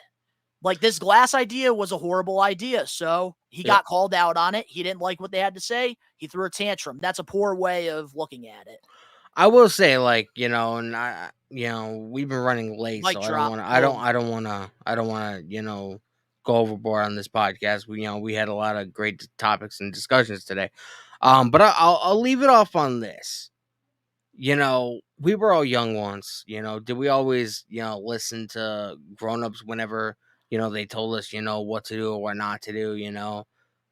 Like this glass idea was a horrible idea. So he got called out on it. He didn't like what they had to say. He threw a tantrum. That's a poor way of looking at it. I will say, and I, we've been running late, so I don't want to, go overboard on this podcast. We had a lot of great topics and discussions today. But I'll leave it off on this. We were all young once. Did we always, listen to grown-ups whenever, they told us, what to do or what not to do.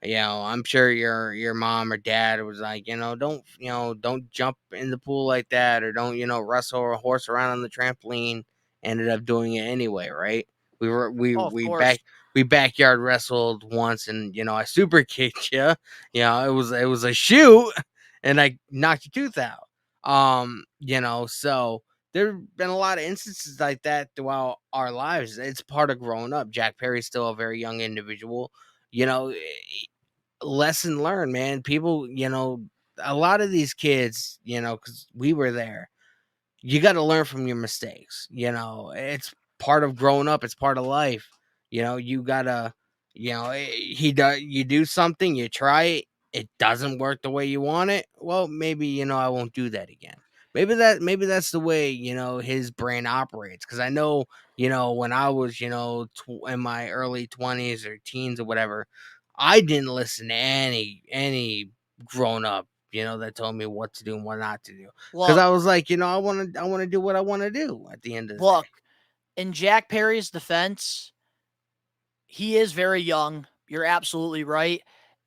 I'm sure your mom or dad was like, don't jump in the pool like that, or don't, wrestle a horse around on the trampoline. Ended up doing it anyway, right? We backyard wrestled once, and I super kicked you. It was a shoot, and I knocked your tooth out. So there've been a lot of instances like that throughout our lives. It's part of growing up. Jack Perry's still a very young individual. Lesson learned, man. People, a lot of these kids, because we were there, you got to learn from your mistakes. It's part of growing up. It's part of life. You gotta, you do something, you try it, it doesn't work the way you want it. Well, maybe, I won't do that again. Maybe that's the way, his brain operates. Cause I know, when I was, in my early 20s or teens or whatever, I didn't listen to any grown up, that told me what to do and what not to do. Because I was like, I want to do what I want to do at the end of the day. In Jack Perry's defense, he is very young. You're absolutely right.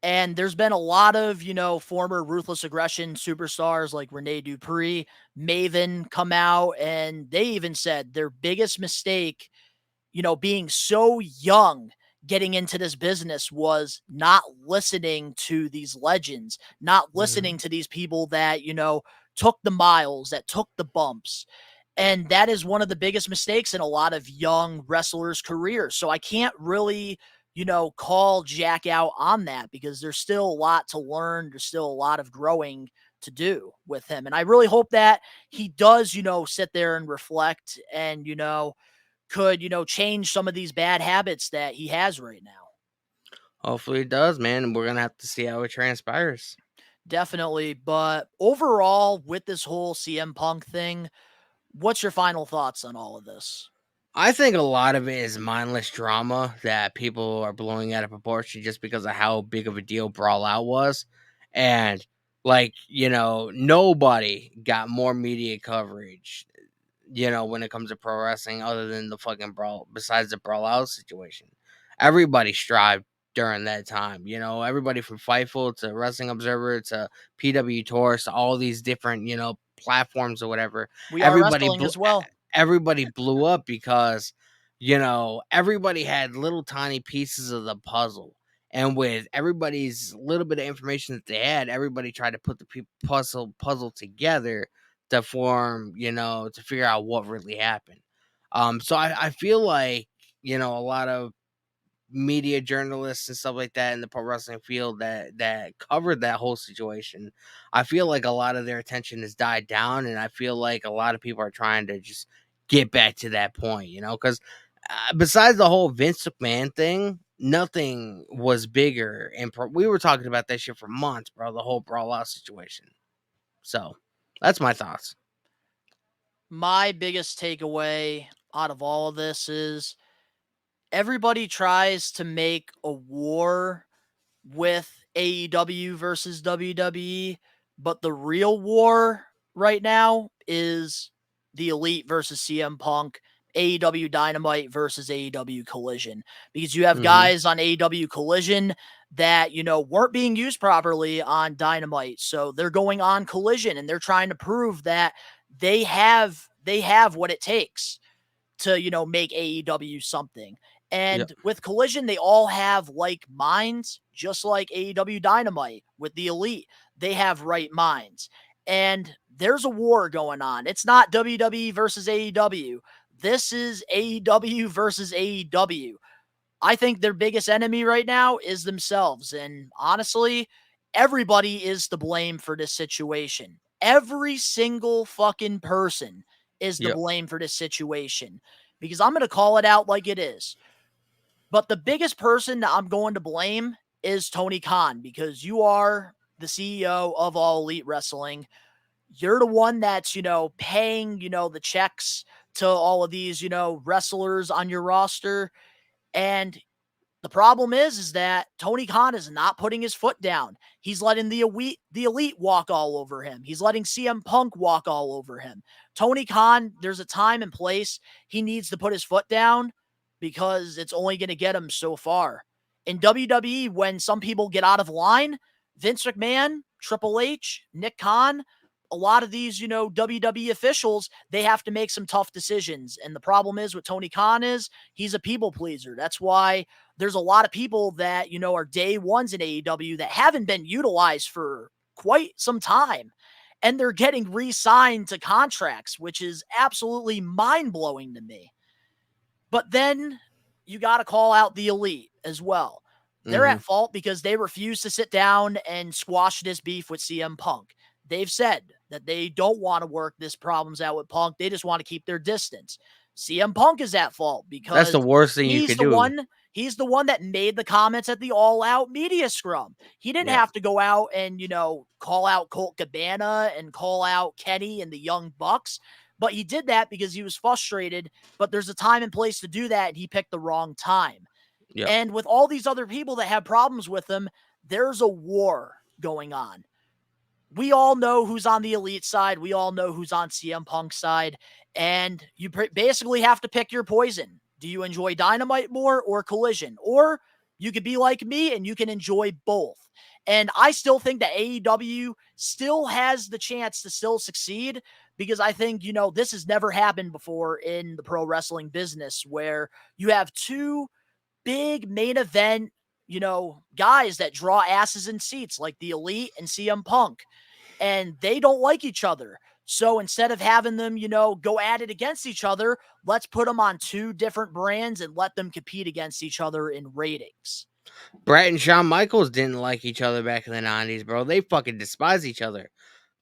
And there's been a lot of, former Ruthless Aggression superstars like Rene Dupree, Maven come out, and they even said their biggest mistake, being so young getting into this business was not listening to these legends, not listening to these people that, took the miles, that took the bumps. And that is one of the biggest mistakes in a lot of young wrestlers' careers. So I can't really, call Jack out on that because there's still a lot to learn. There's still a lot of growing to do with him. And I really hope that he does, sit there and reflect and, could, change some of these bad habits that he has right now. Hopefully it does, man. And we're going to have to see how it transpires. Definitely. But overall, with this whole CM Punk thing, what's your final thoughts on all of this? I think a lot of it is mindless drama that people are blowing out of proportion just because of how big of a deal Brawl Out was. And, nobody got more media coverage, when it comes to pro wrestling other than the fucking Brawl, besides the Brawl Out situation. Everybody strived during that time, everybody from Fightful to Wrestling Observer to PW Tours to all these different, platforms or whatever. We are wrestling as well. Everybody blew up because, everybody had little tiny pieces of the puzzle. And with everybody's little bit of information that they had, everybody tried to put the puzzle together to form, to figure out what really happened. So I feel like, a lot of media journalists and stuff like that in the pro wrestling field that covered that whole situation. I feel like a lot of their attention has died down, and I feel like a lot of people are trying to just get back to that point, because besides the whole Vince McMahon thing, nothing was bigger. And we were talking about that shit for months, bro. The whole Brawl Out situation. So that's my thoughts. My biggest takeaway out of all of this is everybody tries to make a war with AEW versus WWE, but the real war right now is the Elite versus CM Punk, AEW Dynamite versus AEW Collision, because you have guys on AEW Collision that, weren't being used properly on Dynamite. So they're going on Collision and they're trying to prove that they have what it takes to, make AEW something. And with Collision, they all have like minds, just like AEW Dynamite with the Elite. They have right minds. And there's a war going on. It's not WWE versus AEW. This is AEW versus AEW. I think their biggest enemy right now is themselves. And honestly, everybody is to blame for this situation. Every single fucking person is to blame for this situation, because I'm going to call it out like it is. But the biggest person that I'm going to blame is Tony Khan, because you are the CEO of All Elite Wrestling. You're the one that's, paying, the checks to all of these, wrestlers on your roster. And the problem is that Tony Khan is not putting his foot down. He's letting the elite walk all over him. He's letting CM Punk walk all over him. Tony Khan, there's a time and place he needs to put his foot down, because it's only going to get him so far. In WWE, when some people get out of line, Vince McMahon, Triple H, Nick Khan, a lot of these, WWE officials, they have to make some tough decisions. And the problem is with Tony Khan is he's a people pleaser. That's why there's a lot of people that, are day ones in AEW that haven't been utilized for quite some time. And they're getting re-signed to contracts, which is absolutely mind-blowing to me. But then you got to call out the Elite as well. They're at fault because they refuse to sit down and squash this beef with CM Punk. They've said that they don't want to work this problems out with Punk. They just want to keep their distance. CM Punk is at fault because that's the worst thing you could do. He's the one that made the comments at the All Out media scrum. He didn't have to go out and, call out Colt Cabana and call out Kenny and the Young Bucks. But he did that because he was frustrated. But there's a time and place to do that, and he picked the wrong time. Yep. And with all these other people that have problems with him, there's a war going on. We all know who's on the Elite side. We all know who's on CM Punk's side. And you basically have to pick your poison. Do you enjoy Dynamite more or Collision? Or you could be like me and you can enjoy both. And I still think that AEW still has the chance to still succeed, because I think, this has never happened before in the pro wrestling business, where you have two big main event, guys that draw asses in seats like the Elite and CM Punk, and they don't like each other. So instead of having them, go at it against each other, let's put them on two different brands and let them compete against each other in ratings. Brett and Shawn Michaels didn't like each other back in the 90s, bro. They fucking despise each other.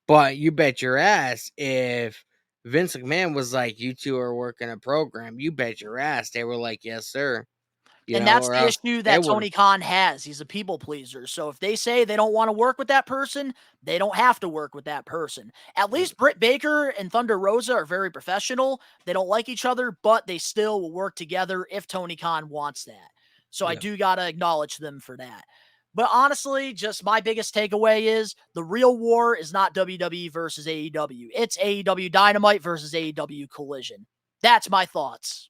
But you bet your ass if Vince McMahon was like, you two are working a program, you bet your ass they were like, yes, sir. And that's the issue that Tony Khan has. He's a people pleaser. So if they say they don't want to work with that person, they don't have to work with that person. At least Britt Baker and Thunder Rosa are very professional. They don't like each other, but they still will work together if Tony Khan wants that. So I do got to acknowledge them for that. But honestly, just my biggest takeaway is the real war is not WWE versus AEW. It's AEW Dynamite versus AEW Collision. That's my thoughts.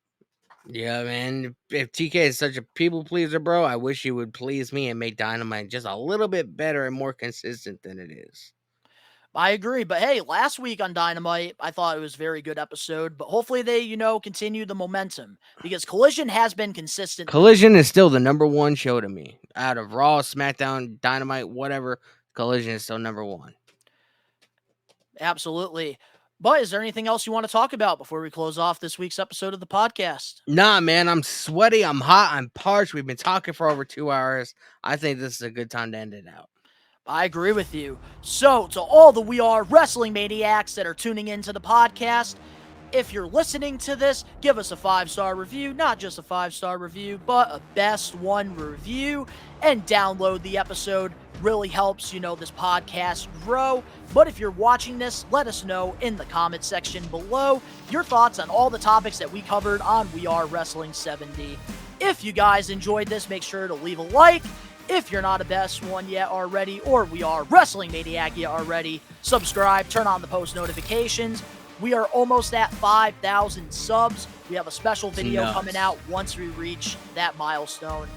Yeah, man. If TK is such a people pleaser, bro, I wish he would please me and make Dynamite just a little bit better and more consistent than it is. I agree. But hey, last week on Dynamite, I thought it was a very good episode. But hopefully they, continue the momentum, because Collision has been consistent. Collision is still the number one show to me. Out of Raw, SmackDown, Dynamite, whatever, Collision is still number one. Absolutely. But is there anything else you want to talk about before we close off this week's episode of the podcast? Nah, man, I'm sweaty, I'm hot, I'm parched. We've been talking for over 2 hours. I think this is a good time to end it out. I agree with you. So, to all the We Are Wrestling Maniacs that are tuning into the podcast, if you're listening to this, give us a 5-star review, not just a 5-star review, but a best one review, and download the episode. Really helps, this podcast grow. But if you're watching this, let us know in the comment section below your thoughts on all the topics that we covered on We Are Wrestling 70. If you guys enjoyed this, make sure to leave a like. If you're not a best one yet already, or We Are Wrestling Maniac yet already, subscribe, turn on the post notifications. We are almost at 5,000 subs. We have a special video coming out once we reach that milestone.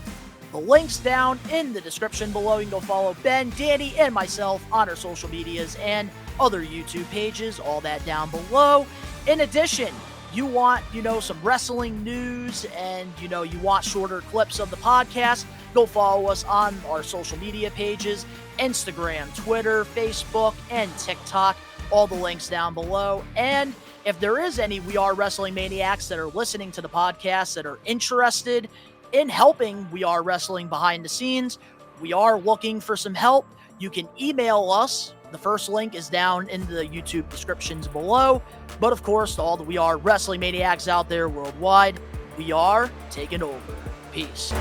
The link's down in the description below. You can go follow Ben, Danny, and myself on our social medias and other YouTube pages. All that down below. In addition, you want, some wrestling news and, you want shorter clips of the podcast, go follow us on our social media pages, Instagram, Twitter, Facebook, and TikTok. All the links down below. And if there is any We Are Wrestling Maniacs that are listening to the podcast that are interested in helping We Are Wrestling behind the scenes, we are looking for some help. You can email us. The first link is down in the YouTube descriptions below. But of course, to all the We Are Wrestling Maniacs out there worldwide, we are taking over. Peace.